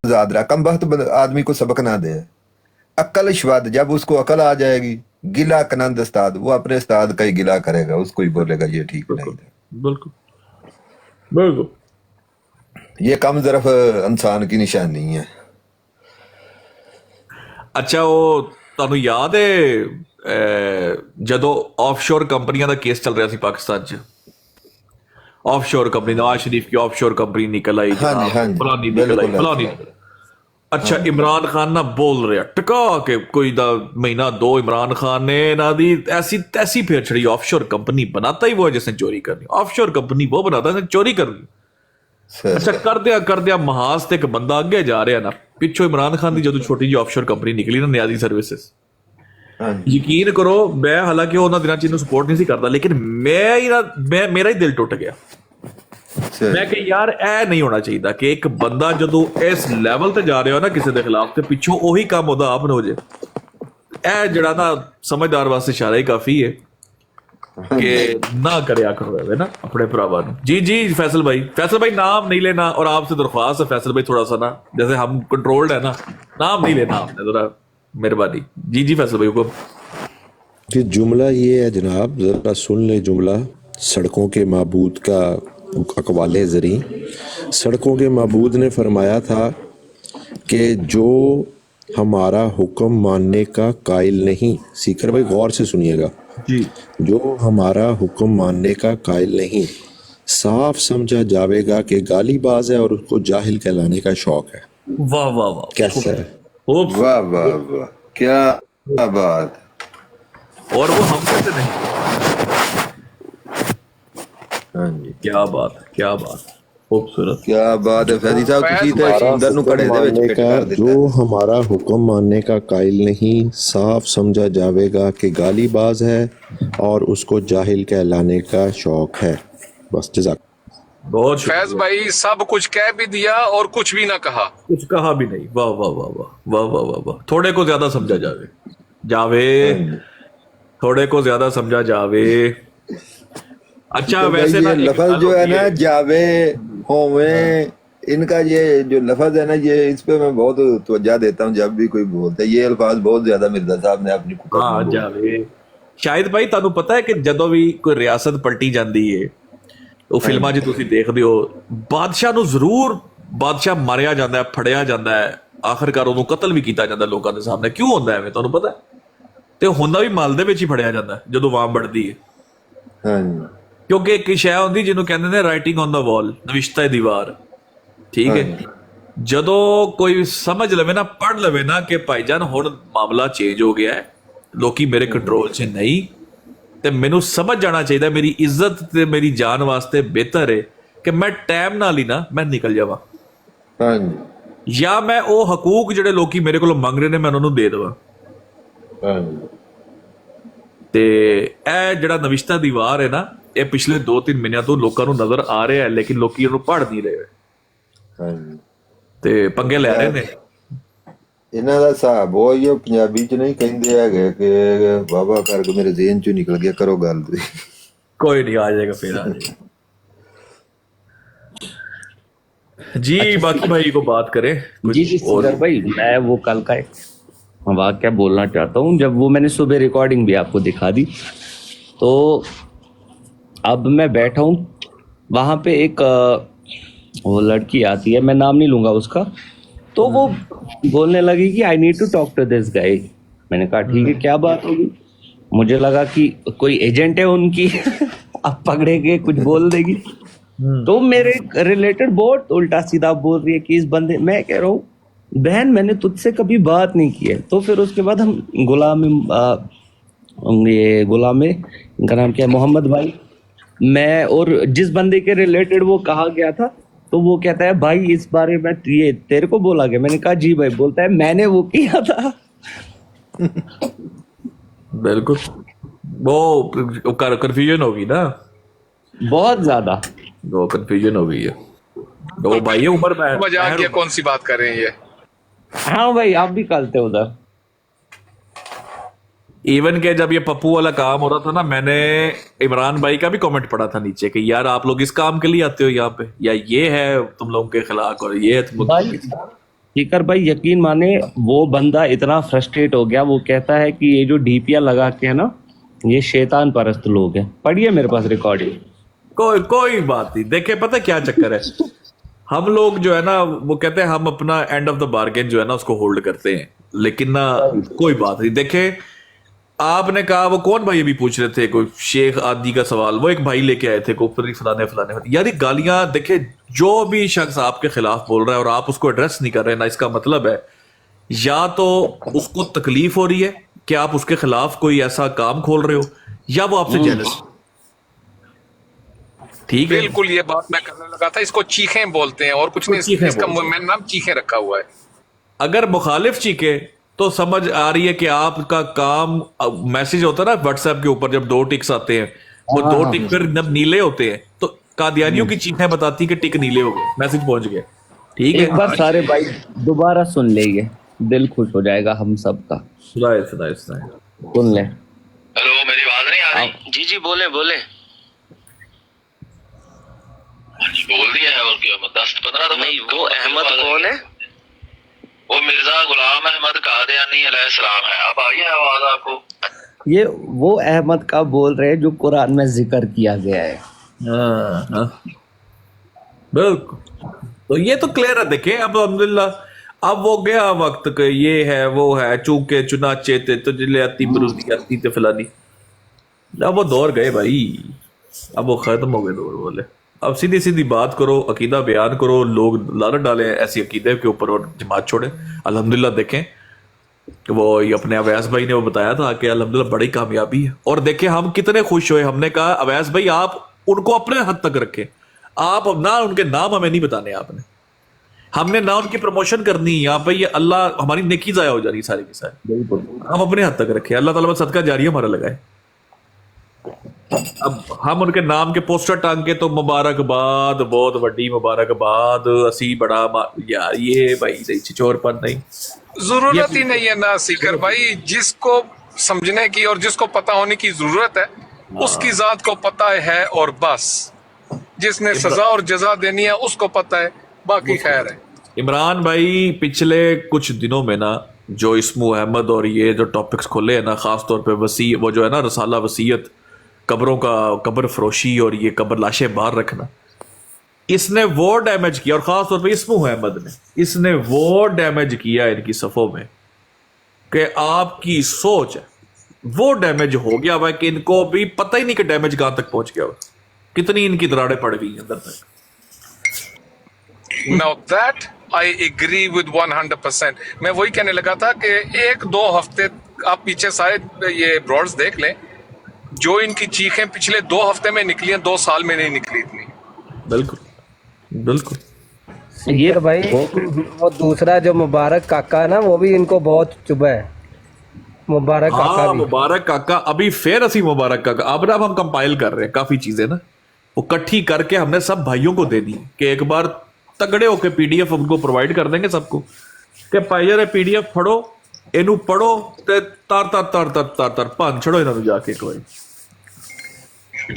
आजाद रहा, कम वक्त आदमी को सबक ना दे। अक्ल शवाद, जब उसको अकल आ जाएगी, गिला कनंद उस्ताद, वो अपने उस्ताद का ही गिला करेगा, उसको ही बोलेगा ये ठीक नहीं बिल्कुल था। बिल्कुल बिल्कुल। ये कम ज़रफ इंसान की निशानी है। ਅੱਛਾ ਉਹ ਤੁਹਾਨੂੰ ਯਾਦ ਹੈ ਜਦੋਂ ਆਫਸ਼ੋਰ ਕੰਪਨੀਆਂ ਦਾ ਕੇਸ ਚੱਲ ਰਿਹਾ ਸੀ ਪਾਕਿਸਤਾਨ 'ਚ, ਆਫਸ਼ੋਰ ਕੰਪਨੀ ਨਵਾਜ਼ ਸ਼ਰੀਫ की ऑफशोर कंपनी निकल आई हाँ जी, जनाब, हाँ जी, फलानी निकल आई बिल्कुल फलानी। अच्छा इमरान खान ना बोल ਰਿਹਾ ਟਿਕਾ ਕੇ कोई दा महीना दो इमरान खान ने ना दी ऐसी तैसी फेर छड़ी ऑफशोर कंपनी बनाता ही वो है जिसने चोरी करनी, ऑफशोर कंपनी वो बनाता है जिसने चोरी करनी। अच्छा कर दिया महाज ते एक बंदा अगे जा रहा ना, पिछो इमरान खान की जो छोटी जी ऑफशोर कंपनी निकली ना न्याजी सर्विसेज, हाँ जी, यकीन करो मैं हालांकि उन्होंने दिनों च सपोर्ट नहीं करता, लेकिन मेरा ही दिल टुट गया। मैं कि यार ऐ नहीं होना चाहिए कि एक बंदा जो इस लैवल ते जा रहा हो ना किसी के खिलाफ, ते पिछों ਉਹੀ ਕੰਮ ਉਹਦਾ ਆਪ ਹੋ ਜੇ। ਇਹ ਜਿਹੜਾ ਨਾ ਸਮਝਦਾਰ ਵਾਸਤੇ ਇਸ਼ਾਰਾ ਹੀ ਕਾਫੀ ਹੈ कि ना करया करो है ना अपने भरावां नूं। जी जी फैसल भाई नाम नहीं लेना, और आपसे दरख्वास्त है फैसल भाई थोड़ा सा ना, जैसे हम कंट्रोल्ड है ना, नाम नहीं लेना आपने, जरा मेहरबानी। जी जी फैसल भाई को कि जुमला ये है जनाब, ज़रा सुन ले जुमला सड़कों के माबूद का अक़वाले ज़री। सड़कों के माबूद ने फरमाया था कि जो हमारा हुक्म मानने का कायल नहीं, सीकर भाई गौर से सुनिएगा, जी, जो हमारा हुक्म मानने का कायल नहीं, साफ समझा जाएगा कि गालीबाज है और उसको जाहिल कहलाने का शौक है। वाह वाह वाह, कैसा है? खूब। वाह वाह वाह, क्या बात। और वो हम कहते नहीं, हाँ जी, क्या बात, खूबसूरत। क्या बात है फैजी साहब, तुसी तो हमारा सुंदर नु हुक्म कड़े दे विच मानने फिट का, कर दिता। जो हमारा हुक्म मानने का कायल नहीं, साफ समझा जाएगा कि गालीबाज है और उसको जाहिल कहलाने का शौक है। बस जज़ाक। बहुत फैज शुक्रिया। भाई सब कुछ कह भी दिया और कुछ भी ना कहा। कुछ कहा भी नहीं। वाह वाह वाह वाह वाह वाह वाह वाह, थोड़े को ज्यादा समझा जावे, थोड़े को ज्यादा समझा जावे। अच्छा तो भाई वैसे ना ये एक लफज बात जो है होती ना, है, जावे होवे, इनका ये जो लफज है ना, ये इस पे मैं बहुत तवज्जो देता हूँ। जब भी कोई बोलता है ये अल्फाज, बहुत ज्यादा मिर्जा साहब ने अपनी कुतब में हाँ बोले। जावे। शायद भाई ਤੁਹਾਨੂੰ ਪਤਾ ਹੈ ਕਿ ਜਦੋਂ ਵੀ ਕੋਈ ਰਿਆਸਤ ਪਲਟੀ ਜਾਂਦੀ ਹੈ, ਉਹ ਫਿਲਮਾਂ 'ਚ ਤੁਸੀਂ ਦੇਖਦੇ ਹੋ, ਬਾਦਸ਼ਾਹ ਨੂੰ ਜ਼ਰੂਰ ਬਾਦਸ਼ਾਹ ਮਾਰਿਆ ਜਾਂਦਾ ਹੈ, ਫੜਿਆ ਜਾਂਦਾ ਹੈ, ਆਖਰਕਾਰ ਉਹਨੂੰ ਕਤਲ ਵੀ ਕੀਤਾ ਜਾਂਦਾ ਲੋਕਾਂ ਦੇ ਸਾਹਮਣੇ। ਕਿਉਂ ਹੁੰਦਾ ਐਵੇਂ ਤੁਹਾਨੂੰ ਪਤਾ? ਤੇ ਹੁੰਦਾ ਵੀ ਮਲ ਦੇ ਵਿੱਚ ਹੀ ਫੜਿਆ ਜਾਂਦਾ ਜਦੋਂ ਵਾਮ ਵੱਢਦੀ ਹੈ, हाँ जी, ਕਿਉਂਕਿ ਇੱਕ ਸ਼ੈ ਹੁੰਦੀ ਜਿਹਨੂੰ ਕਹਿੰਦੇ ਨੇ ਰਾਈਟਿੰਗ ਔਨ ਦਾ ਵਾਲ, ਨਵਿਸ਼ਤਾ ਦੀ ਦੀਵਾਰ। ਠੀਕ ਹੈ, ਜਦੋਂ ਕੋਈ ਸਮਝ ਲਵੇ ਨਾ, ਪੜ੍ਹ ਲਵੇ ਨਾ ਕਿ ਭਾਈਜਾਨ ਹੁਣ ਮਾਮਲਾ ਚੇਂਜ ਹੋ ਗਿਆ ਹੈ, ਲੋਕੀ ਮੇਰੇ ਕੰਟਰੋਲ 'ਚ ਨਹੀਂ, ਤੇ ਮੈਨੂੰ ਸਮਝ ਜਾਣਾ ਚਾਹੀਦਾ ਮੇਰੀ ਇੱਜ਼ਤ ਤੇ ਮੇਰੀ ਜਾਨ ਵਾਸਤੇ ਬਿਹਤਰ ਹੈ ਕਿ ਮੈਂ ਟਾਈਮ ਨਾਲ ਹੀ ਨਾ ਮੈਂ ਨਿਕਲ ਜਾਵਾਂ, हाँ जी, ਜਾਂ ਮੈਂ ਉਹ ਹਕੂਕ ਜਿਹੜੇ ਲੋਕੀ ਮੇਰੇ ਕੋਲੋਂ ਮੰਗ ਰਹੇ ਨੇ ਮੈਂ ਉਹਨਾਂ ਨੂੰ ਦੇ ਦੇਵਾਂ। हाँ जी। ਤੇ ਇਹ ਜਿਹੜਾ ਨਵਿਸ਼ਤਾ ਦੀਵਾਰ ਹੈ ਨਾ, ਇਹ ਪਿਛਲੇ 2-3 ਮਹੀਨਿਆਂ ਤੋਂ ਲੋਕਾਂ ਨੂੰ ਨਜ਼ਰ ਆ ਰਿਹਾ ਹੈ, ਲੇਕਿਨ ਲੋਕੀ ਇਹਨੂੰ ਪੜ੍ਹ ਨਹੀਂ ਰਹੇ हाँ जी। ਤੇ ਪੰਗੇ ਲੈ ਰਹੇ ਨੇ। ਇਹਨਾਂ ਦਾ ਹਿਸਾਬ ਉਹ ਹੀ ਆ, ਪੰਜਾਬੀ ਚ ਨਹੀਂ ਕਹਿੰਦੇ ਹੈਗੇ ਕਿ ਬਾਬਾ ਕਰਕੇ ਮੇਰੇ ਜ਼ੇਨ ਚੋਂ ਨਿਕਲ ਗਿਆ, ਕਰੋ ਗੱਲ ਤੁਸੀਂ। कोई नहीं, आ जाएगा फिर आ जाएगा। जी बाकी भाई को बात करें कुछ जी जी और। सिंगर भाई, मैं वो कल का एक वाक्य बोलना चाहता हूँ। जब वो मैंने सुबह रिकॉर्डिंग भी आपको दिखा दी, तो अब मैं बैठा हूँ वहाँ पे, एक वो लड़की आती है, मैं नाम नहीं लूंगा उसका, तो वो बोलने लगी कि I need to talk to this guy. मैंने कहा ठीक है, क्या बात होगी? मुझे लगा कि कोई एजेंट है उनकी अब पकड़े के कुछ बोल देगी। तो मेरे रिलेटेड बहुत उल्टा सीधा बोल रही है कि इस बंदे, मैं कह रहा हूँ बहन मैंने तुझसे कभी बात नहीं की है। तो फिर उसके बाद हम ये गुलाम में, इनका नाम क्या है, मोहम्मद भाई, मैं और जिस बंदे के रिलेटेड वो कहा गया था, तो वो कहता है भाई इस बारे में ये तेरे को बोला गया? मैंने कहा जी भाई। बोलता है मैंने वो किया था। बिल्कुल, वो कंफ्यूजन होगी ना, बहुत ज्यादा वो कंफ्यूजन हो गई है। वो भाई ये उम्र में मजाक ये कौन सी बात कर रहे हैं ये? हाँ भाई, आप भी करते उधर। इवन के जब ये पप्पू वाला काम हो रहा था ना, मैंने इमरान भाई का भी कमेंट पढ़ा था नीचे कि यार आप लोग इस काम के लिए आते हो यहाँ पे, या ये है तुम लोगों के खिलाफ और ये है तुम लोग। भाई सीकर भाई यकीन माने वो बंदा इतना फ्रस्ट्रेट हो गया, वो कहता है कि ये जो डीपीआर लगा के है ना, ये शैतान परस्त लोग हैं। पढ़िए मेरे पास रिकॉर्डिंग। कोई बात नहीं। देखे पता क्या चक्कर है, हम लोग जो है ना वो कहते हैं हम अपना एंड ऑफ द बार्गेन जो है ना उसको होल्ड करते हैं, लेकिन ना कोई बात नहीं। देखे आपने कहा वो कौन भाई अभी पूछ रहे थे, कोई शेख आदि का सवाल, वो एक भाई लेके आए थे को फलाने फलाने यार ये गालियां। देखे जो भी शख्स आपके खिलाफ बोल रहा है और आप उसको एड्रेस नहीं कर रहे ना, इसका मतलब है या तो उसको तकलीफ हो रही है कि आप उसके खिलाफ कोई ऐसा काम खोल रहे हो, या वो आपसे जेलस। ठीक है, बिल्कुल ये बात मैं करने लगा था। इसको चीखें बोलते हैं और कुछ नहीं, चीखें इसका बोलते मैंने नाम चीखें रखा हुआ है। अगर मुखालिफ चीखे तो समझ आ रही है कि आपका काम, मैसेज होता है ना व्हाट्सएप के ऊपर जब 2 टिक्स आते हैं, वो 2 टिक फिर जब नीले होते हैं तो कादियानियों की चीखें बताती कि टिक नीले हो गए, मैसेज पहुंच गया। ठीक है, एक बार सारे भाई दोबारा सुन लेंगे, दिल खुश हो जाएगा हम सबका। सुनाए सुनाए सुनाए। सुन ले। हेलो, मेरी आवाज नहीं आ रही? जी जी बोले बोले। हाँ जी बोल दिया है, और क्या 10-15 नहीं। वो अहमद कौन है? वो मिर्जा गुलाम अहमद कादियानी अलैहिस्सलाम है। अब आई है आवाज आपको? ये वो अहमद का बोल रहे हैं जो कुरान में जिक्र किया गया है। हाँ, बिल्कुल। तो ये तो क्लियर है। देखे अब अल्हम्दुलिल्लाह अब वो गया वक्त के ये है वो है, चूके चुनाचे थे तो जिले आती बरूदी आती थे फलानी, अब वो दौर गए भाई, अब वो खत्म हो गए दौर बोले। अब सीधी सीधी बात करो, अकीदा बयान करो, लोग लानत डालें ऐसी अकीदे के ऊपर और जमात छोड़े। अल्हम्दुलिल्लाह देखें वो ये अपने अवैस भाई ने वो बताया था कि अल्हम्दुलिल्लाह बड़ी कामयाबी है, और देखें हम कितने खुश हुए। हमने कहा अवैस भाई आप उनको अपने हद तक रखें, आप ना उनके नाम हमें नहीं बताने, आपने हमने ना उनकी प्रमोशन करनी है यहाँ पे, ये अल्लाह हमारी नेकी जाया हो जा रही सारी की सारी। हम अपने हद तक रखें, अल्लाह ताला बस सदका जारिया हमारा लगाए। अब हम उनके नाम के पोस्टर टांग के तो मुबारकबाद, बहुत बड़ी मुबारकबाद, असी बड़ा यार ये भाई सही चिचोरपन नहीं, जरूरत ही नहीं है ना सीकर भाई। जिसको समझने की और जिसको पता होने की जरूरत है उसकी जात को पता है, और बस जिसने सजा और जजा देनी है उसको पता है, बाकी खैर है। इमरान भाई पिछले कुछ दिनों में ना जो इस्मू अहमद और ये जो टॉपिक्स खोले हैं ना, खास तौर पे वसी वो जो है ना रसाला वसीयत, कब्रों का कब्र फरोशी और ये कब्र लाशें बाहर रखना, इसने वो डैमेज किया, और खास तौर पे इस्मू अहमद ने इसने वो डैमेज किया इनकी सफ़ों में कि आपकी सोच है वो डैमेज हो गया हुआ कि इनको भी पता ही नहीं कि डैमेज कहां तक पहुंच गया हुआ, कितनी इनकी दरारें पड़ गई अंदर तक। Now that I agree with 100%। मैं वही कहने लगा था कि 1-2 हफ्ते आप पीछे सारे ये ब्रॉड्स देख लें, जो इनकी चीखें पिछले 2 हफ्ते में निकली हैं, 2 साल में नहीं निकली इतनी। बिल्कुल बिल्कुल। ये भाई वो दूसरा जो मुबारक काका है ना, वो भी इनको बहुत चुभा है। मुबारक काका हाँ भी। मुबारक काका अभी फिर असी मुबारक काका अब हम कंपाइल कर रहे हैं काफी चीजें ना, वो इकट्ठी करके हमने सब भाइयों को दे दी कि एक बार तगड़े होके पीडीएफ उनको प्रोवाइड कर देंगे सबको कि भाई यार पीडीएफ पढ़ो, इनू पढ़ो ते तार तार तार तार तार तार भन छड़ो इन्होंने जाके कोई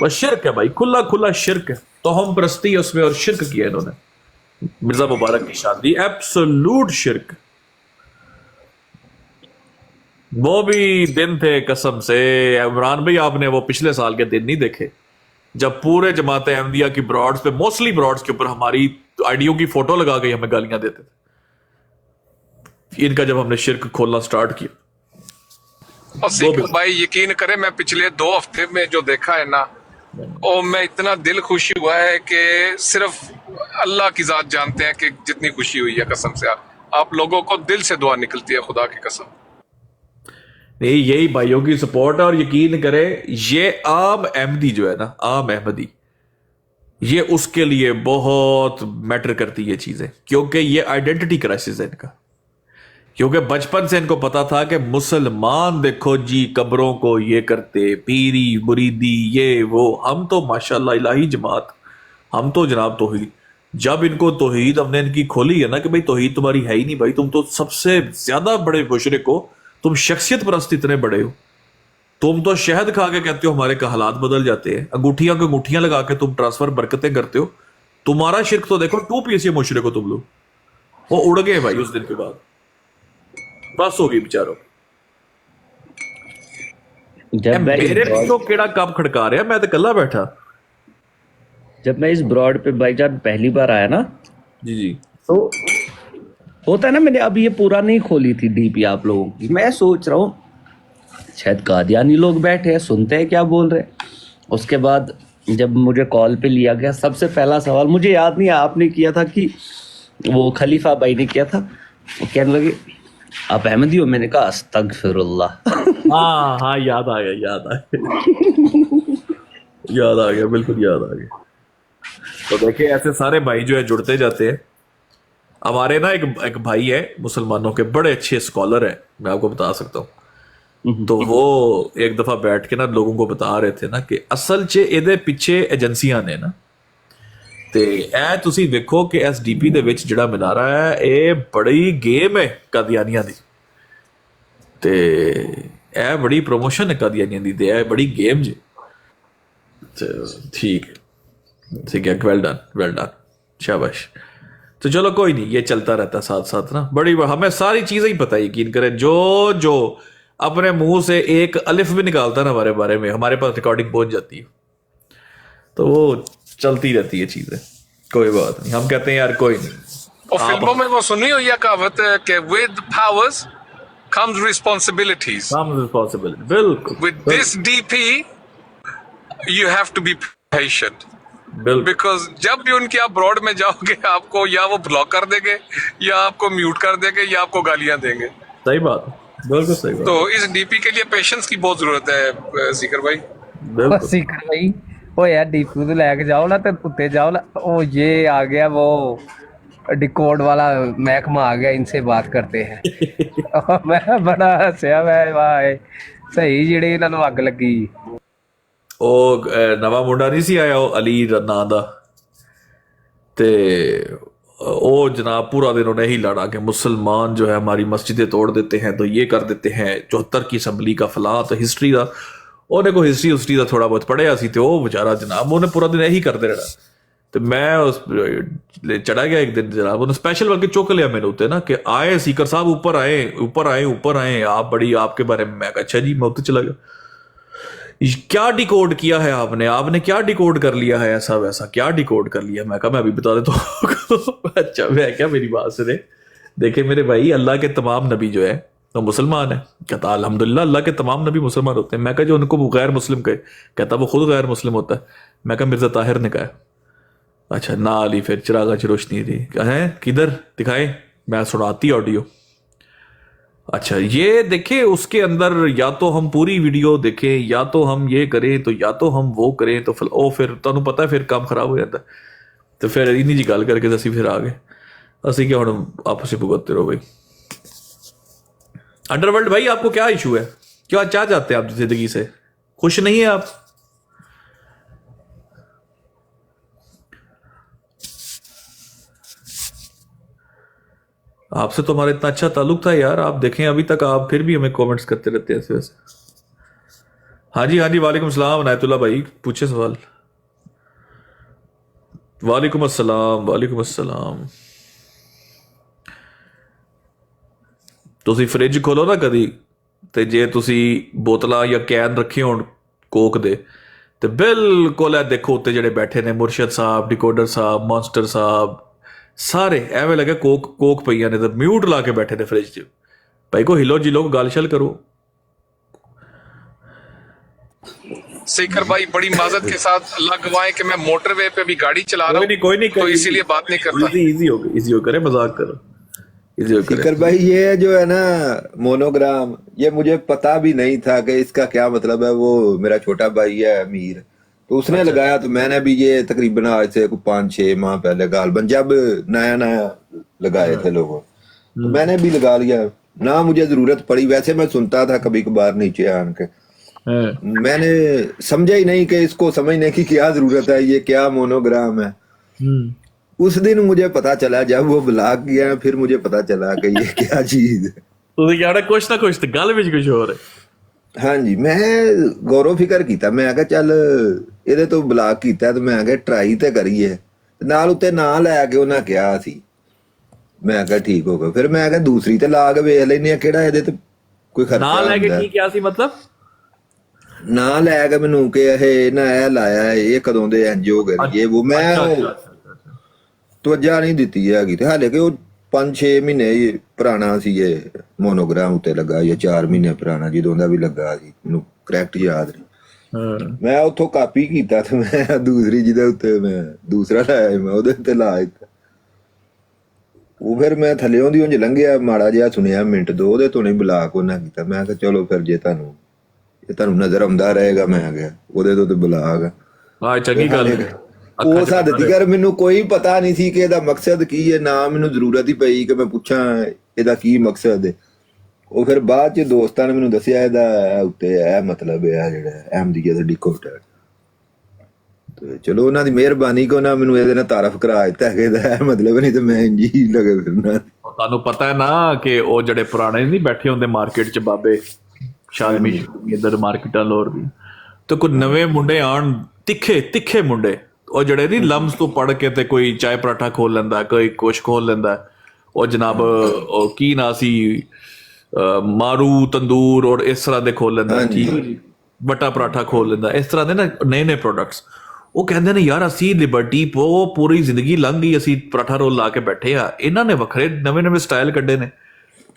बस शिरक है भाई, खुला खुला शिरक है, तो हम परस्ती उसमें और शिरक किया इन्होंने। मिर्जा मुबारक की शादी एब्सोल्यूट शिरक। वो भी दिन थे कसम से इमरान भाई, आपने वो पिछले साल के दिन नहीं देखे जब पूरे जमात अहमदिया की ब्रॉड्स पे, मोस्टली ब्रॉड्स के ऊपर हमारी आईडियो की फोटो लगा के हमें गालियां देते थे, इनका जब हमने शिरक खोलना स्टार्ट किया। और सीकर भाई यकीन करें, मैं पिछले 2 हफ्ते में जो देखा है ना, और मैं इतना दिल खुशी हुआ है कि सिर्फ अल्लाह की जात जानते हैं कि जितनी खुशी हुई है। कसम से आप लोगों को दिल से दुआ निकलती है, खुदा की कसम। नहीं यही भाइयों की सपोर्ट है, और यकीन करें ये आम अहमदी जो है ना, आम अहमदी, ये उसके लिए बहुत मैटर करती है चीजें, क्योंकि ये आइडेंटिटी क्राइसिस है इनका। क्योंकि बचपन से इनको पता था कि मुसलमान देखो जी कब्रों को ये करते, पीरी मुरीदी ये वो, हम तो माशाल्लाह इलाही जमात, हम तो जनाब तौहीद। जब इनको तौहीद हमने इनकी खोली है ना कि भाई तौहीद तुम्हारी है ही नहीं भाई, तुम तो सबसे ज्यादा बड़े मुशरिक हो, तुम शख्सियत परस्त इतने बड़े हो, तुम तो शहद खा के कहते हो हमारे का हालात बदल जाते हैं, अंगूठियां को अंगूठियां लगा के तुम ट्रांसफर बरकतें करते हो, तुम्हारा शिरक तो देखो 2 पीस मुशरिक हो तुम लोग। वो उड़ गए भाई उस दिन के बाद, बस हो गई बेचारों। जब मैं मेरे पिछों केड़ा कब खड़का रहा, मैं तो कल्ला बैठा। जब मैं इस ब्रॉड पे भाईजान पहली बार आया ना, जी जी। तो होता है ना, मैंने अभी ये पूरा नहीं खोली थी डीपी आप लोगों की, मैं सोच रहा हूँ शायद कादियानी लोग बैठे हैं सुनते हैं क्या बोल रहे हैं। उसके बाद जब मुझे कॉल पे लिया गया, सबसे पहला सवाल मुझे याद नहीं आपने किया था कि वो खलीफा भाई ने किया था, वो कहने लगे आप अहमदी हो, मैंने कहा अस्तगफिरुल्लाह। हाँ हाँ याद आ गया, याद आ गया, याद आ गया, बिल्कुल याद आ गया। तो देखिए ऐसे सारे भाई जो है जुड़ते जाते हैं। हमारे ना एक भाई है मुसलमानों के, बड़े अच्छे स्कॉलर है, मैं आपको बता सकता हूँ। तो वो एक दफा बैठ के ना लोगों को बता रहे थे ना कि असल च ਇਹਦੇ ਪਿੱਛੇ ਏਜੰਸੀਆਂ ਨੇ ਨਾ, ਤੇ ਇਹ ਤੁਸੀਂ ਵੇਖੋ ਕਿ ਐਸਡੀਪੀ ਦੇ ਵਿੱਚ ਜਿਹੜਾ ਮਿਨਾਰਾ ਹੈ ਇਹ ਬੜੀ ਗੇਮ ਹੈ ਕਾਦੀਆਨੀਆਂ ਦੀ, ਤੇ ਇਹ ਬੜੀ ਪ੍ਰੋਮੋਸ਼ਨ ਹੈ ਕਾਦੀਆਨੀਆਂ ਦੀ, ਤੇ ਇਹ ਬੜੀ ਗੇਮ ਜੀ। ठीक है, वेल डन, शाबाश। तो चलो कोई नहीं, ये चलता रहता साथ साथ ना। बड़ी हमें सारी चीजें ही पता है, यकीन करें। जो अपने मुंह से एक अलिफ भी निकालता ना हमारे बारे में, हमारे पास रिकॉर्डिंग पहुंच जाती है, तो वो चलती रहती है चीजें, कोई बात नहीं। हम कहते हैं यार कोई नहीं। और फिल्मों में वो सुनी हुई है कहावत कि विद पावर्स कम्स रिस्पॉन्सिबिलिटीज। बिल्कुल with this DP you have to be patient, बिल्कुल बिकॉज जब भी उनके आप ब्रॉड में जाओगे आपको या वो ब्लॉक कर देंगे, या आपको म्यूट कर देंगे, या आपको गालियां देंगे। सही बात, बिल्कुल सही बात। तो इस डीपी के लिए पेशेंस की बहुत जरूरत है सीकर भाई। बिल्कुल सीकर भाई ओ यार डीपी तो लेके जाओ ना, तो उत्ते जाओ ना। ओ ये आ गया वो डिकोड वाला महकमा आ गया, इनसे बात करते हैं। मैं बड़ा हंसिया, मैं वाह सही जेड़े इन्होंने अग लगी। ਉਹ ਨਵਾਂ ਮੁੰਡਾ ਨਹੀਂ ਸੀ ਆਇਆ, ਉਹ ਅਲੀ ਨਾਂ ਦਾ, ਤੇ ਉਹ जनाब पूरा दिन उन्हें ही लड़ा कि मुसलमान जो है हमारी मस्जिदें तोड़ देते हैं, तो ये कर देते हैं, 74 की असम्बली का फलां, तो हिस्टरी का ਉਹਨੇ ਕੋਈ ਹਿਸਟਰੀ ਦਾ ਥੋੜਾ ਬਹੁਤ ਪੜਿਆ ਸੀ, ਤੇ ਉਹ ਵਿਚਾਰਾ ਜਨਾਬ ਉਹਨੇ ਪੂਰਾ ਦਿਨ ਇਹੀ ਕਰਦੇ ਰਹਿਣਾ। ਤੇ ਮੈਂ ਉਸ ਚੜਾ ਗਿਆ ਇੱਕ ਦਿਨ, जनाब ਉਹਨੇ स्पेशल बल्कि चुक लिया मेरे उत्ते ना कि आए सीकर साहब, ऊपर आए आप, बड़ी आपके बारे में। मैं अच्छा जी, मैं उत्ते चला गया। क्या डिकोड किया है आपने क्या डिकोड कर लिया है, ऐसा वैसा क्या डिकोड कर लिया? मैं कहा मैं अभी बता देता हूँ। अच्छा, मैं क्या, मेरी बात सुने, देखे मेरे भाई, अल्लाह के तमाम नबी जो है तो मुसलमान है। कहता अल्हम्दुलिल्लाह अल्लाह के तमाम नबी मुसलमान होते हैं। मैं कहा जो उनको गैर मुस्लिम कहे, कहता वो खुद गैर मुस्लिम होता है। मैं कहा मिर्जा ताहिर ने कहा। अच्छा ना अली, फिर चिरागा च रोशनी थी, है किधर दिखाए, मैं सुनाती ऑडियो। अच्छा ये देखे, उसके अंदर या तो हम पूरी वीडियो देखें, या तो हम ये करें, तो या तो हम वो करें, तो फिर तुहानू पता है फिर काम खराब हो जाता है। तो फिर इन्हीं जी गल करके असी फिर आ गए, असी क्या हुण आपस में भुगतते रहो भाई। अंडरवर्ल्ड भाई आपको क्या इशू है, क्या चाहते हैं आप जिंदगी से, खुश नहीं है आप? आपसे तो हमारा इतना अच्छा ताल्लुक था यार, आप देखें अभी तक आप फिर भी हमें कमेंट्स करते रहते हैं ऐसे वैसे। हाँ जी वालेकुम सलाम अनायतुल्लाह भाई, पूछे सवाल। वालेकुम अस्सलाम। ਤੁਸੀਂ ਫ੍ਰਿਜ ਖੋਲੋ ਨਾ ਕਦੀ, ਤੇ ਜੇ ਤੁਸੀਂ ਬੋਤਲਾਂ ਜਾਂ ਕੈਨ ਰੱਖੇ ਹੋਣ ਕੋਕ ਦੇ, ਤੇ ਬਿਲਕੁਲ ਇਹ ਦੇਖੋ ਉੱਤੇ ਜਿਹੜੇ ਬੈਠੇ ਨੇ ਮੁਰਸ਼ਦ ਸਾਹਿਬ, ਡਿਕੋਡਰ ਸਾਹਿਬ, ਮੌਨਸਟਰ ਸਾਹਿਬ, ਸਾਰੇ ਐਵੇਂ ਲੱਗੇ ਕੋਕ ਪਈਆਂ ਨੇ, ਤੇ ਮਿਊਟ ਲਾ ਕੇ ਬੈਠੇ ਨੇ ਫ੍ਰਿਜ 'ਚ। ਭਾਈ ਕੋ ਹਿਲੋ ਜਿਲੋ, ਗੱਲ ਸ਼ਲ करो। सीकर भाई बड़ी माजरत के साथ अल्लाह गवाए कि मैं मोटरवे पे भी गाड़ी चला रहा हूँ, कोई नहीं, तो इसीलिए बात नहीं करता। इजी हो करे, मजाक करो। सीकर भाई ये जो है ना मोनोग्राम, ये मुझे पता भी नहीं था कि इसका क्या मतलब है। वो मेरा छोटा भाई है अमीर, तो उसने लगाया, तो मैंने भी ये तकरीबन आज से 5-6 माह पहले गालबन जब नया लगाए थे लोगों, तो मैंने भी लगा लिया ना, मुझे जरूरत पड़ी। वैसे मैं सुनता था कभी कभार नीचे आन के, मैंने समझा ही नहीं कि इसको समझने की क्या जरूरत है, ये क्या मोनोग्राम है। उस दिन मुझे पता चला, जब वो ब्लॉक किया, फिर मुझे पता चला कि ये क्या चीज है। ਤੁਸੀਂ ਕਹਿਣਾ ਕੁਛ ਨਾ ਕੁਛ ਤੇ ਗੱਲ ਵਿੱਚ ਕੁਛ ਹੋਰ ਹੈ। ਹਾਂਜੀ ਮੈਂ ਗੌਰੋ ਫਿਕਰ ਕੀਤਾ, ਮੈਂ ਕਿਹਾ ਚੱਲ ਇਹਦੇ ਤੋਂ ਬਲਾਕ ਕੀਤਾ, ਤੇ ਮੈਂ ਕਿਹਾ ਟਰਾਈ ਤੇ ਕਰੀਏ। ਨਾਲ ਉੱਤੇ ਨਾਂ ਲੈ ਕੇ ਉਹਨਾਂ ਕਿਹਾ ਸੀ, ਮੈਂ ਕਿਹਾ ਠੀਕ ਹੋ ਗਿਆ। ਫਿਰ ਮੈਂ ਕਿਹਾ ਦੂਸਰੀ ਤੇ ਲਾ ਕੇ ਵੇਖ ਲੈਨੇ ਆ ਕਿਹੜਾ ਇਹਦੇ ਤੇ ਕੋਈ ਖਰਚਾ ਨਾ ਲੈ ਕੇ ਹੁੰਦਾ। ਕੀ ਕਿਹਾ ਸੀ ਮਤਲਬ? ਨਾ ਲੈ ਕੇ ਮੈਨੂੰ ਕਿ ਇਹ ਨਾ ਇਹ ਲਾਇਆ ਇਹ ਕਦੋਂ ਦੇ ਇੰਜ ਹੋ ਗਏ ਇਹ ਉਹ ਮੈਂ ਤਵੱਜਾ ਨਹੀਂ ਦਿੱਤੀ ਹੈਗੀ। ਤੇ ਹਾਲੇ ਕਿ ਉਹ 5-6 ਮਹੀਨੇ ਹੀ ਪੁਰਾਣਾ ਸੀ ਇਹ ਮੋਨੋਗ੍ਰਾਮ ਉੱਤੇ ਲੱਗਾ ਜਾਂ 4 ਮਹੀਨੇ ਪੁਰਾਣਾ ਜਦੋਂ ਦਾ ਵੀ ਲੱਗਾ ਸੀ, ਮੈਨੂੰ ਕਰੈਕਟ ਯਾਦ ਨਹੀਂ। ਮੈਂ ਉੱਥੋਂ ਕਾਪੀ ਕੀਤਾ ਤੇ ਮੈਂ ਦੂਸਰੀ ਜਿਹਦੇ ਉੱਤੇ ਮੈਂ ਦੂਸਰਾ ਲਾਇਆ ਮੈਂ ਉਹਦੇ ਉੱਤੇ ਲਾ ਦਿੱਤਾ। ਉਹ ਫਿਰ ਮੈਂ ਥੱਲਿਓਂ ਦੀ ਉਂਝ ਲੰਘਿਆ ਮਾੜਾ ਜਿਹਾ ਸੁਣਿਆ ਮਿੰਟ ਦੋ ਉਹਦੇ ਤੋਂ ਨਹੀਂ ਬਲਾਕ ਉਹਨਾਂ ਕੀਤਾ। ਮੈਂ ਕਿਹਾ ਚਲੋ ਫਿਰ ਜੇ ਤੁਹਾਨੂੰ ਨਜ਼ਰ ਆਉਂਦਾ ਰਹੇਗਾ ਮੈਂ ਗਿਆ ਉਹਦੇ ਤੋਂ ਤੇ ਬਲਾਕ ਆ ਚੰਗੀ ਗੱਲ ਹੈ। ਉਹ ਹੱਦ ਤੀਕਰ ਮੈਨੂੰ ਕੋਈ ਪਤਾ ਨਹੀਂ ਸੀ ਕਿ ਇਹਦਾ ਮਕਸਦ ਕੀ ਹੈ, ਨਾ ਮੈਨੂੰ ਜ਼ਰੂਰਤ ਹੀ ਪਈ ਕਿ ਮੈਂ ਪੁੱਛਾਂ ਇਹਦਾ ਕੀ ਮਕਸਦ ਹੈ। ਉਹ ਫਿਰ ਬਾਅਦ ਚ ਦੋਸਤਾਂ ਨੇ ਮੈਨੂੰ ਦੱਸਿਆ ਇਹਦਾ ਉੱਤੇ ਇਹ ਮਤਲਬ ਹੈ ਜਿਹੜਾ ਅਹਿਮਦੀਆ ਦਾ ਡਿਕੋਡਰ। ਤੇ ਚਲੋ ਉਹਨਾਂ ਦੀ ਮਿਹਰਬਾਨੀ ਕਿ ਉਹਨਾਂ ਮੈਨੂੰ ਇਹਦੇ ਨਾਲ ਤਾਰਫ ਕਰਾ ਦਿੱਤਾ ਕਿ ਇਹਦਾ ਇਹ ਮਤਲਬ ਨਹੀਂ ਤੇ ਮੈਂ ਇੰਝ ਹੀ ਲੱਗੇ ਫਿਰਨਾ। ਤੁਹਾਨੂੰ ਪਤਾ ਹੈ ਨਾ ਕਿ ਉਹ ਜਿਹੜੇ ਪੁਰਾਣੇ ਨਹੀਂ ਬੈਠੇ ਹੁੰਦੇ ਮਾਰਕੀਟ 'ਚ ਬਾਬੇ ਸ਼ਾਲਮੀ ਇੱਧਰ ਮਾਰਕੀਟਾਂ ਲੋਰ ਦੀ, ਤੇ ਕੋਈ ਨਵੇਂ ਮੁੰਡੇ ਆਣ ਤਿੱਖੇ ਮੁੰਡੇ ਉਹ ਜਿਹੜੇ ਨਹੀਂ ਲਮਸ ਤੋਂ ਪੜ ਕੇ ਤੇ ਕੋਈ ਚਾय ਪਰਾਠਾ ਖੋਲ ਲੈਂਦਾ, ਕੋਈ ਕੁਛ ਖੋਲ ਲੈਂਦਾ। ਉਹ ਜਨਾਬ ਉਹ ਕੀ ਨਾ ਸੀ ਮਾਰੂ ਤੰਦੂਰ ਔਰ ਇਸ ਤਰ੍ਹਾਂ ਦੇ ਖੋਲ ਲੈਂਦਾ, ਠੀਕ ਹੈ ਜੀ, ਬਟਾ ਪਰਾਠਾ ਖੋਲ ਲੈਂਦਾ, ਇਸ ਤਰ੍ਹਾਂ ਦੇ ਨਾ ਨਏ ਪ੍ਰੋਡਕਟਸ। ਉਹ ਕਹਿੰਦੇ ਨੇ ਯਾਰ ਅਸੀਂ ਲਿਬਰਟੀ ਪੂਰੀ ਜ਼ਿੰਦਗੀ ਲੰਘ ਗਈ ਅਸੀਂ ਪਰਾਠਾ ਰੋਲ ਲਾ ਕੇ ਬੈਠੇ ਆ, ਇਹਨਾਂ ਨੇ ਵੱਖਰੇ ਨਵੇਂ ਸਟਾਈਲ ਕੱਢੇ ਨੇ।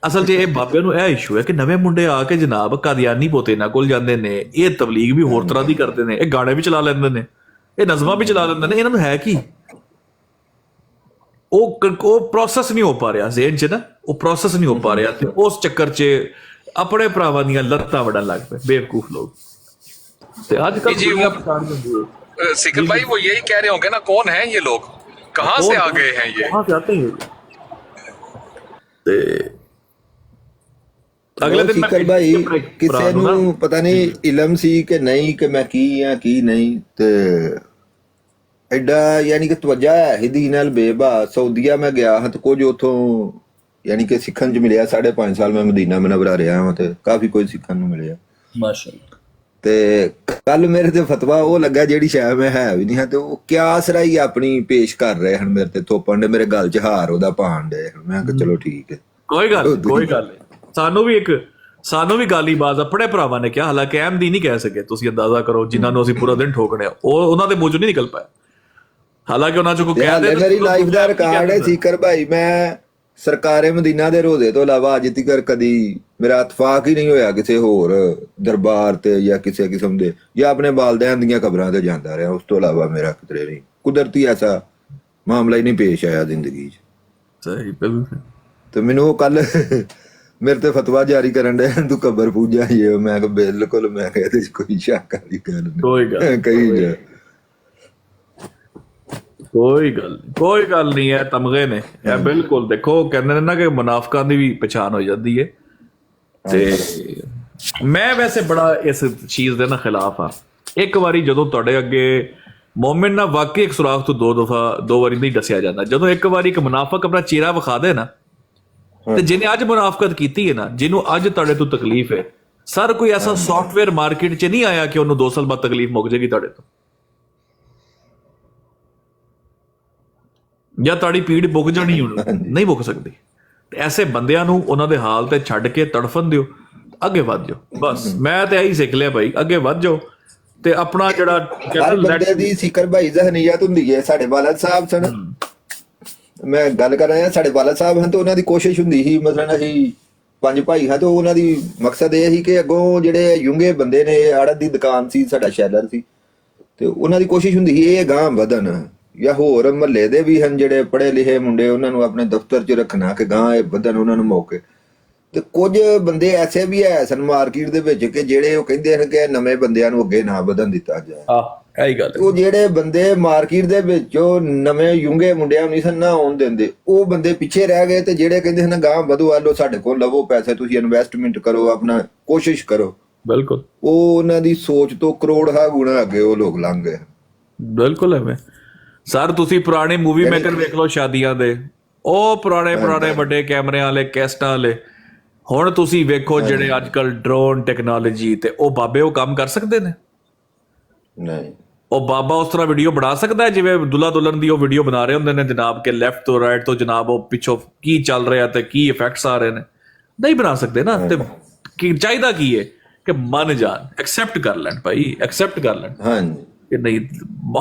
ਅਸਲ 'ਚ ਇਹ ਬਾਬਿਆਂ ਨੂੰ ਇਹ ਇਸ਼ੂ ਹੈ ਕਿ ਨਵੇਂ ਮੁੰਡੇ ਆ ਕੇ ਜਨਾਬ ਕਾਦੀਆਨੀ ਪੋਤੇ ਇਹਨਾਂ ਕੋਲ ਜਾਂਦੇ ਨੇ, ਇਹ ਤਬਲੀਗ ਵੀ ਹੋਰ ਤਰ੍ਹਾਂ ਦੀ ਕਰਦੇ ਨੇ, ਇਹ ਗਾਣੇ ਵੀ ਚਲਾ ਲੈਂਦੇ ਨੇ, ਇਹ ਨਜ਼ਮਾਂ ਵੀ ਚਲਾ ਲੈਂਦੇ ਨੇ। ਇਹਨਾਂ ਨੂੰ ਹੈ ਕੀ ਉਹ ਪ੍ਰੋਸੈਸ ਨਹੀਂ ਹੋ ਪਾ ਰਿਹਾ ਜ਼ੇਨ 'ਚ ਨਾ, ਉਹ ਪ੍ਰੋਸੈਸ ਨਹੀਂ ਹੋ ਪਾ ਰਿਹਾ ਤੇ ਉਸ ਚੱਕਰ 'ਚ ਆਪਣੇ ਭਰਾਵਾਂ ਦੀਆਂ ਲੱਤਾਂ ਵੜਨ ਲੱਗ ਪਏ ਬੇਵਕੂਫ ਲੋਕ। ਤੇ ਅੱਜ ਕੱਲ੍ਹ ਦੁਨੀਆ ਪਛਾਣ ਜਾਂਦੀ ਹੈ। सिकल भाई वो यही कह रहे होंगे ना, कौन है ये लोग, कहाँ से आ गए हैं ये? कहाँ से आते हैं? ਅਗਲੇ ਦਿਨ ਸਿਕਰ ਭਾਈ ਕਿਸੇ ਨੂੰ ਪਤਾ ਨਹੀਂ ਇਲਮ ਸੀ ਕਿ ਨਹੀਂ ਕਿ ਮੈਂ ਕੀ ਆ ਕੀ ਨਹੀਂ, ਤੇ ਐਡਾ ਯਾਨੀ ਕਿ ਤਵੱਜਾ ਹੈ ਹੀ ਦੀਨ ਅਲ ਬੇਬਾ। ਸਾਊਦੀਆ ਮੈਂ ਗਿਆ ਹਾਂ ਤੇ ਕੁਝ ਉਥੋਂ ਯਾਨੀ ਕਿ ਸਿੱਖਣ ਚ ਮਿਲਿਆ। 5.5 ਸਾਲ ਮੈਂ ਮਦੀਨਾ ਮੁਨੱਵਰਾ ਰਿਹਾ ਹਾਂ ਤੇ ਕਾਫੀ ਕੁਝ ਸਿੱਖਣ ਨੂੰ ਮਿਲਿਆ ਮਾਸ਼ਾਅੱਲਾ। ਤੇ ਕੱਲ ਮੇਰੇ ਤੇ ਫਤਵਾ ਉਹ ਲੱਗਾ ਜਿਹੜੀ ਸ਼ਾਇਦ ਮੈਂ ਹੈ ਵੀ ਨਹੀਂ ਹਾਂ, ਤੇ ਉਹ ਕਿਆਸ ਰਾਈ ਆਪਣੀ ਪੇਸ਼ ਕਰ ਰਹੇ ਹਨ ਮੇਰੇ ਤੇ, ਥੋਪਣ ਦੇ ਮੇਰੇ ਗਲ 'ਚ ਹਾਰ ਉਹਦਾ ਪਾਣ ਦੇ। ਮੈਂ ਕਿਹਾ ਚਲੋ ਠੀਕ ਹੈ, ਕੋਈ ਗੱਲ ਨਹੀਂ। ਸਾਨੂੰ ਵੀ ਗਾਲੀ ਬਾਜ਼ ਆਪਣੇ ਭਰਾਵਾਂ ਨੇ ਕਿਹਾ, ਹਾਲਾਂਕਿ ਅਹਿਮਦੀ ਨਹੀਂ ਕਹਿ ਸਕੇ। ਤੁਸੀਂ ਅੰਦਾਜ਼ਾ ਕਰੋ ਜਿਨ੍ਹਾਂ ਨੂੰ ਅਸੀਂ ਪੂਰਾ ਦਿਨ ਠੋਕਣਿਆ ਉਹ ਉਹਨਾਂ ਦੇ ਮੂੰਹ ਚੋਂ ਨਹੀਂ ਨਿਕਲ ਪਾਇਆ। ਹਾਲਾਂਕਿ ਉਹਨਾਂ ਚੋਂ ਕੋਈ ਕਹਿੰਦੇ ਮੇਰੀ ਲਾਈਫ ਦਾ ਰਿਕਾਰਡ ਹੈ ਸਿਕਰ ਭਾਈ, ਮੈਂ ਸਰਕਾਰੇ ਮਦੀਨਾ ਦੇ ਰੋਜ਼ੇ ਤੋਂ ਇਲਾਵਾ ਅੱਜ ਤੱਕ ਕਦੀ ਮੇਰਾ ਇਤਫਾਕ ਹੀ ਨਹੀਂ ਹੋਇਆ ਕਿਸੇ ਹੋਰ ਦਰਬਾਰ ਤੇ ਜਾਂ ਕਿਸੇ ਕਿਸਮ ਦੇ ਜਾਂ ਆਪਣੇ ਵਾਲਦੈਨ ਦੀਆਂ ਕਬਰਾਂ ਤੇ ਜਾਂਦਾ ਰਿਹਾ। ਉਸ ਤੋਂ ਇਲਾਵਾ ਮੇਰਾ ਕਿਧਰੇ ਨਹੀਂ ਕੁਦਰਤੀ ਐਸਾ ਮਾਮਲਾ ਹੀ ਨਹੀਂ ਪੇਸ਼ ਆਇਆ ਜ਼ਿੰਦਗੀ 'ਚ। ਸਹੀ ਬਿਲਕੁਲ। ਤੇ ਮੈਨੂੰ ਉਹ ਕੱਲ ਮੇਰੇ ਤੇ ਫਤਵਾ ਜਾਰੀ ਕਰਨ ਦੇ ਤੂੰ ਕਬਰ ਪੂਜਾ ਇਹ, ਮੈਂ ਕਿਹਾ ਬਿਲਕੁਲ, ਮੈਂ ਕਿਹਾ ਇਹਦੇ 'ਚ ਕੋਈ ਸ਼ੱਕ ਵਾਲੀ ਗੱਲ ਨਹੀਂ, ਕਹੀ ਜਾ ਕੋਈ ਗੱਲ ਨਹੀਂ ਹੈ। ਤਮਗੇ ਨੇ ਇਹ ਬਿਲਕੁਲ ਦੇਖੋ ਕਹਿੰਦੇ ਨੇ ਨਾ ਕਿ ਮੁਨਾਫਕਾਂ ਦੀ ਵੀ ਪਛਾਣ ਹੋ ਜਾਂਦੀ ਹੈ। ਤੇ ਮੈਂ ਵੈਸੇ ਬੜਾ ਇਸ ਚੀਜ਼ ਦੇ ਨਾ ਖਿਲਾਫ ਆ। ਇੱਕ ਵਾਰੀ ਜਦੋਂ ਤੁਹਾਡੇ ਅੱਗੇ ਮੂਮਿਨ ਨਾ ਵਾਕਈ ਇੱਕ ਸੁਰਾਖ ਤੋਂ ਦੋ ਵਾਰੀ ਨਹੀਂ ਦੱਸਿਆ ਜਾਂਦਾ। ਜਦੋਂ ਇੱਕ ਵਾਰੀ ਇੱਕ ਮੁਨਾਫਕ ਆਪਣਾ ਚਿਹਰਾ ਵਿਖਾ ਦੇ ਨਾ, ਤੇ ਜਿਹਨੇ ਅੱਜ ਮੁਨਾਫਕਤ ਕੀਤੀ ਹੈ ਨਾ, ਜਿਹਨੂੰ ਅੱਜ ਤੁਹਾਡੇ ਤੋਂ ਤਕਲੀਫ ਹੈ, ਸਰ ਕੋਈ ਐਸਾ ਸੌਫਟਵੇਅਰ ਮਾਰਕੀਟ 'ਚ ਨਹੀਂ ਆਇਆ ਕਿ ਉਹਨੂੰ 2 ਸਾਲ ਬਾਅਦ ਤਕਲੀਫ ਮੁੱਕ ਜਾਏਗੀ ਤੁਹਾਡੇ ਤੋਂ, ਜਾਂ ਤੁਹਾਡੀ ਪੀੜ ਮੁੱਕ ਜਾਣੀ ਨਹੀਂ ਮੁੱਕ ਸਕਦੀ। ਐਸੇ ਬੰਦਿਆਂ ਨੂੰ ਉਹਨਾਂ ਦੇ ਹਾਲ ਤੇ ਛੱਡ ਕੇ ਤੜਫਣ ਦਿਓ, ਅੱਗੇ ਵੱਧ ਜਾਓ। ਬਸ ਮੈਂ ਤੇ ਇਹੀ ਸਿੱਖ ਲਿਆ ਭਾਈ, ਅੱਗੇ ਵੱਧ ਜਾਓ ਤੇ ਆਪਣਾ ਜਿਹੜਾ ਬੰਦੇ ਦੀ ਸਿਕਰ ਭਾਈ ਜ਼ਹਨੀਅਤ ਹੁੰਦੀ ਹੈ। ਸਾਡੇ ਵਾਲਦ ਸਾਹਿਬ ਸਨ, ਮੈਂ ਗੱਲ ਕਰ ਰਿਹਾ, ਸਾਡੇ ਵਾਲਦ ਸਾਹਿਬ ਹਨ ਤੇ ਉਹਨਾਂ ਦੀ ਕੋਸ਼ਿਸ਼ ਹੁੰਦੀ ਸੀ, ਮਸਲਨ ਅਸੀਂ 5 ਭਾਈ ਹਾਂ ਤੇ ਉਹਨਾਂ ਦੀ ਮਕਸਦ ਇਹ ਸੀ ਕਿ ਅੱਗੋਂ ਜਿਹੜੇ ਯੂੰਗੇ ਬੰਦੇ ਨੇ, ਆੜਤ ਦੀ ਦੁਕਾਨ ਸੀ, ਸਾਡਾ ਸ਼ੈਲਰ ਸੀ, ਤੇ ਉਹਨਾਂ ਦੀ ਕੋਸ਼ਿਸ਼ ਹੁੰਦੀ ਸੀ ਇਹ ਗਾਂਹ ਵਧਣ, ਜਾਂ ਹੋਰ ਮਹੱਲੇ ਦੇ ਵੀ ਹਨ ਜਿਹੜੇ ਪੜ੍ਹੇ ਲਿਖੇ ਮੁੰਡੇ, ਉਹਨਾਂ ਨੂੰ ਆਪਣੇ ਦਫ਼ਤਰ 'ਚ ਰੱਖਣਾ ਕਿ ਗਾਂਹ ਇਹ ਵਧਣ, ਉਹਨਾਂ ਨੂੰ ਮੌਕੇ। ਤੇ ਕੁਝ ਬੰਦੇ ਐਸੇ ਵੀ ਹੈ ਸਨ ਮਾਰਕੀਟ ਦੇ ਵਿੱਚ ਕਿ ਜਿਹੜੇ ਉਹ ਕਹਿੰਦੇ ਹਨ ਕਿ ਨਵੇਂ ਬੰਦਿਆਂ ਨੂੰ ਅੱਗੇ ਨਾ ਵਧਣ ਦਿੱਤਾ ਜਾਏ। ਇਹੀ ਗੱਲ। ਉਹ ਜਿਹੜੇ ਬੰਦੇ ਮਾਰਕੀਟ ਦੇ ਵਿੱਚੋਂ ਨਵੇਂ ਯੂੰਗੇ ਮੁੰਡਿਆਂ ਨੂੰ ਨਹੀਂ ਸਨ ਨਾ ਆਉਣ ਦਿੰਦੇ, ਉਹ ਬੰਦੇ ਪਿੱਛੇ ਰਹਿ ਗਏ। ਤੇ ਜਿਹੜੇ ਕਹਿੰਦੇ ਹਨ ਗਾਂਹ ਵਧੋ, ਆ ਲਓ ਸਾਡੇ ਕੋਲ ਲਵੋ ਪੈਸੇ, ਤੁਸੀਂ ਇਨਵੈਸਟਮੈਂਟ ਕਰੋ, ਆਪਣਾ ਕੋਸ਼ਿਸ਼ ਕਰੋ, ਬਿਲਕੁਲ ਉਹ ਉਹਨਾਂ ਦੀ ਸੋਚ ਤੋਂ ਕਰੋੜਾਂ ਗੁਣਾ ਅੱਗੇ ਉਹ ਲੋਕ ਲੰਘ ਗਏ। ਬਿਲਕੁਲ ਐਵੇਂ ਸਰ, ਤੁਸੀਂ ਪੁਰਾਣੇ ਮੂਵੀ ਮੇਕਰ ਵੇਖ ਲਓ ਸ਼ਾਦੀਆਂ ਦੇ, ਉਹ ਪੁਰਾਣੇ ਵੱਡੇ ਕੈਮਰਿਆਂ ਵਾਲੇ, ਕੈਸਟਾਂ ਵਾਲੇ। ਹੁਣ ਤੁਸੀਂ ਵੇਖੋ ਜਿਹੜੇ ਅੱਜ ਕੱਲ ਡਰੋਨ ਟੈਕਨੋਲੋਜੀ, ਤੇ ਉਹ ਬਾਬੇ ਉਹ ਕੰਮ ਕਰ ਸਕਦੇ ਨੇ? ਨਹੀਂ। ਉਹ ਬਾਬਾ ਉਸ ਤਰ੍ਹਾਂ ਵੀਡੀਓ ਬਣਾ ਸਕਦਾ ਹੈ ਜਿਵੇਂ ਦੁल्हा ਦੁਲਹਨ ਦੀ ਉਹ ਵੀਡੀਓ ਬਣਾ ਰਹੇ ਹੁੰਦੇ ਨੇ ਜਨਾਬ ਕਿ ਲੈਫਟ ਤੋਂ ਰਾਈਟ ਤੋਂ ਜਨਾਬ ਉਹ ਪਿੱਛੋਂ ਕੀ ਚੱਲ ਰਿਹਾ ਤੇ ਕੀ ਇਫੈਕਟਸ ਆ ਰਹੇ ਨੇ? ਨਹੀਂ ਬਣਾ ਸਕਦੇ ਨਾ। ਤੇ ਕੀ ਚਾਹੀਦਾ ਕੀ ਹੈ ਕਿ ਮੰਨ ਜਾਣ, ਐਕਸੈਪਟ ਕਰ ਲੈਣ ਭਾਈ, ਐਕਸੈਪਟ ਕਰ ਲੈਣ ਹਾਂਜੀ ਕਿ ਨਹੀਂ।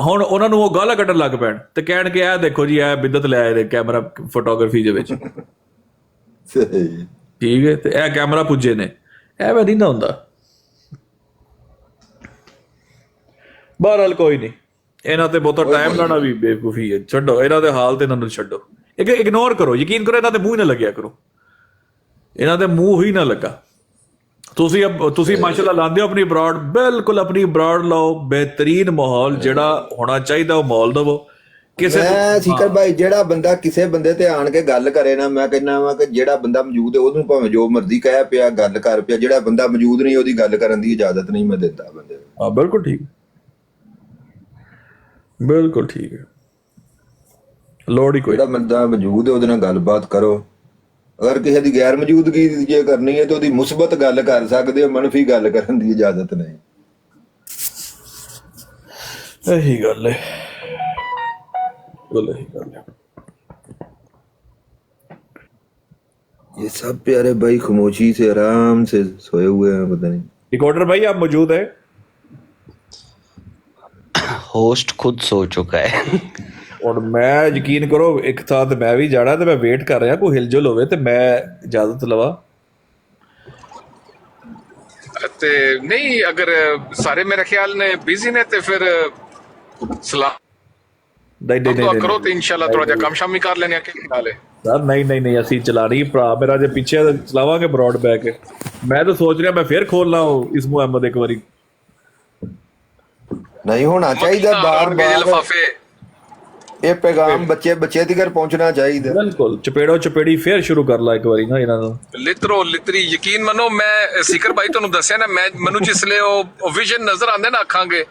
ਹੁਣ ਉਹਨਾਂ ਨੂੰ ਉਹ ਗਾਲਾਂ ਕੱਢਣ ਲੱਗ ਪੈਣ ਤੇ ਕਹਿਣ ਕਿ ਇਹ ਦੇਖੋ ਜੀ ਇਹ ਬਿੱਦਤ ਲੈ ਆਏ ਨੇ ਕੈਮਰਾ ਫੋਟੋਗ੍ਰਾਫੀ ਦੇ ਵਿੱਚ, ਸਹੀ। ਠੀਕ ਹੈ, ਤੇ ਇਹ ਕੈਮਰਾ ਪੁੱਜੇ ਨੇ, ਐਵੇਂ ਨਹੀਂ ਨਾ ਹੁੰਦਾ। ਬਹਰਹਾਲ ਕੋਈ ਨਹੀਂ, ਇਹਨਾਂ ਤੇ ਬਹੁਤਾ ਟਾਈਮ ਲਾਣਾ ਵੀ ਬੇਵਕੂਫੀ ਹੈ। ਛੱਡੋ ਇਹਨਾਂ ਦੇ ਹਾਲ ਤੇ ਇਹਨਾਂ ਨੂੰ ਛੱਡੋ, ਇਗਨੋਰ ਕਰੋ, ਯਕੀਨ ਕਰੋ ਇਹਨਾਂ ਦੇ ਮੂੰਹ ਹੀ ਨਾ ਲੱਗਿਆ ਕਰੋ, ਇਹਨਾਂ ਦੇ ਮੂੰਹ ਹੀ ਨਾ ਲੱਗਾ। ਤੁਸੀਂ ਮਾਸ਼ਾਅੱਲਾ ਲਾਉਂਦੇ ਹੋ ਆਪਣੀ ਬਰਾਡ, ਬਿਲਕੁਲ ਆਪਣੀ ਬਰਾਡ ਲਾਓ, ਬਿਹਤਰੀਨ ਮਾਹੌਲ ਜਿਹੜਾ ਹੋਣਾ ਚਾਹੀਦਾ ਉਹ ਮਾਹੌਲ ਦਵੋ। ਕਿਸੇ ਮੈਂ ਸੀਕਰ ਭਾਈ ਜਿਹੜਾ ਬੰਦਾ ਕਿਸੇ ਬੰਦੇ ਤੇ ਆਣ ਕੇ ਗੱਲ ਕਰੇ ਨਾ, ਮੈਂ ਕਹਿੰਦਾ ਵਾ ਕਿ ਜਿਹੜਾ ਬੰਦਾ ਮੌਜੂਦ ਹੈ ਉਹਨੂੰ ਭਾਵੇਂ ਜੋ ਮਰਜ਼ੀ ਕਹਿ ਪਿਆ, ਗੱਲ ਕਰ ਪਿਆ, ਜਿਹੜਾ ਬੰਦਾ ਮੌਜੂਦ ਨਹੀਂ ਉਹਦੀ ਗੱਲ ਕਰਨ ਦੀ ਇਜਾਜ਼ਤ ਨਹੀਂ ਮੈਂ ਦਿੰਦਾ ਬੰਦੇ ਨੂੰ। ਹਾਂ ਬਿਲਕੁਲ ਠੀਕ, ਬਿਲਕੁਲ ਠੀਕ ਹੈ, ਲੋੜ ਹੀ ਕੋਈ। ਜਿਹੜਾ ਬੰਦਾ ਮੌਜੂਦ ਹੈ ਉਹਦੇ ਨਾਲ ਗੱਲਬਾਤ ਕਰੋ। ਅਗਰ ਕਿਸੇ ਦੀ ਗੈਰ ਮੌਜੂਦਗੀ ਜੇ ਕਰਨੀ ਹੈ ਤਾਂ ਉਹਦੀ ਮੁਸਬਤ ਗੱਲ ਕਰ ਸਕਦੇ ਹੋ, ਮਨਫੀ ਗੱਲ ਕਰਨ ਦੀ ਇਜਾਜ਼ਤ ਨਹੀਂ। ਇਹੀ ਗੱਲ ਹੈ, यही ਗੱਲ ਹੈ। ये सब प्यारे भाई खामोशी से आराम से सोए हुए हैं, पता नहीं। रिकॉर्डर भाई आप मौजूद है? होस्ट खुद सो चुका है। और मैं यकीन करो एक साथ मैं भी जाना तो मैं वेट कर रहा कोई हिलजुल होवे तो मैं इजाजत लवा। ਤੇ ਨਹੀਂ ਅਗਰ ਸਾਰੇ ਮੇਰੇ ਖਿਆਲ ਨੇ ਬਿਜ਼ੀ ਨੇ ਤੇ ਫਿਰ ਸਲਾਮ नहीं करो तो इंशाल्लाह थोड़ा जा काम शामी कर लेने के खियाल है सर। नहीं ਅਸੀਂ ਚਲਾ ਰਹੀ ਭਰਾ ਮੇਰਾ ਜੇ ਪਿੱਛੇ ਚਲਾਵਾਂਗੇ ਬਰੋਡ ਬੈਕ। ਮੈਂ ਤਾਂ ਸੋਚ ਰਿਹਾ ਮੈਂ ਫੇਰ ਖੋਲ ਲਾਂ ਇਸ ਮੁਹੰਮਦ ਇੱਕ ਵਾਰੀ। नहीं होना चाहिए बार बार लिफाफे ਇਹ ਪੈਗਾਮ ਬੱਚੇ ਦੀ ਘਰ ਪਹੁੰਚਣਾ ਚਾਹੀਦਾ। ਬਿਲਕੁਲ ਚਪੇੜੋ ਚਪੇੜੀ ਫੇਰ ਸ਼ੁਰੂ ਕਰ ਲਾ ਇੱਕ ਵਾਰੀ ਨਾ ਇਹਨਾਂ ਨੂੰ। ਲਿਤਰੋ ਲਿਤਰੀ ਯਕੀਨ ਮੰਨੋ, ਮੈਂ ਸਿਕਰ ਭਾਈ ਤੁਹਾਨੂੰ ਦੱਸਿਆ ਨਾ, ਮੈਨੂੰ ਜਿਸਲੇ ਉਹ ਵਿਜ਼ਨ ਨਜ਼ਰ ਆਉਂਦੇ ਨਾ ਅੱਖਾਂਗੇ,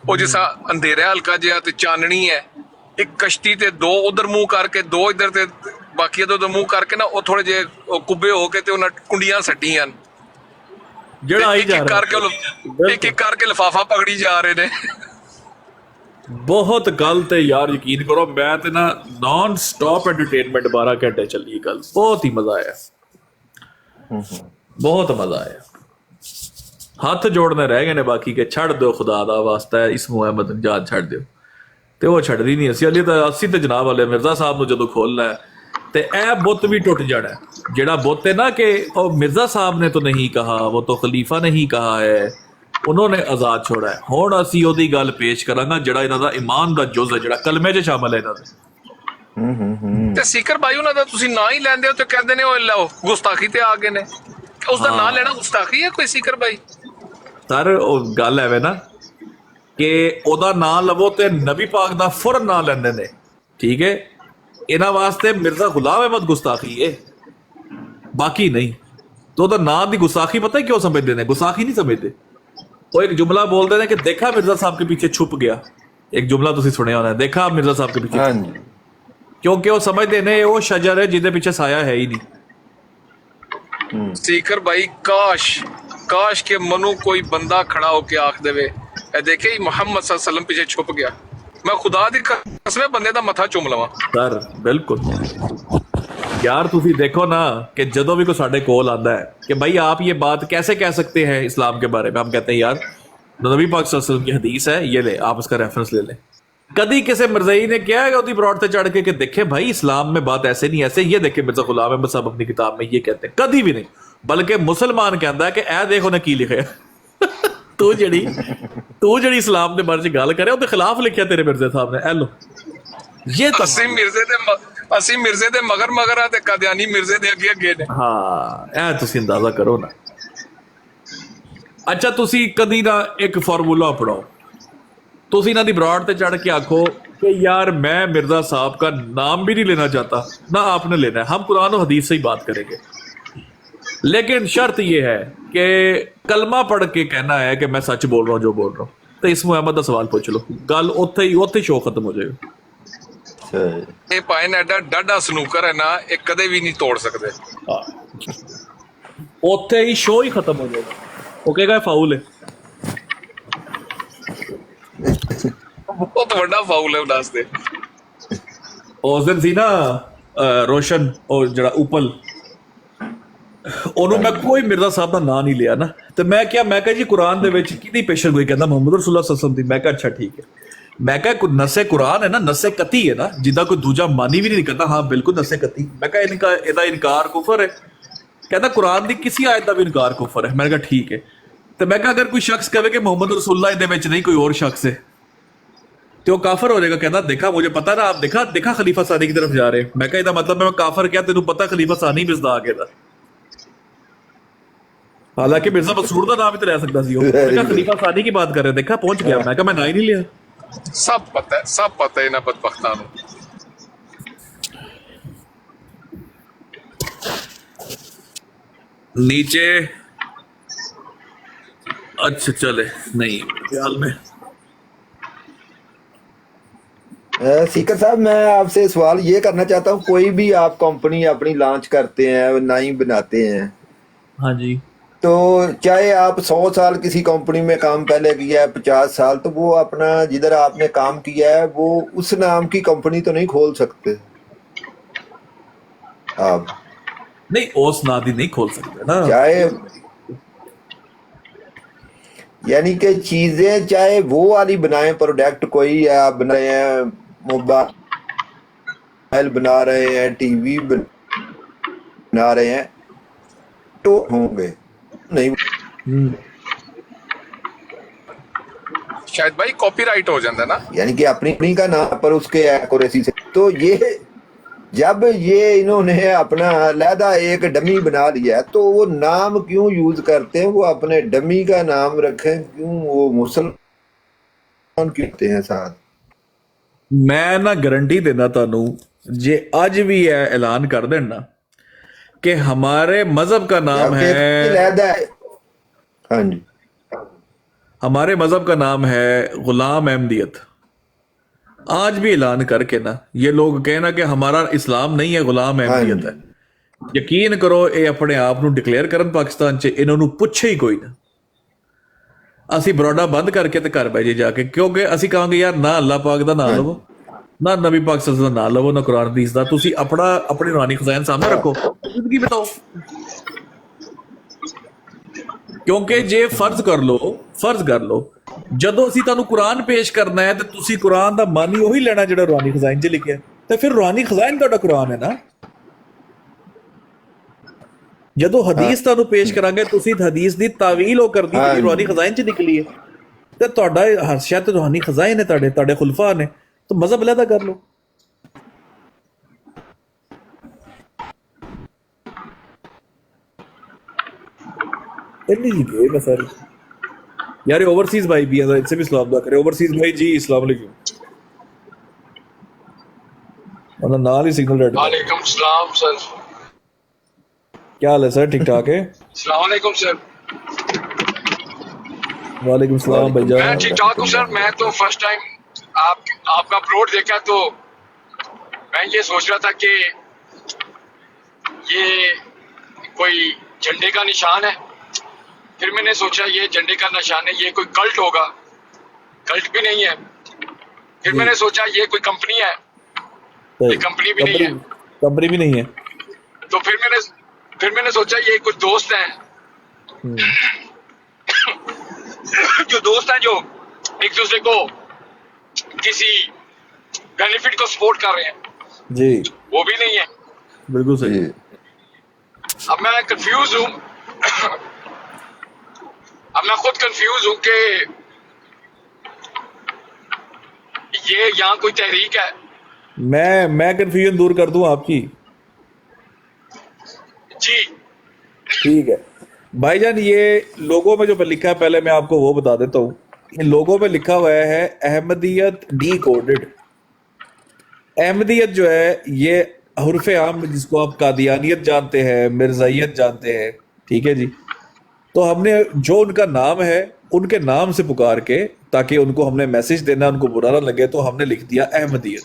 ਉਹ ਜਿਸਾ ਅੰਧੇਰਾ ਹਲਕਾ ਜਿਹਾ ਤੇ ਚਾਨਣੀ ਹੈ, ਇੱਕ ਕਸ਼ਤੀ ਤੇ ਦੋ ਉਧਰ ਮੂੰਹ ਕਰਕੇ ਦੋ ਇਧਰ ਤੇ ਬਾਕੀ ਉਧਰ ਮੂੰਹ ਕਰਕੇ ਨਾ ਉਹ ਥੋੜੇ ਜੇ ਕੁੱਬੇ ਹੋ ਕੇ ਤੇ ਉਹਨਾਂ ਕੁੰਡੀਆਂ ਸੱਟੀਆਂ ਜਿਹੜਾ ਆਈ ਜਾ ਰਿਹਾ ਇੱਕ ਕਰਕੇ ਲਿਫਾਫਾ ਪਕੜੀ ਜਾ ਰਹੇ ਨੇ। ਬਹੁਤ ਗਲਤ ਹੈ ਯਾਰ, ਯਕੀਨ ਕਰੋ ਮੈਂ ਤੇ ਨਾ ਨਾਨ ਸਟਾਪ ਐਂਟਰਟੇਨਮੈਂਟ 12 ਘੰਟੇ ਚੱਲੀ ਗੱਲ, ਬਹੁਤ ਹੀ ਮਜ਼ਾ ਆਇਆ, ਬਹੁਤ ਮਜ਼ਾ ਆਇਆ। ਹੱਥ ਜੋੜਨੇ ਰਹਿ ਗਏ ਨੇ ਬਾਕੀ ਕਿ ਛੱਡ ਦਿਓ ਖੁਦਾ ਦਾ ਵਾਸਤਾ ਇਸ ਮੁਹੰਮਦ ਨੂੰ ਜਾਨ ਛੱਡ ਦਿਓ, ਤੇ ਉਹ ਛੱਡਦੀ ਨਹੀਂ। ਅਸੀਂ ਤੇ ਜਨਾਬ ਵਾਲੇ ਮਿਰਜ਼ਾ ਸਾਹਿਬ ਨੂੰ ਜਦੋਂ ਖੋਲਣਾ ਤੇ ਇਹ ਬੁੱਤ ਵੀ ਟੁੱਟ ਜਾਣਾ, ਜਿਹੜਾ ਬੁੱਤ ਹੈ ਨਾ ਕਿ ਉਹ ਮਿਰਜ਼ਾ ਸਾਹਿਬ ਨੇ ਤਾਂ ਨਹੀਂ ਕਹਾ, ਉਹ ਤਾਂ ਖਲੀਫਾ ਨਹੀਂ ਕਹਾ ਹੈ, ਉਹਨਾਂ ਨੇ ਆਜ਼ਾਦ ਛੋੜਾ ਹੈ। ਹੁਣ ਅਸੀਂ ਉਹਦੀ ਗੱਲ ਪੇਸ਼ ਕਰਾਂਗਾ ਜਿਹੜਾ ਇਹਨਾਂ ਦਾ ਈਮਾਨ ਦਾ ਜੁਜ਼ ਹੈ, ਜਿਹੜਾ ਕਲਮੇ 'ਚ ਸ਼ਾਮਲ ਹੈ ਇਹਨਾਂ ਦੇ। ਤੇ ਸਿਕਰ ਭਾਈ ਉਹਨਾਂ ਦਾ ਤੁਸੀਂ ਨਾਂ ਹੀ ਲੈਂਦੇ ਹੋ ਤੇ ਕਹਿੰਦੇ ਨੇ ਉਹ ਲਓ ਗੁਸਤਾਖੀ ਤੇ ਆ ਗਏ ਨੇ, ਉਸ ਦਾ ਨਾਂ ਲੈਣਾ ਗੁਸਤਾਖੀ ਹੈ ਕੋਈ ਸਿਕਰ ਭਾਈ? ਸਰ ਉਹ ਗੱਲ ਐਵੇਂ ਨਾ ਕਿ ਉਹਦਾ ਨਾਂ ਲਵੋ ਤੇ ਨਬੀ ਪਾਕ ਦਾ ਫੁਰਨ ਨਾਂ ਲੈਂਦੇ ਨੇ, ਠੀਕ ਹੈ। ਇਹਨਾਂ ਵਾਸਤੇ ਮਿਰਜ਼ਾ ਗੁਲਾਮ ਅਹਿਮਦ ਗੁਸਤਾਖੀ ਹੈ, ਬਾਕੀ ਨਹੀਂ। तो ਉਹਦਾ ਨਾਂ ਦੀ ਗੁਸਾਖੀ ਪਤਾ ਕਿਉਂ ਸਮਝਦੇ ਨੇ? ਗੁਸਾਖੀ ਨਹੀਂ ਸਮਝਦੇ। ਉਹ ਇੱਕ जुमला बोलते हैं कि देखा मिर्जा साहब के पीछे छुप गया, एक जुमला तुसी सुने होना, देखा मिर्जा साहब के पीछे, क्योंकि वो समझते ने वो शजर है जिसके पीछे साया है ही नहीं। सीकर भाई काश के मनु कोई बंदा खड़ा होके आख देवे ए देखे ही मोहम्मद सल्लल्लाहु अलैहि वसल्लम पीछे छुप गया, मैं खुदा दी कसम बंदे दा मथा चुम लवां। सर बिल्कुल यार, तुसी देखो ना कि जदों भी कोई साडे कोल आता है कि भाई आप ये बात कैसे कह सकते हैं इस्लाम के बारे में, हम कहते हैं यार नबी पाक सल्लल्लाहु अलैहि वसल्लम की हदीस है, ये ले आप उसका रेफरेंस ले लें। कभी किसी मिर्जाई ने क्या है उदी ब्रॉड से चढ़ के देखे भाई इस्लाम में बात ऐसे नहीं ऐसे, ये देखे मिर्जा गुलाम अहमद साहब अपनी किताब में ये कहते हैं, कभी भी नहीं। बल्कि मुसलमान कहता है कि ए देखो ने की लिखा तू जड़ी इस्लाम के बारे गल करे उसके खिलाफ लिखा तेरे मिर्जे साहब ने, ए लो ये तो ਅਸੀਂ ਮਿਰਜ਼ੇ ਦੇ ਮਗਰ ਆ ਤੇ ਕਾਦੀਆਨੀ ਮਿਰਜ਼ੇ ਦੇ ਅੱਗੇ ਨੇ। ਹਾਂ ਇਹ ਤੁਸੀਂ ਅੰਦਾਜ਼ਾ ਕਰੋ ਨਾ। ਅੱਛਾ ਤੁਸੀਂ ਕਦੀ ਨਾ ਇੱਕ ਫਾਰਮੂਲਾ ਪੜਾਓ, ਤੁਸੀਂ ਇਹਨਾਂ ਦੀ ਬਰਾਡ ਤੇ ਚੜ ਕੇ ਆਖੋ कि यार मैं मिर्जा साहब का नाम भी नहीं लेना चाहता, ना आपने लेना है, हम कुरान और हदीस से ही बात करेंगे, लेकिन शर्त ये है कि कलमा पढ़ के कहना है कि मैं सच बोल रहा हूँ जो बोल रहा हूँ। तो इस मुहम्मद का सवाल पूछ लो, गल उत्थे ही शो खत्म हो जाएगा। ਇਹ ਭਾਵੇਂ ਐਡਾ ਡਾਢਾ ਸਨੂਕਰ ਹੈ ਨਾ, ਇਹ ਕਦੇ ਵੀ ਨਹੀਂ ਤੋੜ ਸਕਦੇ। ਉੱਥੇ ਹੀ ਸ਼ੋਅ ਹੀ ਖਤਮ ਹੋ ਜਾਏਗਾ, ਉਹ ਕਹੇਗਾ ਫਾਉਲ ਹੈ। ਵੱਡਾ ਫਾਉਲ ਹੈ ਉਦਾਸ ਦੇ ਉਸ ਦਿਨ ਸੀ ਨਾ ਰੋਸ਼ਨ ਉਹ ਜਿਹੜਾ ਉਪਲ ਉਹਨੂੰ ਮੈਂ ਕੋਈ ਮਿਰਜ਼ਾ ਸਾਹਿਬ ਦਾ ਨਾਂ ਨਹੀਂ ਲਿਆ ਨਾ ਤੇ ਮੈਂ ਕਿਹਾ ਜੀ ਕੁਰਾਨ ਦੇ ਵਿੱਚ ਕਿਹਦੀ ਪੇਸ਼ਣ ਗੋਈ ਕਹਿੰਦਾ ਮੁਹੰਮਦ ਰਸੂਲੁल्लाह सल्लल्लाहु अलैहि वसल्लम ਦੀ ਮੈਂ ਕਿਹਾ ਅੱਛਾ ਠੀਕ ਹੈ ਮੈਂ ਕਿਹਾ ਨਸੇ ਕੁਰਾਨ ਹੈ ਨਾ ਨਸੇ ਕਤੀ ਹੈ ਨਾ ਜਿੱਦਾਂ ਕੋਈ ਦੂਜਾ ਮਾਨੀ ਵੀ ਨਹੀਂ ਕਰਦਾ ਹਾਂ ਬਿਲਕੁਲ ਨਸੇ ਕਤੀ ਮੈਂ ਕਿਹਾ ਇਹਦਾ ਇਨਕਾਰ ਕੁਫਰ ਹੈ ਕਹਿੰਦਾ ਕੁਰਾਨ ਦੀ ਕਿਸੇ ਆਇਤ ਦਾ ਵੀ ਇਨਕਾਰ ਕੁਫਰ ਹੈ ਮੈਂ ਕਿਹਾ ਠੀਕ ਹੈ ਤੇ ਮੈਂ ਕਿਹਾ ਅਗਰ ਕੋਈ ਸ਼ਖਸ ਕਹੇ ਕਿ ਮੁਹੰਮਦ रसूलुल्लाह ਇਹਦੇ ਵਿੱਚ नहीं कोई और शख्स है तो वो काफर हो जाएगा कहना देखा मुझे पता ना आप देखा खलीफा सानी की तरफ जा रहे हैं मैं कहा मतलब मैं काफर क्या तेन पता खलीफा सानी मिसदाक है हालांकि मिर्जा मकसूद का नाम भी तो रह सकता सी खलीफा सानी की बात कर रहे देखा पहुंच गया मैं कहा मैं ना ही नहीं लिया सब पता है इन्हां बदबख्तां नूं नीचे अच्छा चले नहीं ख्याल में सीकर साहब मैं आपसे सवाल ये करना चाहता हूँ कोई भी आप कंपनी अपनी लॉन्च करते हैं नई बनाते हैं हाँ जी तो चाहे आप 100 साल किसी कंपनी में काम पहले किया है 50 साल तो वो अपना जिधर आपने काम किया है वो उस नाम की कंपनी तो नहीं खोल सकते आप नहीं उस नादी नहीं खोल सकते ना चाहे यानी कि चीजें चाहे वो वाली बनाए प्रोडक्ट कोई आप बनाए हैं मोबाइल बना रहे हैं टीवी बना रहे हैं तो होंगे नहीं शायद भाई कॉपीराइट हो जाता है ना यानी कि अपनी का नाम पर उसके एक्यूरेसी से तो ये जब ये इन्होंने अपना अलहदा एक डमी बना लिया है तो वो नाम क्यों यूज करते हैं वो अपने डमी का नाम रखें क्यों वो मुसलमान क्यों होते हैं साथ मैं ना गारंटी देना तानू जे आज भी है ऐलान कर देना कि हमारे मजहब का नाम है हाँ जी हमारे मजहब का नाम है गुलाम अहमदियत आज भी ऐलान करके ना ये लोग कहना कि हमारा इस्लाम नहीं है गुलाम अहमदियत है यकीन करो ये अपने आप ਨੂੰ ਡਿਕਲੇਅਰ ਕਰਨ ਪਾਕਿਸਤਾਨ 'ਚ ਇਹਨਾਂ ਨੂੰ ਪੁੱਛੇ ਹੀ ਕੋਈ ਨਾ ਅਸੀਂ ਬਰੋਡਾ ਬੰਦ ਕਰਕੇ ਤੇ ਘਰ ਬਹਿ ਜੇ ਜਾ ਕੇ ਕਿਉਂਕਿ ਅਸੀਂ ਕਹਾਂਗੇ ਯਾਰ ਨਾ ਅੱਲਾਹ ਪਾਕ ਦਾ ਨਾਮ ਲਵੋ ਨਾ ਨਬੀ ਪਾਕ ਸੱਲੱਲਾਹੁ ਅਲੈहि ਵਸੱਲਮ ਦਾ ਨਾਮ ਲਵੋ ਨਾ ਕੁਰਾਨ ਹਦੀਸ ਦਾ ਤੁਸੀਂ ਆਪਣੀ ਰੂਹਾਨੀ ਖਜ਼ਾਨ ਸਾਹਮਣੇ ਰੱਖੋ ਜ਼ਿੰਦਗੀ ਬਿਤਾਓ ਕਿਉਂਕਿ ਜੇ ਫਰਜ਼ ਕਰ ਲਓ ਜਦੋਂ ਅਸੀਂ ਤੁਹਾਨੂੰ ਕੁਰਾਨ ਪੇਸ਼ ਕਰਨਾ ਹੈ ਤੇ ਤੁਸੀਂ ਕੁਰਾਨ ਦਾ ਮਾਨੀ ਉਹੀ ਲੈਣਾ ਜਿਹੜਾ ਰੂਹਾਨੀ ਖਜ਼ਾਨ 'ਚ ਲਿਖਿਆ ਤੇ ਫਿਰ ਰੂਹਾਨੀ ਖਜ਼ਾਨ ਤੁਹਾਡਾ ਕੁਰਾਨ ਹੈ ਨਾ ਜਦੋਂ ਹਦੀਸ ਤੁਹਾਨੂੰ ਪੇਸ਼ ਕਰਾਂਗੇ ਤੁਸੀਂ ਹਦੀਸ ਦੀ ਤਾਵੀਲ ਉਹ ਕਰਦੀ ਜਿਹੜੀ ਰੂਹਾਨੀ ਖਜ਼ਾਨ 'ਚ ਨਿਕਲੀ ਹੈ ਤੇ ਤੁਹਾਡਾ ਹਰਸ਼ਾ ਤੇ ਰੂਹਾਨੀ ਖਜ਼ਾਨ ਹੈ ਤੁਹਾਡੇ ਖੁਲਫਾ ਨੇ ਤਾਂ ਮਜ਼ਹਬ ਅਲੱਗਾ ਕਰ ਲਓ ਇੰਨੀ ਜੀ ਗਏ ਮੈਂ ਸਾਰੀ यार ओवरसीज भाई भी है इनसे भी सलाम दुआ करे ओवरसीज भाई जी अस्सलाम वालेकुम और नाल ही सिग्नल रेड वालेकुम सलाम सर क्या हाल है सर ठीक ठाक है अस्सलाम वालेकुम सर वालेकुम सलाम भाईजान मैं ठीक ठाक हूँ सर मैं तो फर्स्ट टाइम आपका अपलोड देखा तो मैं ये सोच रहा था कि ये कोई झंडे का निशान है फिर मैंने सोचा ये झंडे का निशान है ये कोई कल्ट होगा कल्ट भी नहीं है फिर मैंने सोचा ये कोई कंपनी है ये कंपनी भी नहीं है तो फिर मैंने सोचा ये कुछ दोस्त हैं जो दोस्त हैं जो एक दूसरे को किसी बेनिफिट को सपोर्ट कर रहे हैं जी वो भी नहीं है बिल्कुल सही अब मैं कंफ्यूज हूँ अब मैं खुद कंफ्यूज हूं कि ये यहाँ कोई तहरीक है मैं कंफ्यूजन दूर कर दूं आपकी जी ठीक है भाईजान ये लोगों में जो लिखा है पहले मैं आपको वो बता देता हूँ इन लोगों में लिखा हुआ है अहमदियत डीकोडेड अहमदियत जो है ये हुर्फ आम जिसको आप कादियानियत जानते हैं मिर्जाइयत जानते हैं ठीक है जी तो हमने जो उनका नाम है उनके नाम से पुकार के ताकि उनको हमने मैसेज देना उनको बुरा ना लगे तो हमने लिख दिया अहमदियत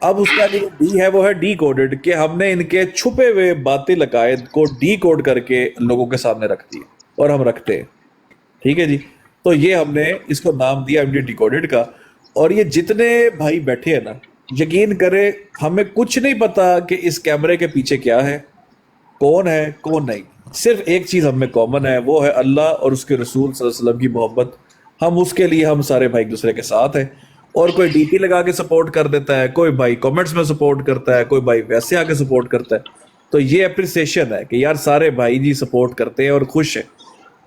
अब उसका जो डी है वो है डी कोडेड कि हमने इनके छुपे हुए बातिल अकायद को डी कोड करके लोगों के सामने रख दिए और हम रखते हैं ठीक है जी तो ये हमने इसको नाम दिया एमडी डिकोडेड का और ये जितने भाई बैठे हैं ना, यकीन करे हमें कुछ नहीं पता कि इस कैमरे के पीछे क्या है, कौन है कौन नहीं। सिर्फ एक चीज हमें कॉमन है, वो है अल्लाह और उसके रसूल सल्लल्लाहु अलैहि वसल्लम की मोहब्बत। हम उसके लिए हम सारे भाई एक दूसरे के साथ हैं। और कोई डीपी लगा के सपोर्ट कर देता है, कोई भाई कमेंट्स में सपोर्ट करता है, कोई भाई वैसे आके सपोर्ट करता है। तो ये अप्रिसिएशन है कि यार सारे भाई जी सपोर्ट करते हैं और खुश है।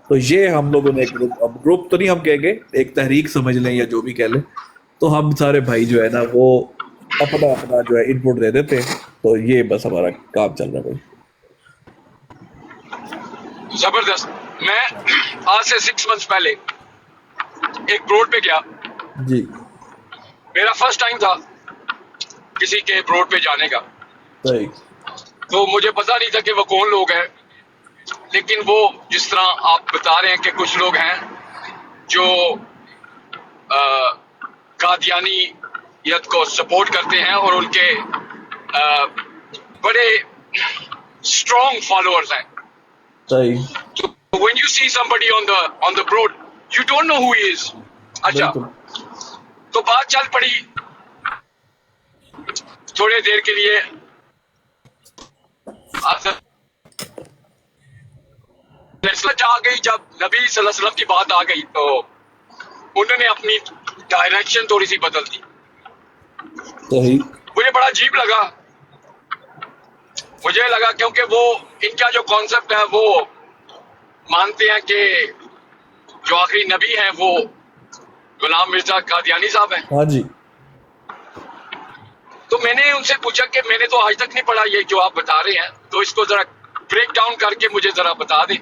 तो ये हम लोगों ने एक ग्रुप, अब ग्रुप तो नहीं हम कहेंगे, एक तहरीक समझ लें या जो भी कह लें, तो हम सारे भाई जो है ना वो अपना अपना जो है इनपुट दे देते हैं। तो ये बस हमारा काम चल रहा है भाई। जबरदस्त। मैं आज से 6 मंथ्स पहले एक ब्रॉड पे गया, जी मेरा फर्स्ट टाइम था किसी के ब्रॉड पे जाने का। सही। तो मुझे पता नहीं था कि वो कौन लोग हैं, लेकिन वो जिस तरह आप बता रहे हैं कि कुछ लोग हैं जो कादियानियत को सपोर्ट करते हैं और उनके बड़े स्ट्रॉन्ग फॉलोअर्स हैं। सही। So when you see somebody on the road, you don't know who he is. अच्छा, तो बात चल पड़ी थोड़ी देर के लिए। आ गई जब नबी सल्लल्लाहु अलैहि वसल्लम की बात आ गई तो उन्होंने अपनी डायरेक्शन थोड़ी सी बदल दी। सही। मुझे बड़ा अजीब लगा, मुझे लगा क्योंकि वो इनका जो कॉन्सेप्ट है वो मानते हैं कि जो आखिरी नबी हैं वो गुलाम मिर्जा कादियानी साहब हैं। हाँ जी। तो मैंने उनसे पूछा कि मैंने तो आज तक नहीं पढ़ा ये जो आप बता रहे हैं, तो इसको जरा ब्रेक डाउन करके मुझे जरा बता दें।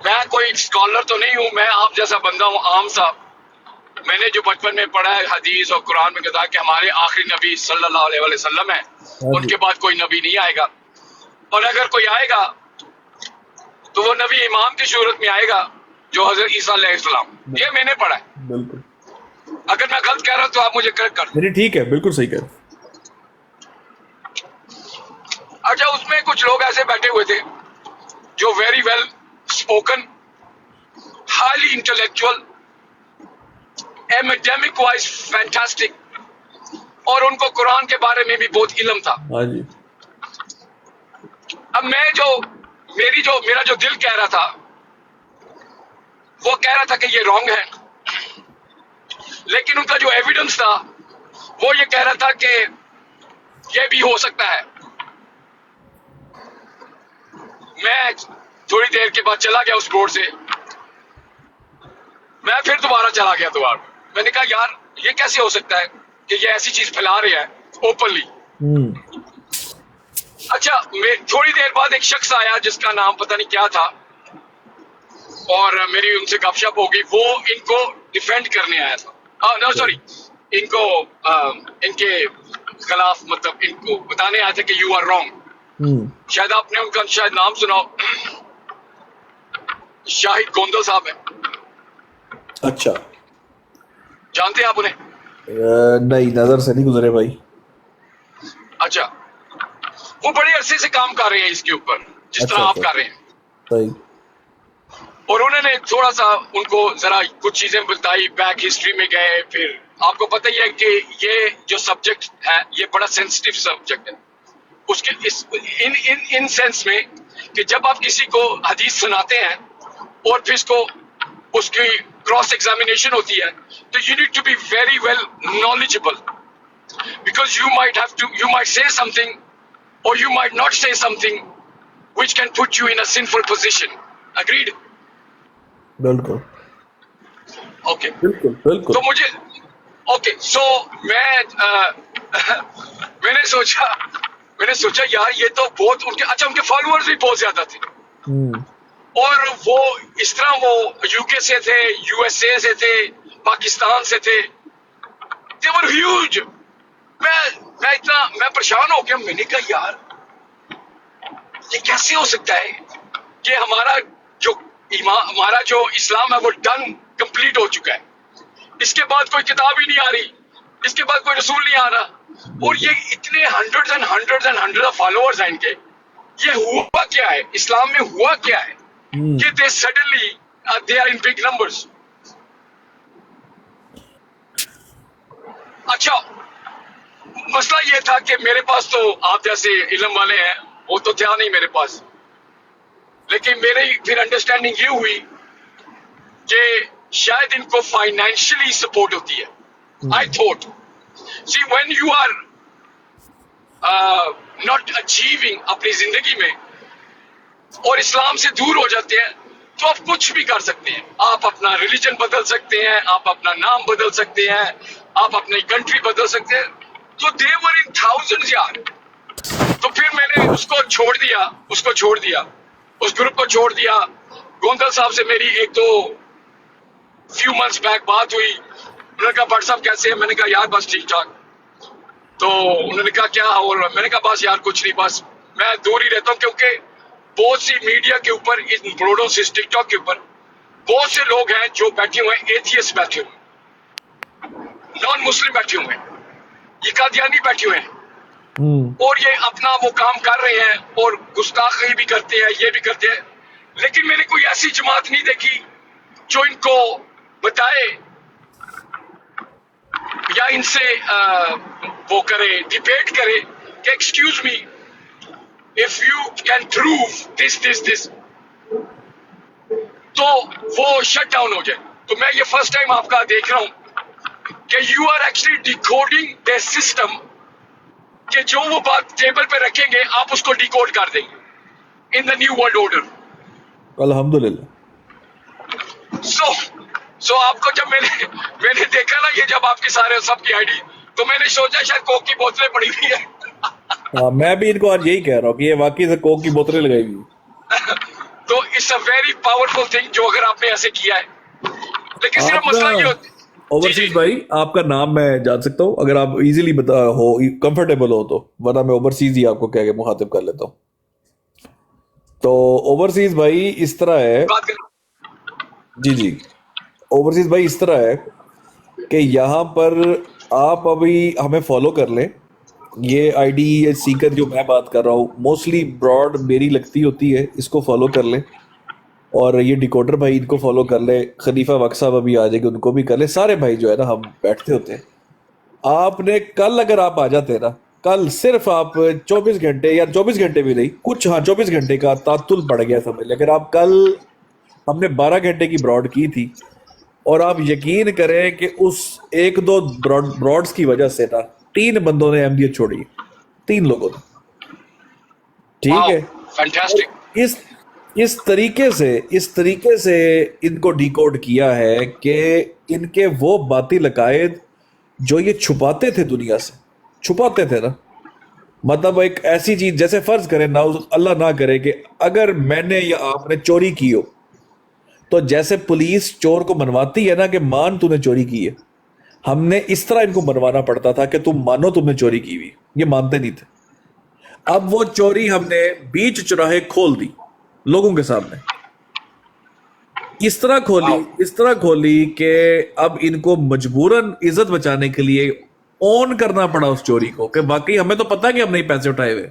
मैं कोई स्कॉलर तो नहीं हूं, मैं आप जैसा बंदा हूं, आम सा। मैंने जो बचपन में पढ़ा है हदीस और कुरान में कहा कि हमारे आखिरी नबी सल्लल्लाहु अलैहि वसल्लम है, उनके बाद कोई नबी नहीं आएगा, और अगर कोई आएगा तो वो नबी इमाम की सूरत में आएगा जो हजरत ईसा अलैहिस्सलाम। ये मैंने पढ़ा है। बिल्कुल। अगर मैं गलत कह रहा हूं तो आप मुझे करेक्ट कर दें। नहीं ठीक है, बिल्कुल सही कह रहे हो। अच्छा, उसमें कुछ लोग ऐसे बैठे हुए थे जो very well spoken, highly intellectual, academic wise fantastic, और उनको कुरान के बारे में भी बहुत इल्म था। हाँ जी। अब मेरा जो दिल कह रहा था वो कह रहा था कि ये रॉन्ग है, लेकिन उनका जो एविडेंस था वो ये कह रहा था कि ये भी हो सकता है। मैं थोड़ी देर के बाद चला गया उस बोर्ड से, मैं फिर दोबारा चला गया दोबारा। मैंने कहा यार ये कैसे हो सकता है कि ये ऐसी चीज फैला रहे हैं ओपनली। अच्छा, थोड़ी देर बाद एक शख्स आया जिसका नाम पता नहीं क्या था, और मेरी उनसे गपशप हो गई। वो इनको डिफेंड करने आया था, नो सॉरी, इनको इनके खिलाफ, मतलब इनको बताने आया था कि यू आर रॉन्ग। शायद आपने उनका शायद नाम सुना हो, शाहिद गोंदल साहब है। अच्छा, जानते हैं आप उन्हें? नहीं, नजर से नहीं गुजरे भाई। अच्छा, वो बड़े अरसे से काम कर रहे हैं इसके ऊपर, जिस तरह आप कर रहे हैं। सही। और उन्होंने थोड़ा सा उनको जरा कुछ चीजें बताई, बैक हिस्ट्री में गए। फिर आपको पता ही है कि ये जो सब्जेक्ट है ये बड़ा सेंसिटिव सब्जेक्ट है। उसके इन सेंस में कि जब आप किसी को हदीस सुनाते हैं और फिर उसकी क्रॉस एग्जामिनेशन होती है, तो you need to be very well knowledgeable, because you might say something or you might not say something which can put you in a sinful position. Agreed? बिल्कुल। Okay. बिल्कुल। तो मुझे so मैंने सोचा यार ये तो बहुत उनके फॉलोअर्स भी बहुत ज्यादा थे, और वो इस तरह वो यूके से थे, यूएसए से थे, पाकिस्तान से थे, they were huge. मैं परेशान हो गया। मैंने कहा यार ये कैसे हो सकता है कि हमारा जो इस्लाम है वो डन कंप्लीट हो चुका है, इसके बाद कोई किताब ही नहीं आ रही, इसके बाद कोई रसूल नहीं आ रहा, और ये इतने हंड्रेड्स ऑफ फॉलोअर्स हैं इनके। ये हुआ क्या है इस्लाम में, हुआ क्या है कि they suddenly they are in big numbers. अच्छा, मसला ये था कि मेरे पास तो आप जैसे इल्म वाले हैं, वो तो था नहीं मेरे पास, लेकिन मेरी फिर अंडरस्टैंडिंग ये हुई कि शायद इनको फाइनेंशियली सपोर्ट होती है. I thought, see when you are not achieving अपनी जिंदगी में और इस्लाम से दूर हो जाते हैं, तो आप कुछ भी कर सकते हैं. आप अपना रिलीजन बदल सकते हैं, आप अपना नाम बदल सकते हैं, आप अपनी कंट्री बदल सकते हैं. तो दे वर इन थाउजेंड्स यार. तो फिर मैंने उसको छोड़ दिया, उस ग्रुप को छोड़ दिया. गोंदल साहब से मेरी एक तो फ्यू मंथ्स बैक बात हुई. उन्होंने कहा भट्ट साहब कैसे हैं? मैंने कहा यार बस ठीक ठाक. तो उन्होंने कहा क्या हो रहा है? मैंने कहा बस यार कुछ नहीं, बस मैं दूर ही रहता हूँ, क्योंकि बहुत सी मीडिया के ऊपर, इन ब्रोडो से टिकटॉक के ऊपर बहुत से लोग हैं जो बैठे हुए हैं, एथियस्ट बैठे हुए, नॉन मुस्लिम बैठे हुए हैं, ये कादियानी बैठे हुए हैं, और ये अपना वो काम कर रहे हैं और गुस्ताखी भी करते हैं, ये भी करते हैं. लेकिन मैंने कोई ऐसी जमात नहीं देखी जो इनको बताए या इनसे वो करे, डिबेट करे कि excuse me, if you can prove this, तो वो शट डाउन हो जाए. तो मैं ये फर्स्ट टाइम आपका देख रहा हूं कि you are actually decoding the system, कि जो वो बात टेबल पे रखेंगे आप उसको डिकोड कर देंगे in the new world order. अल्हम्दुलिल्लाह. सो आपको जब मैंने देखा ना ये, जब आपके सारे सबकी आईडी, तो मैंने सोचा शायद कोक की बोतलें पड़ी हुई है. हाँ, मैं भी इनको आज यही कह रहा हूँ कि ये वाकई से कोक की बोतलें लगाई हुई. तो it's a very powerful thing जो अगर आपने ऐसे किया है. लेकिन सिर्फ मसला ये होता है. ओवरसीज भाई, आपका नाम मैं जान सकता हूँ अगर आप इजीली बता हो, कंफर्टेबल हो तो, वरना मैं ओवरसीज ही आपको कह के मुखातिब कर लेता हूँ. तो ओवरसीज भाई इस तरह है, बात करें. जी, ओवरसीज भाई इस तरह है कि यहाँ पर आप अभी हमें फॉलो कर लें. ये आईडी, ये सीकर जो मैं बात कर रहा हूँ, मोस्टली ब्रॉड मेरी लगती होती है, इसको फॉलो कर लें. और ये डिकोडर भाई, इनको फॉलो कर ले. खलीफा वक्त साहब अभी आ जाएंगे, उनको भी कर ले. सारे भाई जो है ना, हम बैठते होते हैं. आपने कल अगर आप आ जाते ना, कल सिर्फ आप 24 घंटे या 24 घंटे भी नहीं, कुछ, हाँ 24 घंटे का तातुल पड़ गया समझ ले. अगर आप कल, हमने 12 घंटे की ब्रॉड की थी, और आप यकीन करें कि उस एक दो ब्रॉड्स की वजह से ना 3 बंदों ने अहमदियत छोड़ी, 3 लोगों ने. ठीक है, फैंटास्टिक. इस तरीके से इनको डिकोड किया है कि इनके वो बातिल अकायद जो ये छुपाते थे, दुनिया से छुपाते थे ना, मतलब एक ऐसी चीज, जैसे फर्ज करें ना, अल्लाह ना करे कि अगर मैंने या आपने चोरी की हो, तो जैसे पुलिस चोर को मनवाती है ना कि मान तूने चोरी की है, हमने इस तरह इनको मनवाना पड़ता था कि तुम मानो तुमने चोरी की हुई. ये मानते नहीं थे. अब वो चोरी हमने बीच चौराहे खोल दी लोगों के सामने. इस तरह खोली कि अब इनको मजबूरन इज्जत बचाने के लिए ऑन करना पड़ा उस चोरी को, कि बाकी हमें तो पता है कि हमने पैसे उठाए हुए,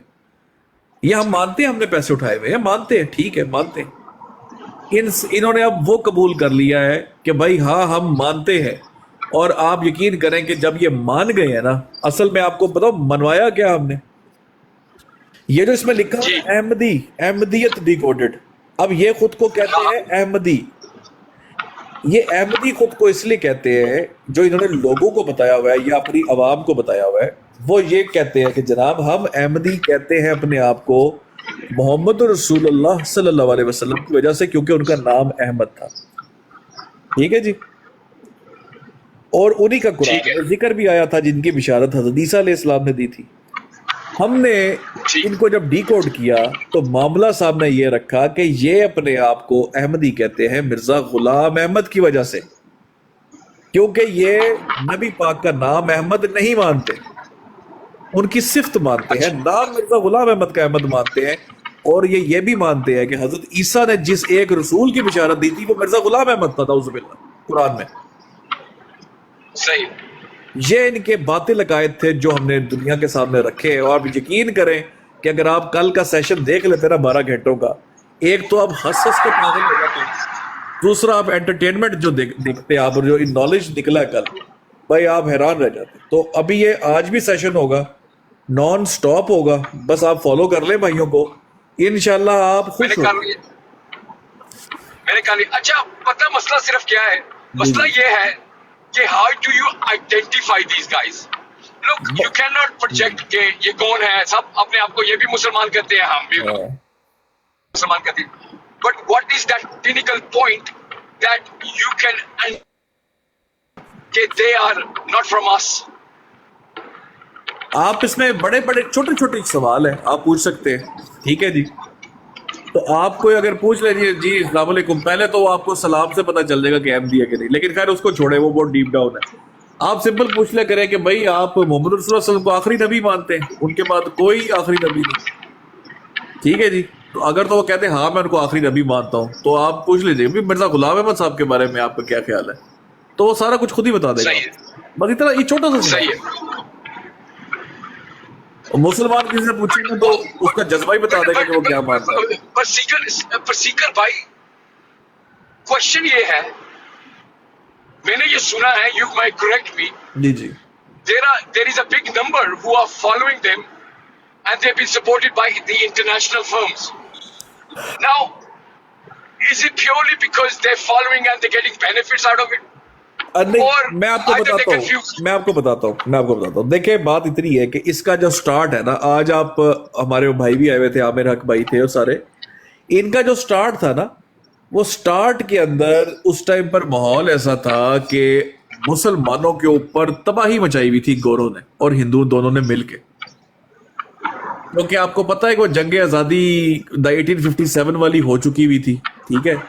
ये हम मानते हैं हमने पैसे उठाए हुए हैं, मानते हैं, ठीक है मानते हैं. इन्होंने अब वो कबूल कर लिया है कि भाई हाँ हम मानते हैं. और आप यकीन करें कि जब ये मान गए हैं ना, असल में आपको बताओ मनवाया क्या हमने. ये जो इसमें लिखा है अहमदियत डिकोडेड, अब ये खुद को कहते हैं अहमदी. ये अहमदी खुद को इसलिए कहते हैं, जो इन्होंने लोगों को बताया हुआ है या अपनी आवाम को बताया हुआ है, वो ये कहते हैं कि जनाब हम अहमदी कहते हैं अपने आप को मोहम्मद रसूलुल्लाह सल्लल्लाहु अलैहि वसल्लम की वजह से, क्योंकि उनका नाम अहमद था. ठीक है जी. और उन्हीं का कुरान में जिक्र भी आया था, जिनकी बिशारत हज़रत ईसा अलैहिस्सलाम ने दी थी. हमने इनको जब डिकोड किया तो मामला सामने ये रखा कि ये अपने आप को अहमदी कहते हैं मिर्जा गुलाम अहमद की वजह से, क्योंकि ये नबी पाक का नाम अहमद नहीं मानते, उनकी सिफ्त मानते हैं. नाम मिर्जा गुलाम अहमद का अहमद मानते हैं. और ये भी मानते हैं कि हजरत ईसा ने जिस एक रसूल की बिशारत दी थी वो मिर्जा गुलाम अहमद था कुरान में. सही. ये इनके बातिल अकायद थे जो हमने दुनिया के सामने रखे. और आप यकीन करें कि अगर आप कल का सेशन देख लेते ना 12 घंटों का, एक तो आप हंस के पागल हो जाते, दूसरा आप एंटरटेनमेंट जो देखते आप, और जो नॉलेज निकला कल, भाई आप हैरान रह जाते। तो अभी ये आज भी सेशन होगा, नॉन स्टॉप होगा, बस आप फॉलो कर ले भाइयों को, इंशाल्लाह आप खुश मैंने हो। कहा अच्छा पता मसला सिर्फ क्या है, मसला ये है कि how do you identify these guys. Look you can not project के ये कौन है, सब अपने आप को ये भी मुसलमान कहते हैं, हम भी मुसलमान कहते हैं, but what is that clinical point that you can कि they are not from us. आप इसमें बड़े बड़े छोटे छोटे सवाल है आप पूछ सकते हैं, ठीक है जी। तो आप कोई अगर पूछ लीजिए जी अस्सलाम वालेकुम, पहले तो आपको सलाम से पता चल जाएगा कि अहमदी है कि नहीं, लेकिन खैर उसको छोड़े, वो बहुत डीप डाउन है। आप सिंपल पूछ ले करें कि भाई आप मोहम्मद रसूलुल्लाह सल्लल्लाहु अलैहि वसल्लम को आखिरी नबी मानते हैं, उनके बाद कोई आखिरी नबी नहीं, ठीक है जी। तो अगर तो वो कहते हैं हाँ मैं उनको आखिरी नबी मानता हूँ, तो आप पूछ लीजिए भी मिर्जा गुलाम अहमद साहब के बारे में आपका क्या ख्याल है, तो वो सारा कुछ खुद ही बता देगा। बस इतना, ये छोटा सा सही है। मुसलमान किसी से पूछेंगे तो उसका जज्बा ही बता देगा कि वो क्या मानता है। पर सीकर भाई क्वेश्चन ये है, मैंने ये सुना है, यू माइट करेक्ट मी, जी जी, there is a big number who are following them and they've been supported by the international firms. Now, is it purely because they're following and they're getting benefits out of it? नहीं, और मैं आपको either they're बताता confused? हूँ, मैं आपको बताता हूँ। देखिए बात इतनी है कि इसका जो स्टार्ट है ना, आज आप हमारे भाई भी आए हुए थे, आमिर हक भाई थे और सारे, इनका जो स्टार्ट था ना, वो स्टार्ट के अंदर उस टाइम पर माहौल ऐसा था कि मुसलमानों के ऊपर तबाही मचाई हुई थी गोरों ने और हिंदू दोनों ने मिलके, क्योंकि आपको पता है कि वो जंग आज़ादी 1857 वाली हो चुकी हुई थी, ठीक है।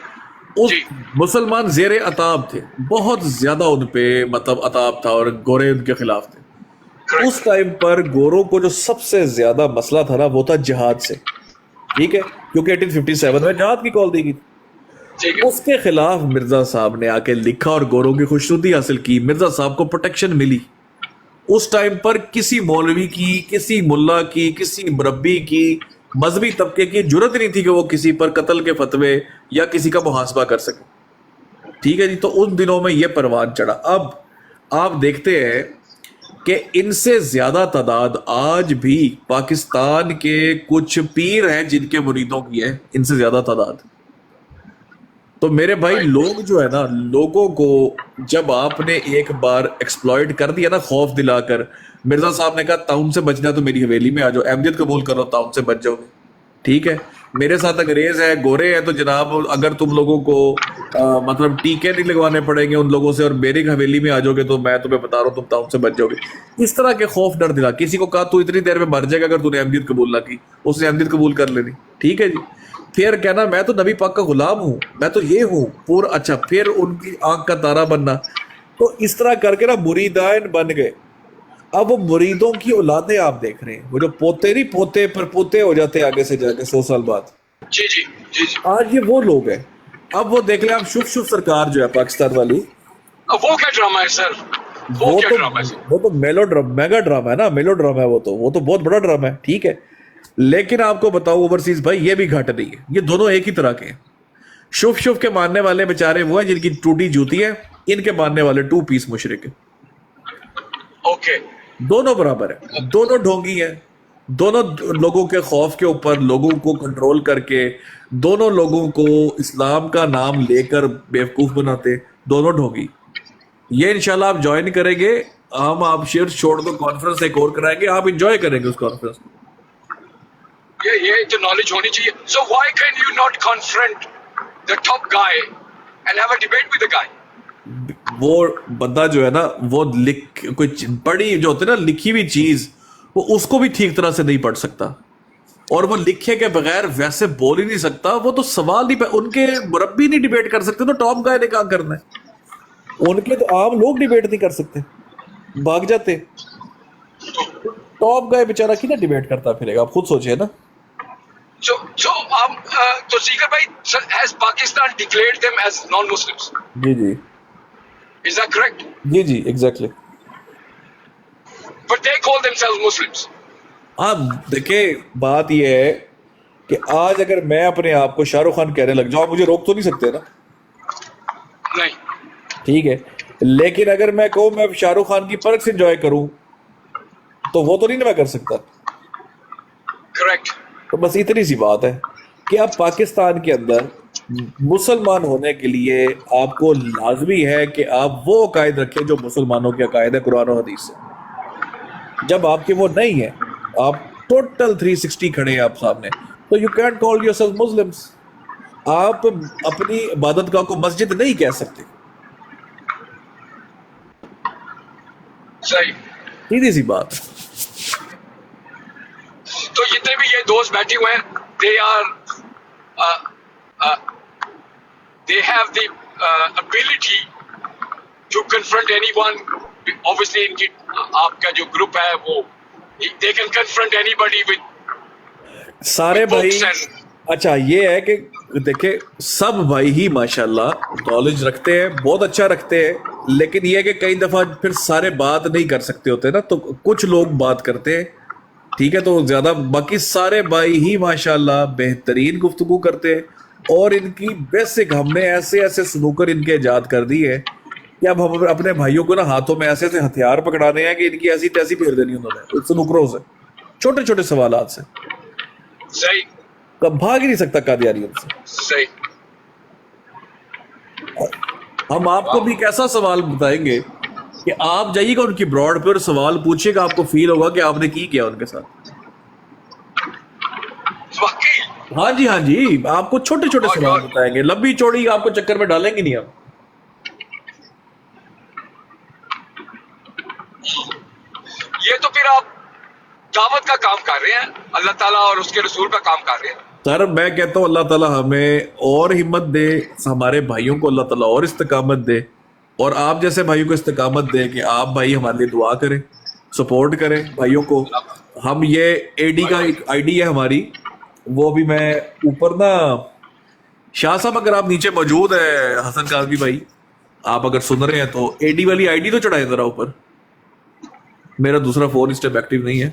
उस मुसलमान जेरे अताब थे, बहुत ज्यादा उन पे मतलब अताब था और गोरे उनके खिलाफ थे। उस टाइम पर गोरों को जो सबसे ज्यादा मसला था ना, वो था जिहाद से, ठीक है, क्योंकि 1857 में जिहाद की कॉल दी गई। उसके खिलाफ मिर्जा साहब ने आके लिखा और गोरों की खुशनुदी हासिल की, मिर्जा साहब को प्रोटेक्शन मिली। उस टाइम पर किसी मौलवी की, किसी मुल्ला की, किसी मुरब्बी की, मजहबी तबके की जुर्रत नहीं थी कि वो किसी पर कत्ल के फतवे या किसी का मुहासबा कर सके, ठीक है जी। तो उन दिनों में ये परवान चढ़ा। अब आप देखते हैं कि इनसे ज्यादा तादाद आज भी पाकिस्तान के कुछ पीर हैं जिनके मुरीदों की है, इनसे ज्यादा तादाद। तो मेरे भाई लोग जो है ना, लोगों को जब आपने एक बार एक्सप्लॉइट कर दिया ना, खौफ दिलाकर, मिर्जा साहब ने कहा ताउन से बचना तो मेरी हवेली में आ जाओ, अहमदियत कबूल करो, ताउन से बच जाओगे, ठीक है। मेरे साथ अंग्रेज है, गोरे हैं, तो जनाब अगर तुम लोगों को मतलब टीके नहीं लगवाने पड़ेंगे उन लोगों से और मेरी हवेली में आ जाओगे तो मैं तुम्हें बता रहा हूँ तुम ताउन से बच जाओगे। इस तरह के खौफ डर दिला। किसी को कहा तू इतनी देर में मर जाएगा अगर तूने अहमदियत कबूल ना की, उसने अहमदियत कबूल कर लेनी, ठीक है जी। फिर कहना मैं तो नबी पाक का गुलाम हूँ, मैं तो ये हूँ पूरा, अच्छा फिर उनकी आंख का तारा बनना। तो इस तरह करके ना मुरीदान बन गए। अब वो मुरीदों की औलादें आप देख रहे हैं, वो जो पोते नहीं पोते पर पोते हो जाते आगे से जाके 100 साल बाद, जी जी जी जी, आज ये वो लोग हैं। अब वो देख ले आप, शुभ शुभ सरकार जो है पाकिस्तान वाली, अब वो क्या ड्रामा है सर, वो क्या ड्रामा है सर? वो तो मेगा ड्रामा है ना, मेलो ड्रामा है वो तो बहुत बड़ा ड्रामा है, ठीक है। लेकिन आपको बताओ ओवरसीज भाई, ये भी घाटा नहीं है, ये दोनों एक ही तरह के हैं। शुभ शुभ के मानने वाले बेचारे वो हैं जिनकी टूटी जूती है, इनके मानने वाले 2 पीस मुशरिक है। ओके, दोनों बराबर है, दोनों ढोंगी हैं, दोनों लोगों के खौफ के ऊपर लोगों को कंट्रोल करके, दोनों लोगों को इस्लाम का नाम लेकर बेवकूफ बनाते, दोनों ढोंगी। ये इंशाल्लाह आप ज्वाइन करेंगे, हम आप शेयर छोड़ दो, कॉन्फ्रेंस एक और कराएंगे, आप इंजॉय करेंगे उस कॉन्फ्रेंस को। ये तो नॉलेज होनी चाहिए। So why can you not confront the top guy and have a debate with the guy? वो बंदा जो है ना, वो लिख कोई बड़ी जो होती है ना लिखी हुई चीज, वो उसको भी ठीक तरह से नहीं पढ़ सकता, और वो लिखे के बगैर वैसे बोल ही नहीं सकता। वो तो सवाल नहीं, उनके मुरब्बी नहीं डिबेट कर सकते, तो टॉप गाय ने क्या करना है? उनके तो आम लोग डिबेट नहीं कर सकते, भाग जाते। टॉप गाय बेचारा कितना डिबेट करता फिरेगा, आप खुद सोचिए ना। तो सीकर भाई, has Pakistan declared them as non-Muslims? जी जी, Is that correct? जी जी, exactly. But they call themselves Muslims. हाँ देखिए, बात यह है कि आज अगर मैं अपने आप को शाहरुख खान कहने लग जाऊं, मुझे रोक तो नहीं सकते ना, नहीं, ठीक है। लेकिन अगर मैं कहूँ मैं शाहरुख खान की पर्क्स एंजॉय करूं तो वो तो नहीं ना मैं कर सकता। करेक्ट। तो बस इतनी सी बात है कि आप पाकिस्तान के अंदर मुसलमान होने के लिए आपको लाजमी है कि आप वो अकायद रखें जो मुसलमानों के अकायद है कुरान और हदीस से। जब आपके वो नहीं है, आप टोटल 360 खड़े हैं आप सामने, तो you can't call yourself Muslims. आप अपनी इबादत गाह को मस्जिद नहीं कह सकते। सही। सीधी सी बात। तो जितने भी ये दोस्त बैठे हुए हैं, they are they have the ability to confront anyone. Obviously इनकी आपका जो ग्रुप है वो they can confront anybody with सारे भाई books and अच्छा ये है कि देखे सब भाई ही माशाल्लाह नॉलेज रखते हैं, बहुत अच्छा रखते हैं, लेकिन ये है कि कई दफा फिर सारे बात नहीं कर सकते होते ना, तो कुछ लोग बात करते हैं, ठीक है, तो ज्यादा बाकी सारे भाई ही माशाल्लाह बेहतरीन गुफ्तगू करते हैं। और इनकी बेसिक हमने ऐसे ऐसे स्नूकर इनके ईजाद कर दी है कि अब हम अपने भाइयों को ना हाथों में ऐसे ऐसे हथियार पकड़ाने हैं कि इनकी ऐसी तैसी फेर देनी उन्होंने स्नूकरों से, छोटे छोटे सवालात से। सही। कब भाग ही नहीं सकता कादियानियों से। सही। हम आपको भी एक ऐसा सवाल बताएंगे कि आप जाइएगा उनकी ब्रॉड पे और सवाल पूछिएगा, आपको फील होगा कि आपने की किया उनके साथ। वाकई। हाँ जी, हाँ जी, आपको छोटे छोटे सवाल बताएंगे, लंबी चौड़ी आपको चक्कर में डालेंगे नहीं हम। ये तो फिर आप दावत का काम कर रहे हैं, अल्लाह ताला और उसके रसूल का काम कर रहे हैं। सर मैं कहता हूँ अल्लाह ताला हमें और हिम्मत दे, हमारे भाइयों को अल्लाह ताला और इस्तिकामत दे, और आप जैसे भाइयों को इस्तिकामत दे कि आप भाई हमारे लिए दुआ करें, सपोर्ट करें भाइयों को। हम ये एडी का एक आईडी है हमारी, वो भी मैं ऊपर ना, शाह साहब अगर आप नीचे मौजूद है, हसन काजमी भाई आप अगर सुन रहे हैं तो एडी वाली आईडी तो चढ़ाए जरा ऊपर, मेरा दूसरा फोन इस टाइम एक्टिव नहीं है।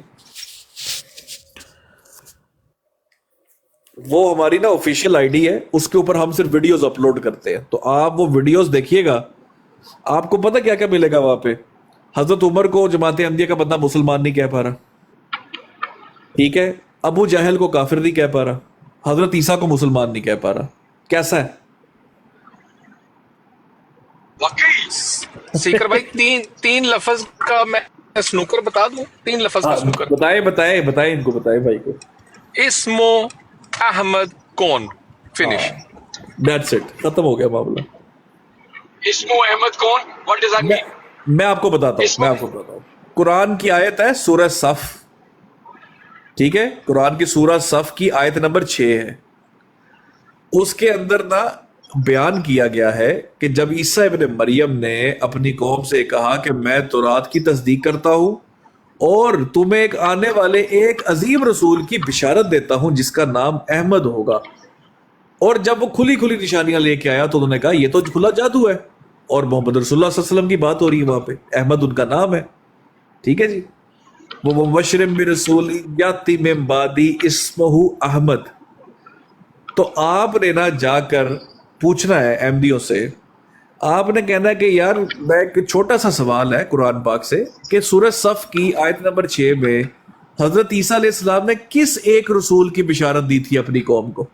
वो हमारी ना ऑफिशियल आईडी है, उसके ऊपर हम सिर्फ वीडियोस अपलोड करते हैं, तो आप वो वीडियोस देखिएगा, आपको पता क्या क्या मिलेगा वहां पे। हजरत उमर को जमात अहमदिया का बंदा मुसलमान नहीं कह पा रहा, ठीक है, अबू जहल को काफिर नहीं कह पा रहा, हजरत ईसा को मुसलमान नहीं कह पा रहा, कैसा है? वाकई। सीकर भाई तीन लफ्ज का मैं स्नूकर बता दूं, 3 लफ्ज का स्नूकर। बताए बताए बताए इनको, बताए भाई को। इस्मो अहमद कौन, फिनिश। दैट्स इट, खत्म हो गया मामला। इस्मो अहमद कौन, व्हाट डज दैट मीन? मैं आपको बताता हूँ, कुरान की आयत है सूरह सफ, ठीक है, कुरान की सूरह सफ की आयत नंबर 6 है। उसके अंदर ना बयान किया गया है कि जब ईसा इब्न मरियम ने अपनी कौम से कहा कि मैं तौरात की तस्दीक करता हूं और तुम्हें एक आने वाले एक अजीम रसूल की बिशारत देता हूं जिसका नाम अहमद होगा, और जब वो खुली खुली निशानियां लेके आया तो उन्होंने कहा ये तो खुला जादू है, और मोहम्मद रसूलुल्लाह सल्लल्लाहु अलैहि वसल्लम की बात हो रही है वहां पे, अहमद उनका नाम है, ठीक है जी। वो मुबश्शिरन बिरसूल याती मिन बादी इस्मुहु अहमद। तो आपने ना जाकर पूछना है अहमदियों से, आपने कहना है कि यार मैं एक छोटा सा सवाल है कुरान पाक से कि सूरह सफ की आयत नंबर 6 में हजरत ईसा अलैहिस्सलाम ने किस एक रसूल की बिशारत दी थी अपनी कौम को?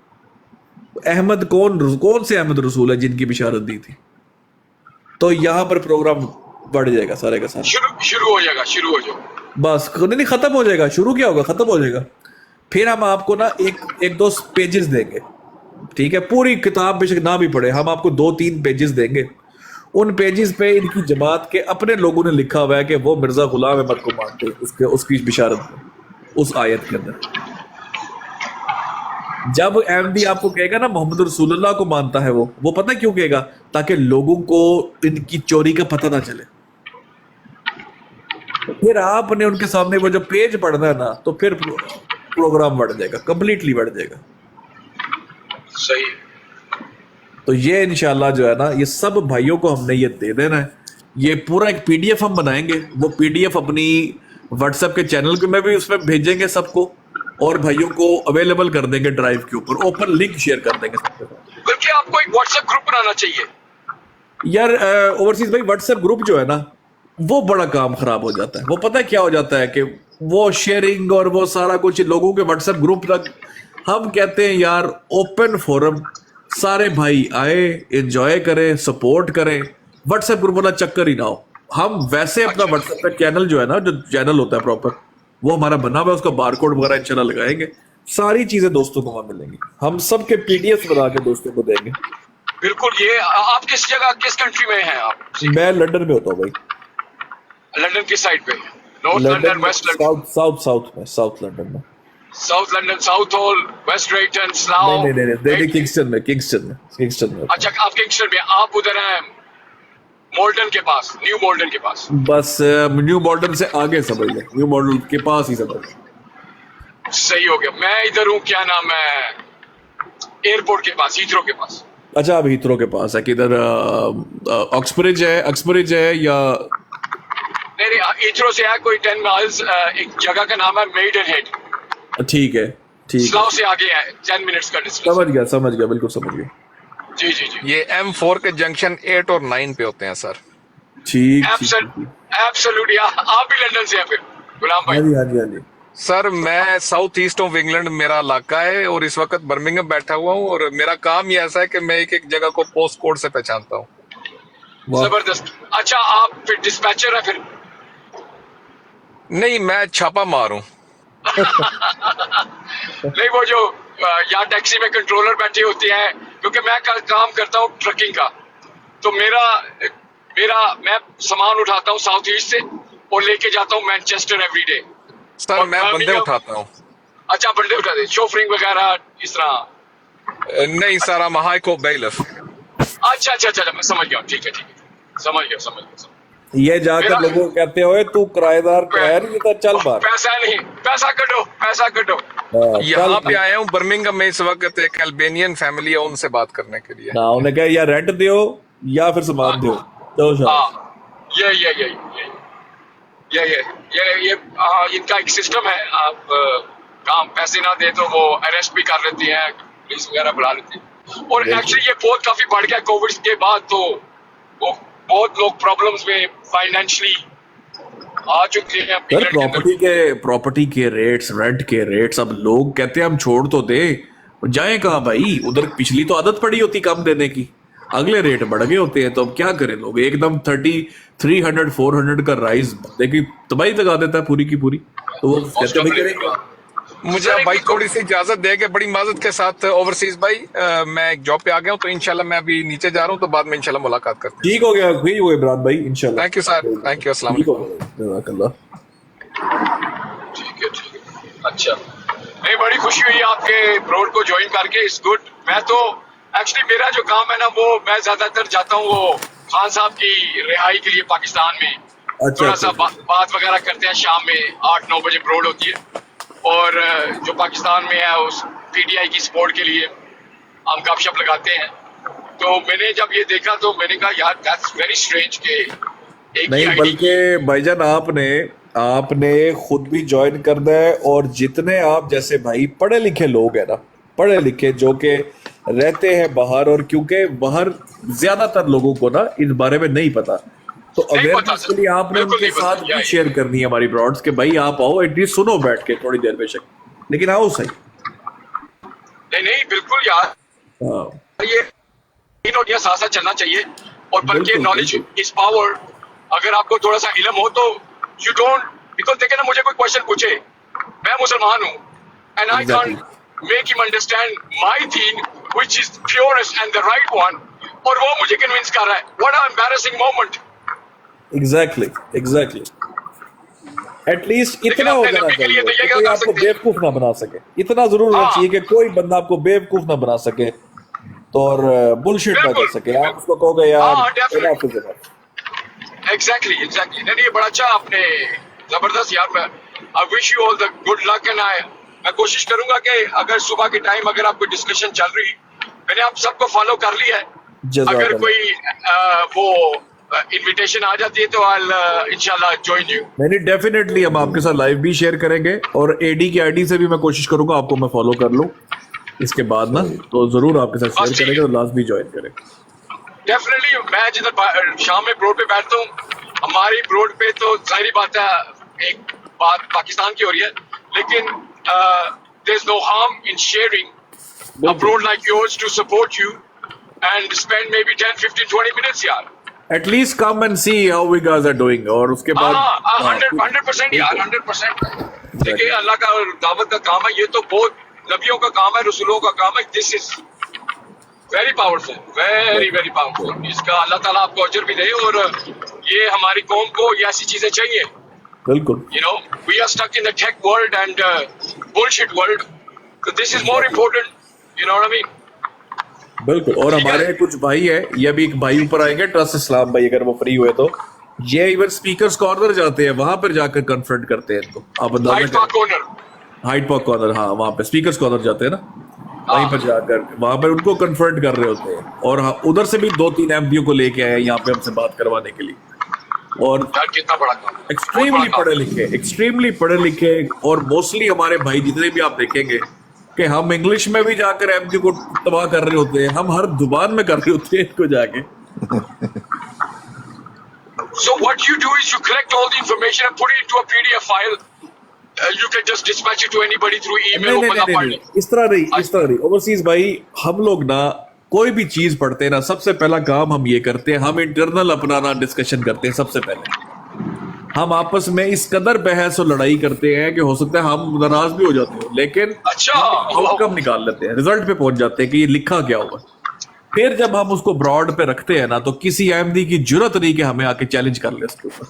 अहमद कौन से अहमद रसूल है जिनकी बिशारत दी थी? तो यहाँ पर प्रोग्राम बढ़ जाएगा सारे का सारा, शुरू हो जाएगा, बस नहीं खत्म हो जाएगा, शुरू क्या होगा, खत्म हो जाएगा। फिर हम आपको ना एक दो पेजेस देंगे, ठीक है, पूरी किताब बेशक ना भी पढ़े, हम आपको 2-3 पेजेस देंगे, उन पेजेस पे इनकी जमात के अपने लोगों ने लिखा हुआ है कि वो मिर्जा गुलाम अहमद को मानते हैं, उसकी बिशारत में उस आयत के अंदर। जब अहमदी आपको कहेगा ना मोहम्मद रसूलुल्लाह को मानता है वो पता क्यों कहेगा? ताकि लोगों को इनकी चोरी का पता ना चले। फिर आपने उनके सामने वो जो पेज पढ़ना है ना, तो फिर प्रोग्राम बढ़ जाएगा, कंप्लीटली बढ़ जाएगा। सही। तो ये इंशाल्लाह जो है ना, ये सब भाइयों को हमने ये दे देना है। ये पूरा एक पीडीएफ हम बनाएंगे, वो पीडीएफ अपनी व्हाट्सएप के चैनल में भी उसमें भेजेंगे सबको, और भाइयों को अवेलेबल कर देंगे ड्राइव के ऊपर, ओपन लिंक शेयर कर देंगे सबके साथ। बल्कि आपको एक व्हाट्सएप ग्रुप बनाना चाहिए। यार ओवरसीज भाई व्हाट्सएप ग्रुप जो है ना वो बड़ा काम खराब हो जाता है। वो पता है क्या हो जाता है कि वो शेयरिंग और वो सारा कुछ लोगों के व्हाट्सएप ग्रुप तक, हम कहते हैं यार ओपन फोरम, सारे भाई आए, एंजॉय करें, सपोर्ट करें, व्हाट्सएप ग्रुप वाला चक्कर ही ना हो। हम वैसे अपना व्हाट्सएप का चैनल जो है ना, जो चैनल होता है प्रॉपर, वो हमारा बना हुआ है, उसका बारकोड वगैरह इंशाल्लाह लगाएंगे, सारी चीजें दोस्तों को वहां मिलेंगी, हम सबके पीडीएफ बना के दोस्तों को देंगे। बिल्कुल। ये आप किस जगह, किस कंट्री में हैं आप? मैं लंदन में होता हूँ भाई। लंदन किस साइड पे? North London, west London? South London में। South London, Southall, West Drayton, Slough? नहीं, किंगस्टन में। अच्छा, आप किंगस्टन में, आप उधर हैं मोल्डन के पास, न्यू मोल्डन के पास? बस न्यू मॉडर्न से आगे समझ ले, न्यू मॉडल के पास ही समझ ले। सही हो गया। मैं इधर हूँ, क्या नाम है, एयरपोर्ट के पास, हीथ्रो के पास। अच्छा, अब हीथ्रो के पास है, किधर ऑक्सब्रिज है या? नहीं, हीथ्रो से है कोई 10 माइल्स, एक जगह का नाम है मेडन हेड। ठीक है। स्लाउ से आगे है, 10 मिनट्स का डिस्टेंस। समझ गया, बिल्कुल समझ गया। जी। ये M4 के जंक्शन 8 और 9 पे होते हैं सर। ठीक। एब्सोल्युटली। आप भी लंदन से हैं फिर गुलाम भाई? हाँ जी। सर मैं साउथ ईस्ट ऑफ इंग्लैंड मेरा इलाका है और इस वक्त बर्मिंघम बैठा हुआ हूँ और मेरा काम ही ऐसा है कि मैं एक जगह को पोस्ट कोड से पहचानता हूँ। जबरदस्त। अच्छा, आप फिर डिस्पैचर है फिर? नहीं, मैं छापा मारूं। नहीं, वो जो यहाँ टैक्सी में कंट्रोलर बैठे होते हैं, क्योंकि मैं काम करता हूँ ट्रकिंग का, तो मैं सामान उठाता हूँ साउथ ईस्ट से और लेके जाता हूँ मैनचेस्टर एवरीडे। सर मैं बंदे उठाता हूँ। अच्छा, बंदे उठाते, शोफरिंग वगैरह इस तरह? नहीं sir, I'm a high court bailiff। अच्छा, मैं समझ गया। ठीक है, समझ गया। ये जाकर लोगों को कहते हो तू किराएदार किराया नहीं देता, चल बाहर। पैसा नहीं, पैसा कटो। यहाँ पे आया हूँ बर्मिंघम में इस वक्त, एक अल्बेनियन फैमिली है, उनसे बात करने के लिए। ना उन्हें कहा या रेंट दो या फिर सामान दो। तो ये इनका एक सिस्टम है। आप काम पैसे ना दे तो वो अरेस्ट भी कर लेते हैं, पुलिस वगैरह बुला लेते हैं। और एक्चुअली ये बहुत काफी बढ़ गया कोविड के बाद, तो वो बहुत लोग प्रॉब्लम्स में फाइनेंशियली आ चुके हैं। प्रॉपर्टी के रेट्स, रेंट के रेट्स, अब लोग कहते हैं हम छोड़ तो दे, जाएं कहाँ भाई? उधर पिछली तो आदत पड़ी होती कम देने की, अगले रेट बढ़ गए होते हैं, तो अब क्या करें लोग? एकदम 30, 300, 400 का राइज देखिए तबाही लगा देता है पूरी की पूरी। तो वो कहते हैं करेंगे। मुझे आप भाई थोड़ी सी इजाजत देके बड़ी माजत के साथ ओवरसीज भाई, मैं एक जॉब पे आ गया हूँ, तो इंशाल्लाह मैं अभी नीचे जा रहा हूँ, तो बाद में इंशाल्लाह मुलाकात करते हैं। ठीक हो गया इमरान भाई, इंशाल्लाह। Thank you sir, thank you, अस्सलाम वालेकुम। ठीक है। अच्छा, नहीं, बड़ी खुशी हुई आपके ब्रॉड को ज्वाइन करके, इट्स गुड। मैं तो एक्चुअली मेरा जो काम है ना, वो मैं ज्यादातर जाता हूँ वो खान साहब की रिहाई के लिए पाकिस्तान में। थोड़ा सा बात वगैरह करते हैं, शाम में 8-9 बजे ब्रॉड होती है, और जो पाकिस्तान में है उस पीटीआई की सपोर्ट के लिए हम गपशप लगाते हैं। तो मैंने जब ये देखा तो मैंने कहा यार दैट्स वेरी स्ट्रेंज के नहीं, बल्कि भाईजान आपने खुद भी ज्वाइन करना है, और जितने आप जैसे भाई पढ़े लिखे लोग हैं ना, पढ़े लिखे जो कि रहते हैं बाहर, और क्योंकि बाहर ज्यादातर लोगों को ना इस बारे में नहीं पता, तो अवेयरनेस के लिए आपने उनके साथ भी शेयर करनी है हमारी ब्रॉड्स के भाई आप आओ, एटलीस्ट सुनो बैठ के थोड़ी देर बेशक, लेकिन आओ सही। नहीं बिल्कुल यार, ये तीनों दिया साथ साथ चलना चाहिए, और बल्कि नॉलेज इज पावर। अगर आपको थोड़ा सा इल्म हो तो यू डोंट, बिकॉज देखे ना, मुझे कोई क्वेश्चन पूछे, मैं मुसलमान हूँ and I can't make him understand my thing which is purest and the right one, और वो मुझे कन्विंस कर रहा है। What a embarrassing moment. Exactly at least इतना हो जाना चाहिए कि कोई आपको बेवकूफ ना बना सके, इतना जरूर होना चाहिए कि कोई बंदा आपको बेवकूफ ना बना सके, तो और बुलशिट ना कर सके। आप उसको कहोगे यार एग्जैक्टली नहीं, ये बड़ा अच्छा आपने, जबरदस्त यार। मैं I wish you all the good luck, and मैं कोशिश करूंगा कि अगर सुबह के टाइम अगर आपको डिस्कशन चल रही, मैंने आप सबको फॉलो कर लिया है, अगर कोई वो इनविटेशन आ जाती है तो आई इंशाल्लाह जॉइन यू। नहीं डेफिनेटली हम आपके साथ लाइव भी शेयर करेंगे, और एडी की आईडी से भी मैं कोशिश करूंगा आपको मैं फॉलो कर लूं इसके बाद ना, तो जरूर आपके साथ शेयर करेंगे और लास्ट भी ज्वाइन करें। डेफिनेटली मैं जिधर शाम में ब्रोड पे बैठता हूँ, हमारी ब्रोड पे तो जाहिर बात है एक बात पाकिस्तान की हो रही है, लेकिन there is no harm in sharing a broad like yours to support you and spend may be 10-15-20 minutes यार। At least come and see how we guys are doing, और उसके बाद 100% यार 100%। देखिए अल्लाह का दावत का काम है, ये तो बहुत नबियों का काम है, रसूलों का काम है। This is very powerful, very very powerful. इसका अल्लाह ताला आपको अजर भी दे, और ये हमारी कौम को ये ऐसी चीजें चाहिए। बिल्कुल You know, we are stuck in the tech world and bullshit world. So this is more important. You know what I mean? बिल्कुल। और हमारे कुछ भाई है, ये भी एक भाई ऊपर आएंगे, ट्रस्ट इस्लाम भाई, अगर वो फ्री हुए तो ये इवन स्पीकर्स कॉर्नर जाते हैं, वहां पर जाकर कन्फ्रंट करते हैं इनको। आप Hyde Park corner. Height park corner, हाँ वहां पे स्पीकर्स कॉर्नर जाते हैं ना, वहीं पर जाकर वहां पर उनको कन्फ्रंट कर रहे होते हैं। और हाँ, उधर से भी 2-3 एमपीओ को लेके आए यहाँ पे हमसे बात करवाने के लिए। और यार कितना बड़ा काम है। एक्सट्रीमली पढ़े लिखे और मोस्टली हमारे भाई जितने भी आप देखेंगे कि हम इंग्लिश में भी जाकर एमपी को तबाह कर रहे होते हैं, हम हर जुबान में कर रहे होते हैं इनको जाके। So what you do is you collect all the information and put it into a PDF file. You can just dispatch it to anybody through email or बंदा पढ़ ले। इस तरह नहीं। ओवरसीज भाई हम लोग ना कोई भी चीज पढ़ते हैं ना, सबसे पहला काम हम ये करते हैं, हम इंटरनल अपना ना डिस्कशन करते हैं। सबसे पहले हम आपस में इस कदर बहस और लड़ाई करते हैं कि हो सकता है हम नाराज भी हो जाते हैं, लेकिन अच्छा आउटकम निकाल लेते हैं, रिजल्ट पे पहुंच जाते हैं कि ये लिखा क्या हुआ। फिर जब हम उसको ब्रॉड पे रखते हैं ना, तो किसी अहमदी की जरूरत नहीं कि हमें आके चैलेंज कर ले उसके ऊपर।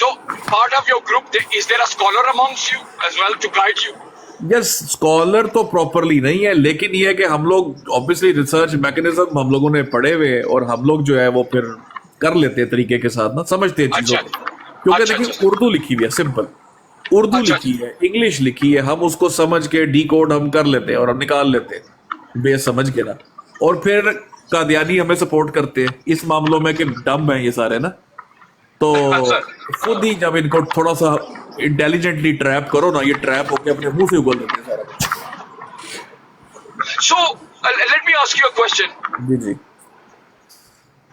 So part of your group, is there a scholar amongst you as well to guide you? Yes, scholar तो प्रॉपरली नहीं है, लेकिन ये है कि हम लोग ऑब्वियसली रिसर्च मैकेनिज्म हम लोगों ने पढ़े हुए हैं, और हम लोग जो है वो फिर कर लेते हैं तरीके के साथ ना, समझते हैं चीजों को। क्योंकि देखिए उर्दू लिखी हुई है, सिंपल उर्दू लिखी है, इंग्लिश लिखी है, हम उसको समझ के डिकोड हम कर लेते हैं और हम निकाल लेते हैं बेस समझ के ना। और फिर कादियानी हमें सपोर्ट करते हैं इस मामलों में कि डम है ये सारे ना, तो खुद ही जब इनको थोड़ा सा इंटेलिजेंटली ट्रैप करो ना, ये ट्रैप होके अपने मुंह से उगल देते हैं सारा कुछ। So let me ask you a question. जी।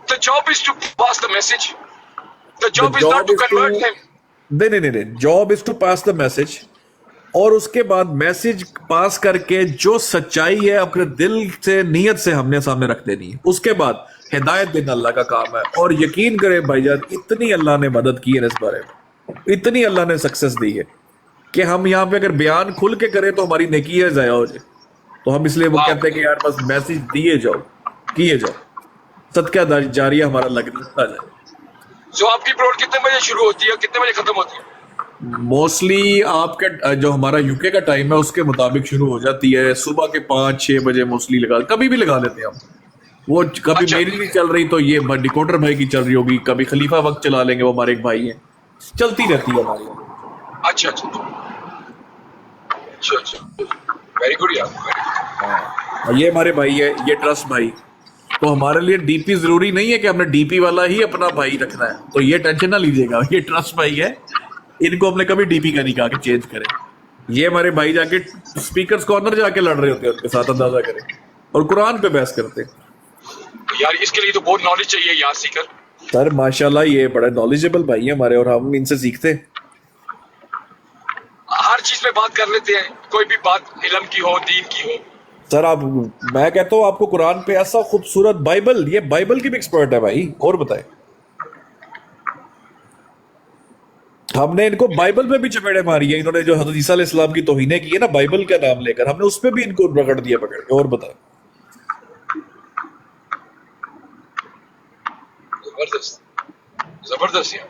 The job is to pass the message. The job is not to convert them. नहीं, job is to pass the message, और उसके बाद मैसेज पास करके जो सच्चाई है अपने दिल से नीयत से हमने सामने रख देनी है। उसके बाद हिदायत देना अल्लाह का काम है। और यकीन करें भाईजान, इतनी अल्लाह ने मदद की है इस बारे में, इतनी अल्लाह ने सक्सेस दी है कि हम यहाँ पे अगर बयान खुल के करें तो हमारी नेकी है ज़ाया हो जाए। तो हम इसलिए वो कहते हैं कि यार बस मैसेज दिए जाओ, किए जाओ, सदका जारिया हमारा लगता जाए। So आपकी ब्रॉड कितने बजे शुरू होती है, कितने बजे खत्म होती है? मोस्टली आपके जो हमारा यूके का टाइम है उसके मुताबिक शुरू हो जाती है सुबह के 5-6 बजे मोस्टली कभी भी लगा लेते हैं हम। वो कभी अच्छा। मेरी नहीं चल रही तो ये डिकोडर भाई की चल रही होगी, कभी खलीफा वक्त चला लेंगे, वो हमारे एक भाई हैं, चलती रहती है हमारी। अच्छा वेरी गुड यार। ये हमारे भाई है, ये ट्रस्ट भाई। तो हमारे लिए डीपी जरूरी नहीं है कि हमने डीपी वाला ही अपना भाई रखना है, तो ये टेंशन ना लीजिएगा, ये ट्रस्ट भाई है, इनको हमने कभी डीपी का नहीं कहा कि चेंज करें। ये हमारे भाई जाके स्पीकर्स कॉर्नर जाके लड़ रहे होते हैं उनके साथ, अंदाजा करें, और कुरान पे बहस करते हैं। यार इसके लिए तो बहुत नॉलेज चाहिए यार सीकर। सर माशाल्लाह ये बड़े नॉलेजेबल भाई है हमारे, और हम इनसे सीखते हैं। हर चीज में बात कर लेते हैं, कोई भी बात इल्म की हो, दीन की हो। सर मैं कहता हूँ आपको कुरान पे ऐसा खूबसूरत बाइबल, ये बाइबल की भी एक्सपर्ट है भाई। और बताए, हमने इनको बाइबल में भी चपेड़े मारी है, इन्होंने जो हज़रत ईसा अलैहिस्सलाम की तौहीनें की है ना बाइबल का नाम लेकर, हमने उस पे भी इनको रगड़ दिया पकड़ के। और बताए, जबरदस्त यार।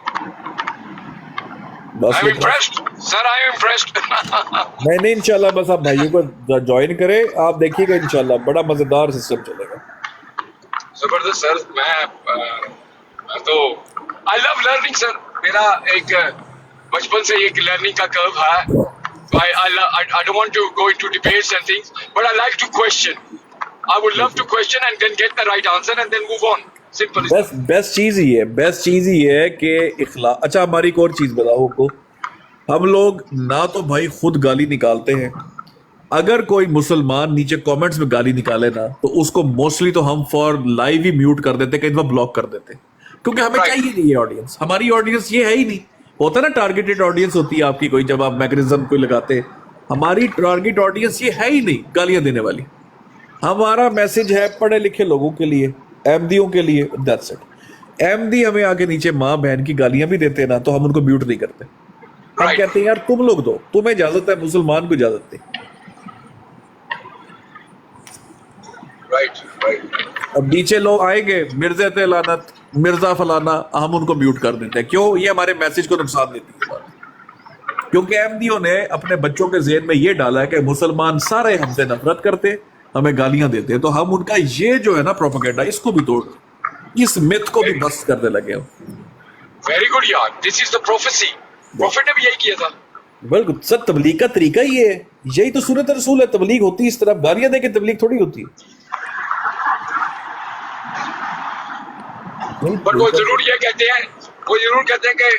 बस I am impressed sir, I am impressed. नहीं इंशाल्लाह, बस आप भाइयों को ज्वाइन करें, आप देखिएगा इंशाल्लाह बड़ा मजेदार सिस्टम चलेगा। जबरदस्त सर। मैं तो आई लव लर्निंग सर। मेरा एक बचपन से एक लर्निंग का कर्व है। I don't want to go into debates and things, but I like to question. I would love to question and then get the right answer and then move on. Simple. Best चीज ही है कि इखलास। अच्छा हमारी एक और चीज बताओ आपको, हम लोग ना तो भाई खुद गाली निकालते हैं, अगर कोई मुसलमान नीचे कमेंट्स में गाली निकाले ना तो उसको मोस्टली तो हम फॉर लाइव ही म्यूट कर देते, कई दफा ब्लॉक कर देते, क्योंकि हमें Right. चाहिए नहीं ये ऑडियंस। हमारी ऑडियंस ये है ही नहीं। होता ना टारगेटेड ऑडियंस होती है आपकी कोई, जब आप मैकेनिज्म कोई लगाते, हमारी टारगेट ऑडियंस ये है ही नहीं गालियां देने वाली। हमारा मैसेज है पढ़े लिखे लोगों के लिए, एमडीओ के लिए, दैट्स इट। एमडी हमें आके नीचे माँ बहन की गालियां भी देते हैं ना तो हम उनको म्यूट नहीं करते। हम Right. कहते हैं यार तुम लोग दो, तुम्हें इजाजत है, मुसलमान को इजाजत नहीं। Right right. अब नीचे लोग आएंगे मिर्जा ते लानत, मिर्जा फलाना, हम उनको म्यूट कर देते हैं। क्यों? ये हमारे मैसेज को नुकसान देती है बात। क्योंकि एमडीओ ने अपने बच्चों के ज़हन में ये डाला है कि मुसलमान सारे हमसे नफरत करते, हमें गालियां देते हैं, तो हम उनका ये जो है ना प्रोपेगेंडा, इसको भी तोड़, इस मिथ को भी बस्ट करने लगे हम। वेरी गुड यार, this is the prophecy. Profit ने भी यही किया था। बिल्कुल सर, तबलीग का तरीका ही ये है, यही तो सुन्नत रसूल है। तबलीग होती है इस तरह, गालियां दे के तबलीग थोड़ी होती है। बट वो जरूर ये कहते हैं, वो जरूर कहते हैं कि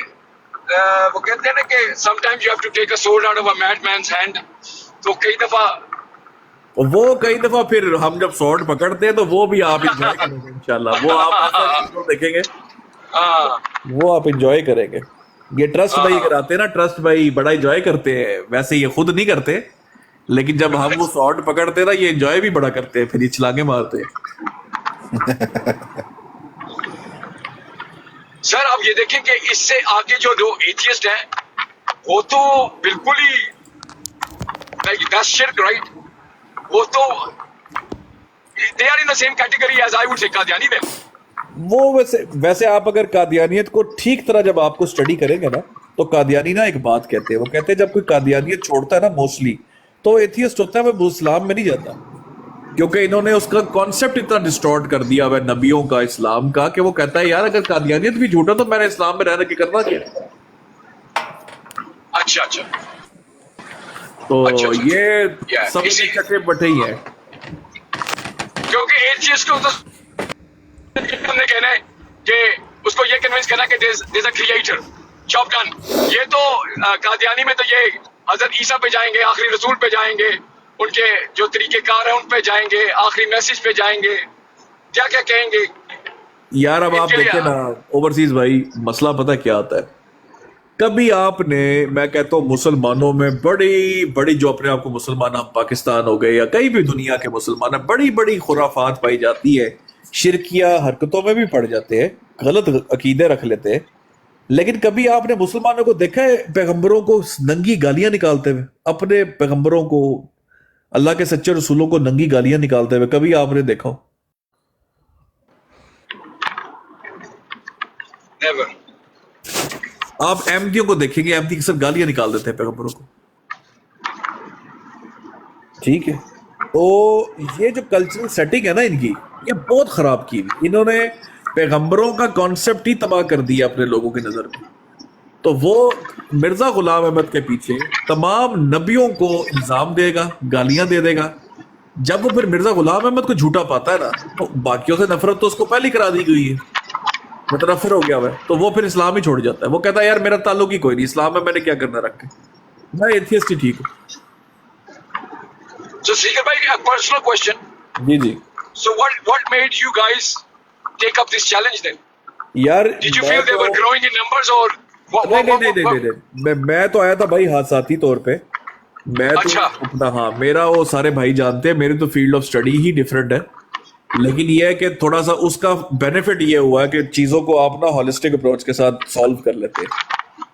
वो कहते हैं ना कि sometimes you have to take a sword out of a madman's hand. तो कई दफा फिर हम जब शॉर्ट पकड़ते हैं तो वो भी आप इंजॉय करेंगे इंशाल्लाह। वो आप देखेंगे, वो आप इंजॉय करेंगे। ये ट्रस्ट भाई अगर आते हैं ना, ट्रस्ट भाई बड़ा इंजॉय करते हैं। वैसे ये खुद नहीं करते, लेकिन जब हम वो शॉर्ट पकड़ते हैं ना, ये इंजॉय भी बड़ा करते हैं, फिर ये छलांगे मारते हैं। सर अब ये देखें कि इससे आगे जो दो एथियस्ट हैं वो तो बिल्कुल ही लाइक दैट्स शिर्क, राइट? वो तो they are in the same category as I would say Qadiani में। वो वैसे आप अगर कादियानियत को ठीक तरह जब आपको स्टडी करेंगे ना, तो कादियानी ना एक बात कहते हैं, वो कहते हैं जब कोई कादियानियत छोड़ता है ना मोस्टली, तो एथियस्ट होता है, वो इस्लाम में नहीं जाता, क्योंकि इन्होंने उसका कॉन्सेप्ट इतना डिस्टॉर्ट कर दिया हुआ है नबियों का, इस्लाम का, कि वो कहता है यार अगर कादियानियत भी झूठा तो मैंने इस्लाम में रहने की करना क्या। अच्छा अच्छा। तो अच्छा, अच्छा। ये सब चटे बटे ही है। क्योंकि एथियस्ट को तो हमने कहना है कि उसको ये कन्विंस करना है कि there is a creator, job done. ये तो कादियानी में तो ये हजरत ईसा पे जाएंगे, आखिरी रसूल पे जाएंगे, उनके जो तरीकेकार है उन पे जाएंगे, आखिरी मैसेज पे जाएंगे, क्या क्या कहेंगे यार। अब आप देखें ना ओवरसीज भाई, मसला पता क्या आता है, कभी आपने, मैं कहता हूँ मुसलमानों में बड़ी बड़ी, जो अपने आप को मुसलमान, हम पाकिस्तान हो गए या कहीं भी दुनिया के मुसलमान है, बड़ी बड़ी खुराफात पाई जाती है, शिरकिया हरकतों में भी पड़ जाते हैं, गलत अकीदे रख लेते हैं, लेकिन कभी आपने मुसलमानों को देखा है पैगंबरों को नंगी गालियां निकालते हुए, अपने पैगंबरों को, अल्लाह के सच्चे रसूलों को नंगी गालियां निकालते हुए? कभी आपने देखा हो? नेवर। आप एमडीओ को देखेंगे, एमडी सिर्फ गालियां निकाल देते हैं पैगंबरों को, ठीक है। तो ये जो कल्चरल सेटिंग है ना इनकी, ये बहुत खराब की हुई। इन्होंने पैगंबरों का कॉन्सेप्ट ही तबाह कर दिया अपने लोगों की नजर में। तो वो मिर्जा गुलाम अहमद के पीछे तमाम नबियों को इल्जाम देगा, गालियां दे देगा। जब वो फिर मिर्जा गुलाम अहमद को झूठा पाता है ना, तो बाकियों से नफरत तो उसको पहले करा दी गई है, मुतनफिर हो गया है, तो वो फिर इस्लाम ही छोड़ जाता है। वो कहता है यार मेरा ताल्लुक ही कोई नहीं, इस्लाम में मैंने क्या करना रखे, मैं एथियस्ट ही ठीक हूँ। So Seeker bhai, a personal question. Ji ji. So what made you guys take up this challenge then? यार Did you मैं feel they तो- were growing in numbers or what? नहीं, मैं तो आया था भाई हादसाती तौर पे। मैं तो अच्छा। अपना, हाँ, मेरा वो सारे भाई जानते हैं, मेरी तो field of study he different है, लेकिन ये है कि थोड़ा सा उसका बेनिफिट ये हुआ है कि चीजों को आप ना हॉलिस्टिक अप्रोच के साथ सॉल्व कर लेते हैं।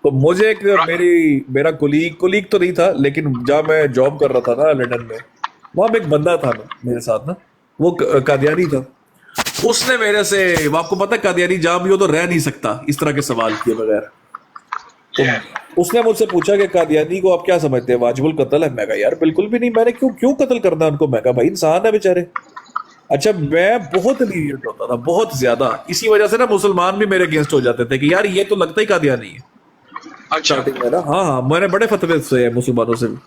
तो मुझे एक मेरा कुलीग तो नहीं था, लेकिन जब मैं जॉब कर रहा था ना लंदन में, वहां पे एक बंदा था मेरे साथ ना, वो कादियानी था। उसने मेरे से, आपको पता है कादियानी जहां भी हो तो रह नहीं सकता इस तरह के सवाल किए बगैर। तो उसने मुझसे पूछा कि कादियानी को आप क्या समझते हैं, वाजिबुल कत्ल है? मैं कहा यार बिल्कुल भी नहीं, मैंने क्यों कत्ल करना उनको? मैं कहा भाई इंसान है बेचारे। अच्छा, मैं बहुत लीनियंट होता था, बहुत ज्यादा। इसी वजह से ना मुसलमान भी मेरे अगेंस्ट हो जाते थे कि यार ये तो लगता ही कादियानी है। अच्छा। हाँ, मैंने बड़े फतवे से मुसलमानों से भी।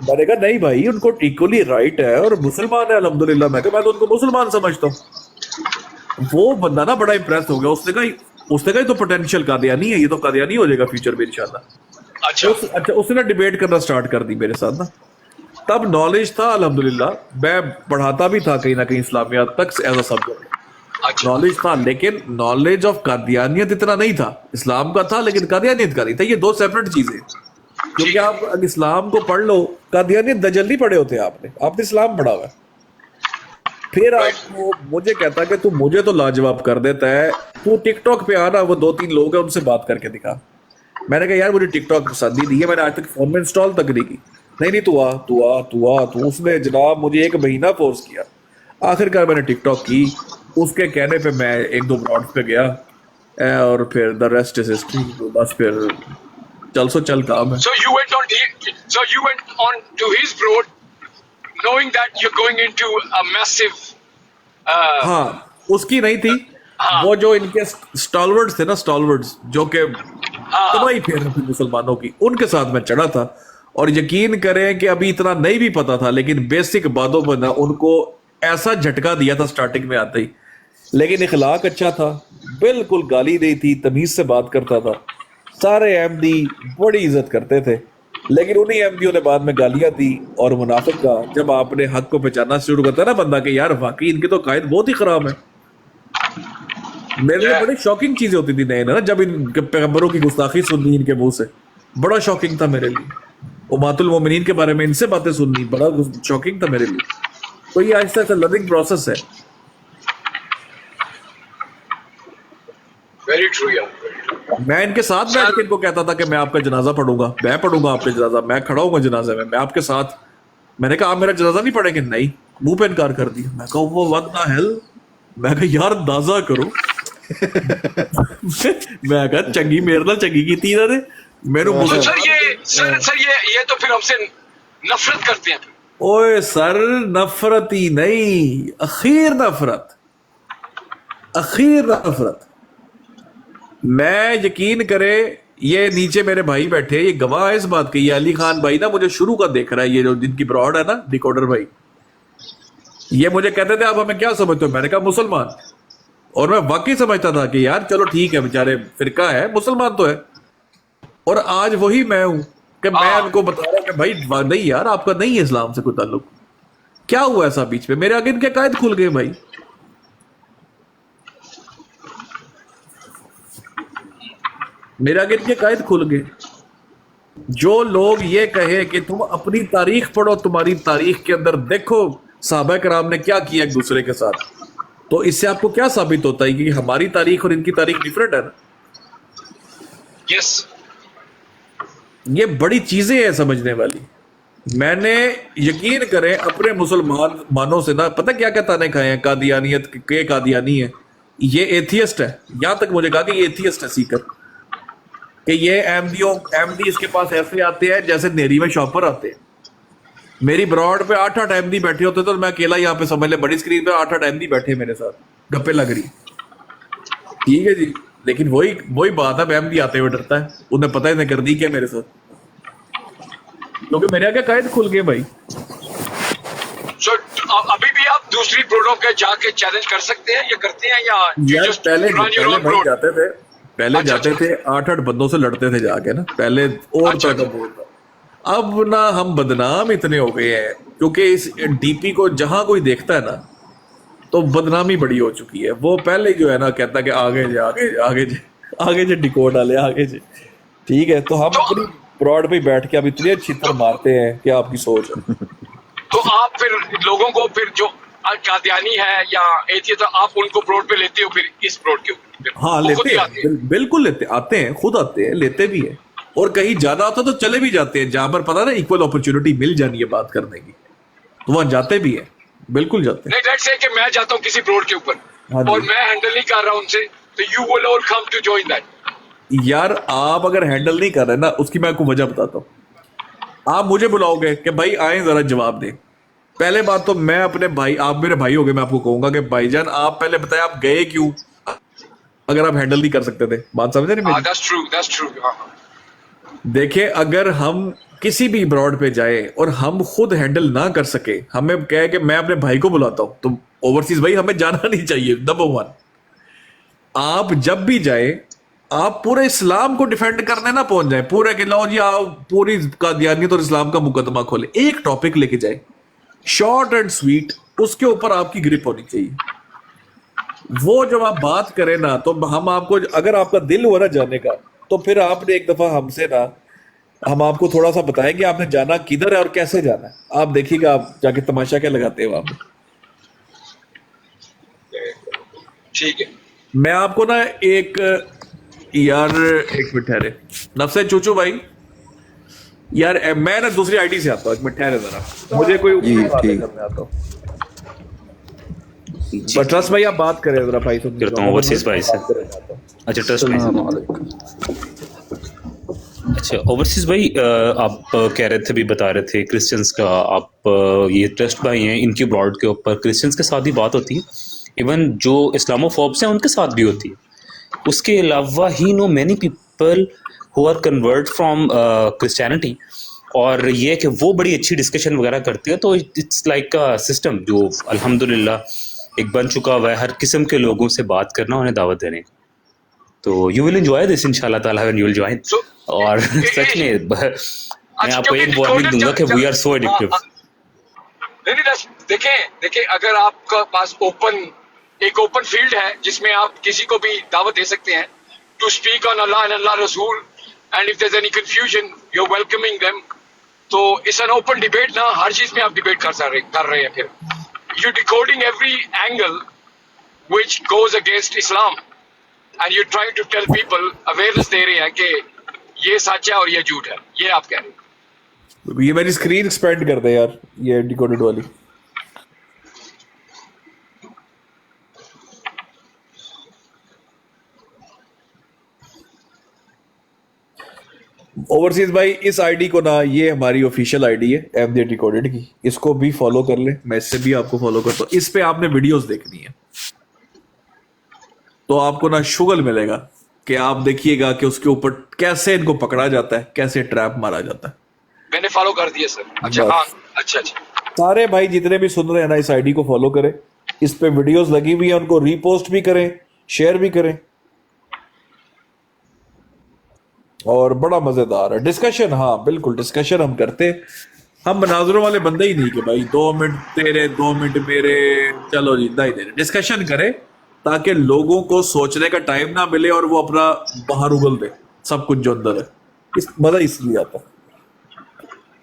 मैंने कहा नहीं भाई, उनको इक्वली राइट है और मुसलमान है अल्हम्दुलिल्लाह। मैं तो उनको मुसलमान समझता हूँ। वो बंदा ना बड़ा इंप्रेस हो गया, उसने कहा तो पोटेंशियल कादियानी है, ये तो कादियानी हो जाएगा फ्यूचर में इंशाल्लाह। अच्छा। उसने ना डिबेट करना स्टार्ट कर दी मेरे साथ ना। तब नॉलेज था अल्हम्दुलिल्लाह, मैं पढ़ाता भी था कहीं ना कहीं इस्लामियात तक एज अ सब्जेक्ट, अच्छा नॉलेज था, लेकिन नॉलेज ऑफ कादियानियत इतना नहीं था। इस्लाम का था लेकिन कादियानियत का नहीं था। ये दो सेपरेट चीजें हैं। क्योंकि आप अगर इस्लाम को पढ़ लो, कादियानियत दजल नहीं पढ़े होते आपने इस्लाम पढ़ा हुआ है। फिर आपको मुझे कहता कि तू मुझे तो लाजवाब कर देता है, तू टिकटॉक पे आना, वो 2-3 लोग हैं उनसे बात करके दिखा। मैंने कहा यार मुझे टिकटॉक पसंद ही नहीं है, मैंने आज तक फोन में इंस्टॉल तक नहीं की। नहीं तू उसने जनाब मुझे 1 महीना फोर्स किया। आखिरकार मैंने टिकटॉक की, उसके कहने पे मैं 1-2 ब्रॉड पे गया और फिर द रेस्ट इज हिस्ट्री। बस फिर चल काम है। So you went on to his broad, knowing that you're going into a massive. हाँ, उसकी नहीं थी, वो जो इनके स्टॉलवर्ड्स थे ना, स्टॉलवर्ड्स जो कि तबाही फेर रहे थे मुसलमानों की, उनके साथ मैं चढ़ा था। और यकीन करें कि अभी इतना नहीं भी पता था, लेकिन बेसिक बातों पर ना उनको ऐसा झटका दिया था स्टार्टिंग में आते ही। लेकिन इखलाक अच्छा था, बिल्कुल गाली नहीं थी, तमीज से बात करता था। सारे अहमदी बड़ी इज्जत करते थे, लेकिन उन्हीं अहमदियों ने बाद में गालियां दी। और मुनाफिक का जब आपने हक को पहचानना शुरू करता है ना बंदा कि यार वाकई इनके तो कायद बहुत ही खराब है। मेरे लिए बड़ी शॉकिंग चीजें होती थी नए ना, जब इनके पैगंबरों की गुस्ताखी सुननी इनके मुंह से, बड़ा शॉकिंग था मेरे लिए। उम्मतुल मोमिनीन के बारे में इनसे बातें सुननी बड़ा शॉकिंग था मेरे लिए। तो ये आहिस्ता आहिस्ता लर्निंग प्रोसेस है। Very true, yeah. मैं इनके साथ बैठ के इनको कहता था कि मैं आपका जनाजा पढ़ूंगा, मैं पढ़ूंगा आपका जनाजा, मैं खड़ा हूँ जनाजे में, मैं आपके साथ। मैंने कहा आप मेरा जनाजा नहीं पढ़ेंगे? नहीं, मुंह पे इनकार कर दिया। मैं कहा वो व्हाट द हेल, मैं कहा यार अंदाजा करो। मैं कहा चंगी मेरे नाल चंगी कीती इन्होंने मेनू So सर ये तो फिर हमसे नफरत करते हैं। ओए सर नफरत ही नहीं, अखीर नफरत। मैं यकीन करे, ये नीचे मेरे भाई बैठे, ये गवाह है इस बात के। ये अली खान भाई ना मुझे शुरू का देख रहा है, ये जो जिनकी ब्रॉड है ना डिकोडर भाई, ये मुझे कहते थे आप हमें क्या समझते हो? मैंने कहा मुसलमान। और मैं वाकई समझता था कि यार चलो ठीक है, बेचारे फिरका है, मुसलमान तो है। और आज वही मैं हूं कि मैं उनको बता रहा हूं कि भाई नहीं यार, आपका नहीं है इस्लाम से कोई ताल्लुक। क्या हुआ ऐसा बीच में? मेरे आगे इनके कायद खुल गए भाई। मेरे आगे इनके कायद खुल गए। जो लोग ये कहे कि तुम अपनी तारीख पढ़ो, तुम्हारी तारीख के अंदर देखो सहाबा कराम ने क्या किया एक दूसरे के साथ, तो इससे आपको क्या साबित होता है कि हमारी तारीख और इनकी तारीख डिफरेंट है ना। Yes. ये बड़ी चीजें हैं समझने वाली। मैंने यकीन करें अपने मुसलमान मानों से ना पता क्या क्या ताने खाए हैं, कादियानियत के कादियानी है, ये एथियस्ट है। यहां तक मुझे कहा कि ये एथियस्ट है, सीकर, कि ये अहमदी इसके पास ऐसे आते हैं जैसे नेरी में शॉपर आते हैं। मेरी ब्रॉड पे 8-8 अहमदी बैठे होते तो मैं अकेला यहाँ पे समझ ले, बड़ी स्क्रीन पे 8-8 अहमदी बैठे मेरे साथ, गप्पे लग रही। ठीक है जी, लेकिन वही बात है, अहमदी आते हुए डरता है, उन्हें पता ही नहीं कर दी क्या मेरे साथ, क्योंकि मेरे आगे कायद खुल गए भाई। So अभी भी आप दूसरी ब्रोडों के जाके चैलेंज कर सकते हैं, या करते हैं, या यार पहले भाई जाते थे, पहले अच्छा, जाते थे 8-8 बंदों से लड़ते थे जाके ना, पहले और अच्छा, तरह का बोलता। अब ना हम बदनाम इतने हो गए हैं, क्योंकि इस डीपी को जहां कोई देखता है ना तो बदनामी बड़ी हो चुकी है। वो पहले जो है ना कहता कि आगे जे डिकोड वाले आगे जे। ठीक है, तो हम अपनी ब्रॉड पे बैठ के अब इतने छितर मारते हैं कि आपकी सोच है। तो आप फिर लोगों को फिर जो कादियानी है या एथियस्ट, आप उनको ब्रोड पे लेते हो, फिर इस ब्रोड के ऊपर? हाँ लेते हैं, बिल्कुल लेते आते हैं, खुद आते हैं, लेते भी हैं। और कहीं ज्यादा आता तो चले भी जाते हैं, जहां पर पता ना इक्वल अपॉर्चुनिटी मिल जानी है बात करने की, तो वहां जाते भी हैं, बिल्कुल जाते हैं। नहीं, लेट्स से कि मैं जाता हूँ किसी ब्रोड के ऊपर और मैं हैंडल नहीं कर रहा हूँ उनसे, तो you will all come to join that. यार आप अगर हैंडल नहीं कर रहे ना, उसकी मैं आपको वजह बताता हूँ। आप मुझे बुलाओगे कि भाई आए जरा जवाब दें। पहले बात तो मैं अपने भाई, आप मेरे भाई हो गए, मैं आपको कहूंगा कि भाईजान आप पहले बताए आप गए क्यों, अगर आप हैंडल नहीं कर सकते थे। बात समझे नहीं मेरी? That's true. देखिए, अगर हम किसी भी ब्रॉड पे जाए और हम खुद हैंडल ना कर सके, हमें कहे कि मैं अपने भाई को बुलाता हूं, तो ओवरसीज भाई हमें जाना नहीं चाहिए। नंबर 1, आप जब भी जाए आप पूरे इस्लाम को डिफेंड करने ना पहुंच जाए, पूरे के लो जी आप पूरी कादियानियत और इस्लाम का मुकदमा खोले, एक टॉपिक लेके जाए शॉर्ट एंड स्वीट, उसके ऊपर आपकी ग्रिप होनी चाहिए। वो जब आप बात करें ना तो हम आपको, अगर आपका दिल हुआ ना जाने का, तो फिर आपने एक दफा हमसे ना, हम आपको थोड़ा सा बताएंगे आपने जाना किधर है और कैसे जाना है, आप देखिएगा आप जाके तमाशा क्या लगाते हैं वहां पे। ठीक है। मैं आपको ना एक यार एक मिनट ठहरे, नफसे चूचू भाई यार, मैं ना दूसरी आईडी से आता हूँ, एक मिनट ठहरे जरा, मुझे कोई जी, बातें ठीक। करने आता हूँ। ट्रस्ट भाई आप बात करें जरा भाई, सुन करता हूँ ओवरसीज भाई से। अच्छा ट्रस्ट भाई से। अच्छा ओवरसीज भाई, आप कह रहे थे, भी बता रहे थे क्रिश्चियंस का, आप ये ट्रस्ट भाई हैं, इनकी ब्रॉड के ऊपर क्रिश्चियंस के साथ ही बात होती है, इवन जो इस्लामोफोब्स हैं उनके साथ भी होती है। उसके अलावा he know many people who are convert from Christianity, और ये कि वो बड़ी अच्छी डिस्कशन वगैरह करती है। तो इट्स लाइक अ सिस्टम जो अल्हम्दुलिल्लाह एक बन चुका हुआ है, हर किस्म के लोगों से बात करना, उन्हें दावत देने। तो यू विल एंजॉय दिस इंशाल्लाह ताला व्हेन यू विल जॉइन। और सच में मैं आपको एक वार्निंग दूंगा कि वी आर सो एडिक्टिव। नहीं, देखें अगर आपका पास एक ओपन फील्ड है जिसमें आप किसी को भी दावत दे सकते हैं to speak on Allah and Allah रसूल, and if there is any confusion you are welcoming them, तो इट्स एन ओपन डिबेट ना, हर चीज में आप डिबेट कर रहे हैं। फिर you decoding every angle which goes against Islam and you try to tell people, awareness दे रहे हैं कि ये सच है और ये झूठ है, ये आप कह रहे हैं। ये मेरी स्क्रीन एक्सपेंड कर दे यार, ये डिकोडेड वाली। ओवरसीज भाई इस आईडी को ना, ये हमारी ऑफिशियल आईडी है एमजे डिकोडेड की, इसको भी फॉलो कर ले, मैं इससे भी आपको फॉलो करता हूँ। इस पे आपने वीडियोस देखनी है तो आपको ना शुगल मिलेगा कि आप देखिएगा कि उसके ऊपर कैसे इनको पकड़ा जाता है, कैसे ट्रैप मारा जाता है। मैंने फॉलो कर दिया सर। अच्छा हाँ, अच्छा सारे भाई जितने भी सुन रहे हैं ना, इस आईडी को फॉलो करें, इस पे वीडियोस लगी हुई है, उनको रीपोस्ट भी करें, शेयर भी करें, और बड़ा मजेदार है डिस्कशन। हाँ बिल्कुल डिस्कशन हम करते हैं, हम मनाजरों वाले बंदे ही नहीं कि भाई 2 मिनट तेरे 2 मिनट मेरे, चलो जी नहीं दे, डिस्कशन करें ताकि लोगों को सोचने का टाइम ना मिले और वो अपना बाहर उगल दे सब कुछ जो अंदर है। मजा इसलिए आता है।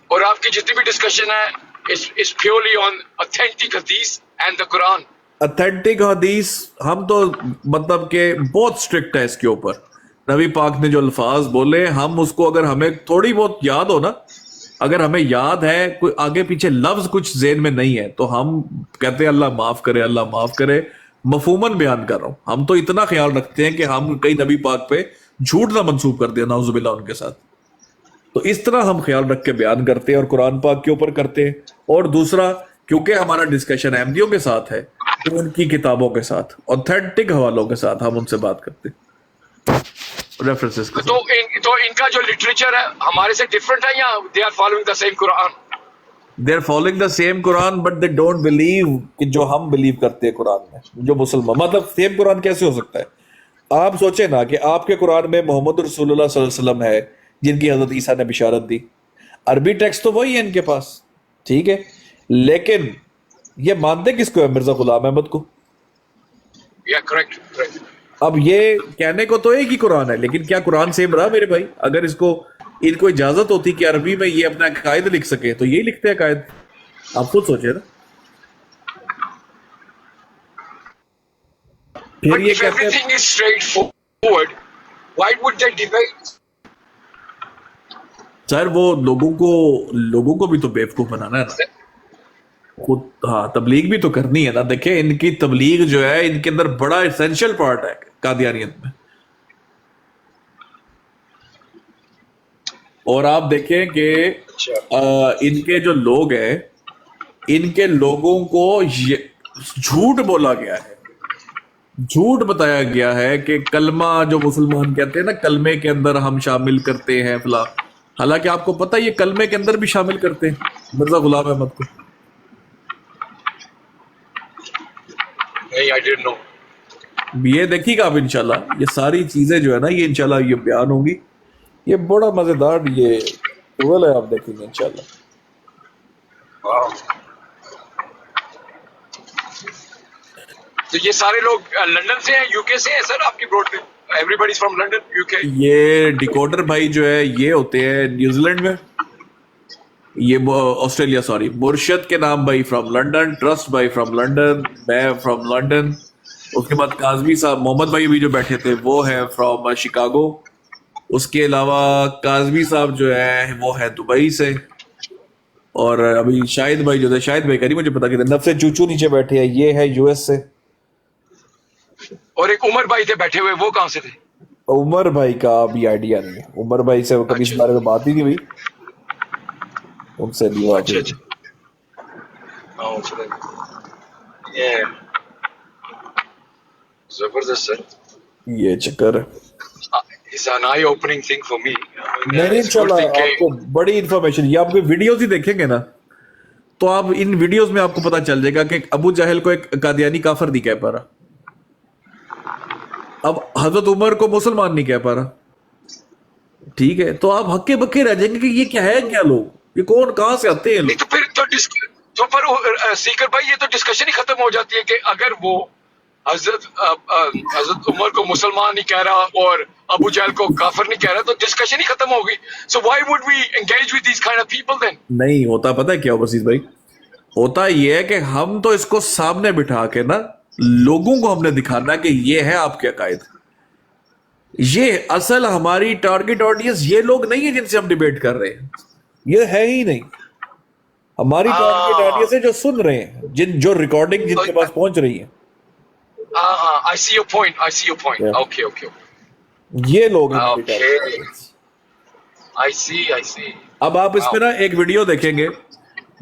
और आपकी जितनी भी डिस्कशन है इस प्योरली ऑन ऑथेंटिक हदीस एंड द कुरान। ऑथेंटिक हदीस हम तो मतलब के बहुत स्ट्रिक्ट है इसके ऊपर। नबी पाक ने जो अल्फाज बोले, हम उसको अगर हमें थोड़ी बहुत याद हो ना, अगर हमें याद है, कोई आगे पीछे लफ्ज कुछ ज़हन में नहीं है, तो हम कहते हैं अल्लाह माफ करे, अल्लाह माफ करे। मफहूमन बयान कर रहा हूं, हम तो इतना ख्याल रखते हैं कि हम कई नबी पाक पे झूठ ना मंसूब कर दिया नाउजुबिल्लाह उनके साथ। तो इस तरह हम ख्याल रख के बयान करते हैं और कुरान पाक के ऊपर करते हैं। और दूसरा, क्योंकि हमारा डिस्कशन अहमदियों के साथ है, तो उनकी किताबों के साथ, ऑथेंटिक हवालों के साथ हम उनसे बात करते हैं, रेफरेंसेस के साथ। तो इनका जो लिटरेचर है हमारे से डिफरेंट है या they are following the same Quran? They are following the same Quran but they don't believe कि जो हम बिलीव करते हैं कुरान में, जो मुसलमान, मतलब सेम कुरान कैसे हो सकता है? आप सोचे ना कि आपके कुरान में मोहम्मद रसूलुल्लाह सल्लल्लाहु अलैहि वसल्लम है, जिनकी हजरत ईसा ने बिशारत दी, अरबी टेक्स्ट तो वही है इनके पास, ठीक है, लेकिन ये मानते किसको है? मिर्जा गुलाम अहमद को। या करेक्ट। अब ये कहने को तो एक ही कुरान है, लेकिन क्या कुरान सेम रहा मेरे भाई? अगर इनको इजाजत होती कि अरबी में ये अपना कायद लिख सके तो यही लिखते हैं कायद। आप खुद सोचे ना। फिर ये कहते हैं सर वो लोगों को भी तो बेवकूफ बनाना है ना, खुद। हाँ, तबलीग भी तो करनी है ना। देखिए इनकी तबलीग जो है, इनके अंदर बड़ा एसेंशियल पार्ट है कादियानियत में। और आप देखें कि इनके जो लोग हैं, इनके लोगों को झूठ बोला गया है, झूठ बताया गया है कि कलमा जो मुसलमान कहते हैं ना, कलमे के अंदर हम शामिल करते हैं फला। हालांकि आपको पता है ये कलमे के अंदर भी शामिल करते हैं मिर्जा गुलाम अहमद को। नहीं, I didn't know. ये देखिएगा आप इंशाल्लाह, ये सारी चीजें जो है ना ये इंशाल्लाह ये बयान होंगी। ये बड़ा मजेदार ये टूल है, आप देखेंगे इंशाल्लाह। तो ये सारे लोग लंदन से हैं, यूके से हैं सर आपकी ब्रॉड पे? Everybody is from London, UK? ये डिकोडर भाई जो है ये होते हैं न्यूजीलैंड में, ये ऑस्ट्रेलिया सॉरी। मुर्शद के नाम भाई फ्रॉम लंदन, ट्रस्ट भाई फ्रॉम लंदन, मैं फ्रॉम लंदन। उसके बाद काजमी साहब, मोहम्मद भाई भी जो बैठे थे वो है फ्रॉम शिकागो। उसके अलावा काजमी साहब जो है वो है दुबई से। और अभी शाहिद भाई जो थे, शाहिद भाई करी मुझे पता कि नफ्से चूचू नीचे बैठे हैं, ये है यूएस से। और एक उमर भाई थे बैठे हुए, वो कहाँ से थे? उमर भाई का अभी आइडिया नहीं है, उमर भाई से कभी इस बारे में बात ही नहीं हुई, उनसे नहीं बात हुई। ये जबरदस्त सर, ये चक्कर है। It's an I opening thing for me. नहीं इंशाल्लाह आपको बड़ी इंफॉर्मेशन, ये आपको वीडियोस ही देखेंगे ना तो आप इन वीडियोस में आपको पता चल जाएगा कि अबू जहल को एक कादियानी काफर नहीं कह पा रहा, अब हजरत उमर को मुसलमान नहीं कह पा रहा, ठीक है? तो आप हक्के बक्के रह जाएंगे कि ये क्या है, क्या लोग, ये कौन, कहां से आते हैं लोग। तो फिर तो पर सीकर भाई ये तो डिस्कशन ही खत्म हो जाती है कि अगर वो हजरत उमर को मुसलमान नहीं कह रहा और अबू जहल को काफिर नहीं कह रहा, तो डिस्कशन ही खत्म हो गई। So why would we engage with these kind of people then? नहीं होता, पता है क्या ओवरसीज भाई, होता ये है कि हम तो इसको सामने बिठा के ना लोगों को हमने दिखाना कि ये है आपके अकायद। ये असल हमारी टारगेट ऑडियंस ये लोग नहीं है जिनसे हम डिबेट कर रहे हैं, ये है ही नहीं। हमारी टारगेट ऑडियंस है जो सुन रहे हैं, जो रिकॉर्डिंग जिनके पास पहुंच रही है। I see your point. Yeah. Okay. ये लोग हैं। Okay. I see. अब आप इसमें ना एक वीडियो देखेंगे,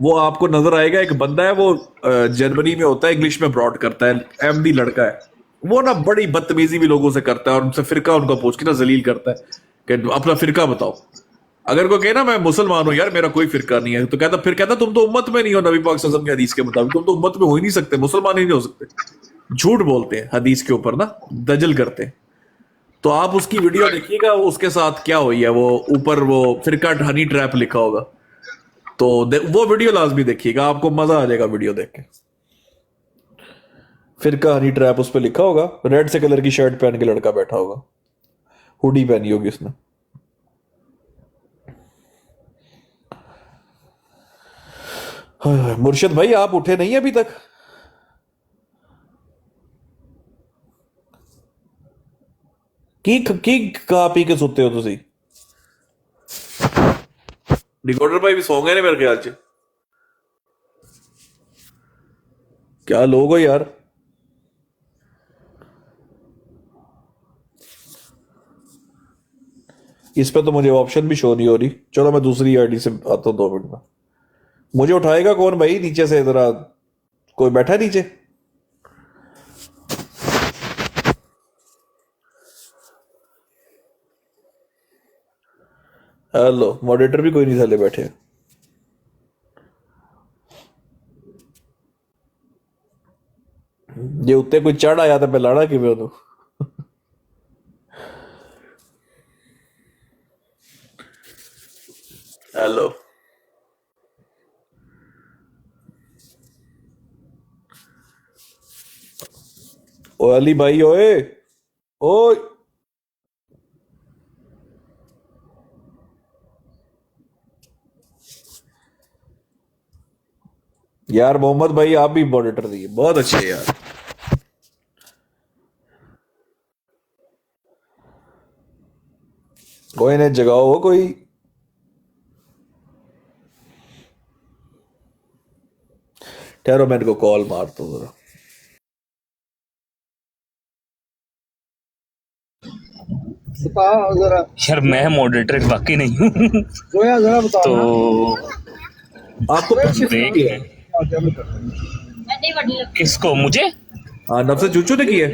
वो आपको नजर आएगा। एक बंदा है, वो जर्मनी में होता है, इंग्लिश में ब्रॉड करता है, एमडी लड़का है। वो ना बड़ी बदतमीजी भी लोगों से करता है और उनसे फिरका उनका पूछ के ना जलील करता है कि अपना फिरका बताओ। अगर कोई कहे ना मैं मुसलमान हूं यार, मेरा कोई फिरका नहीं है, तो कहता तुम तो उम्मत में नहीं हो, नबी पाक सल्लल्लाहु अलैहि वसल्लम के हदीस के मुताबिक तुम तो उम्मत में हो ही नहीं सकते, मुसलमान ही नहीं हो सकते। झूठ बोलते हैं हदीस के ऊपर ना, दजल करते हैं। तो आप उसकी वीडियो देखिएगा, उसके साथ क्या हुई है, वो ऊपर वो फिरका हनी ट्रैप लिखा होगा, तो वो वीडियो लाजमी देखिएगा, आपको मजा आ जाएगा वीडियो देख के। फिरका हनी ट्रैप उस पर लिखा होगा, रेड से कलर की शर्ट पहन के लड़का बैठा होगा, हुडी पहनी होगी उसने। मुर्शिद भाई आप उठे नहीं अभी तक? की खा पी के सुते हो तुसी? डिकोडर भाई भी सो गए ने मेरे ख्याल से। क्या लोग हो यार। इस पे तो मुझे ऑप्शन भी शो नहीं हो रही। चलो मैं दूसरी आईडी से आता हूँ 2 मिनट में। मुझे उठाएगा कौन भाई नीचे से? जरा कोई बैठा है नीचे? हेलो, मॉडरेटर भी कोई नहीं थले बैठे। ये उत्ते कोई चढ़ आया था लाड़ा कि मैं हेलो ओ अली भाई, ओए ओए यार, मोहम्मद भाई आप भी मॉडरेटर दिए, बहुत अच्छे यार। कोई ने जगाओ कोई। ठहरो मैं इनको कॉल मारता हूँ जरा। यार मैं मॉडरेटर वाकई नहीं हूँ तो आपको ब्रेक है। किसको? मुझे? हाँ, नफ्से चूचू ने किया।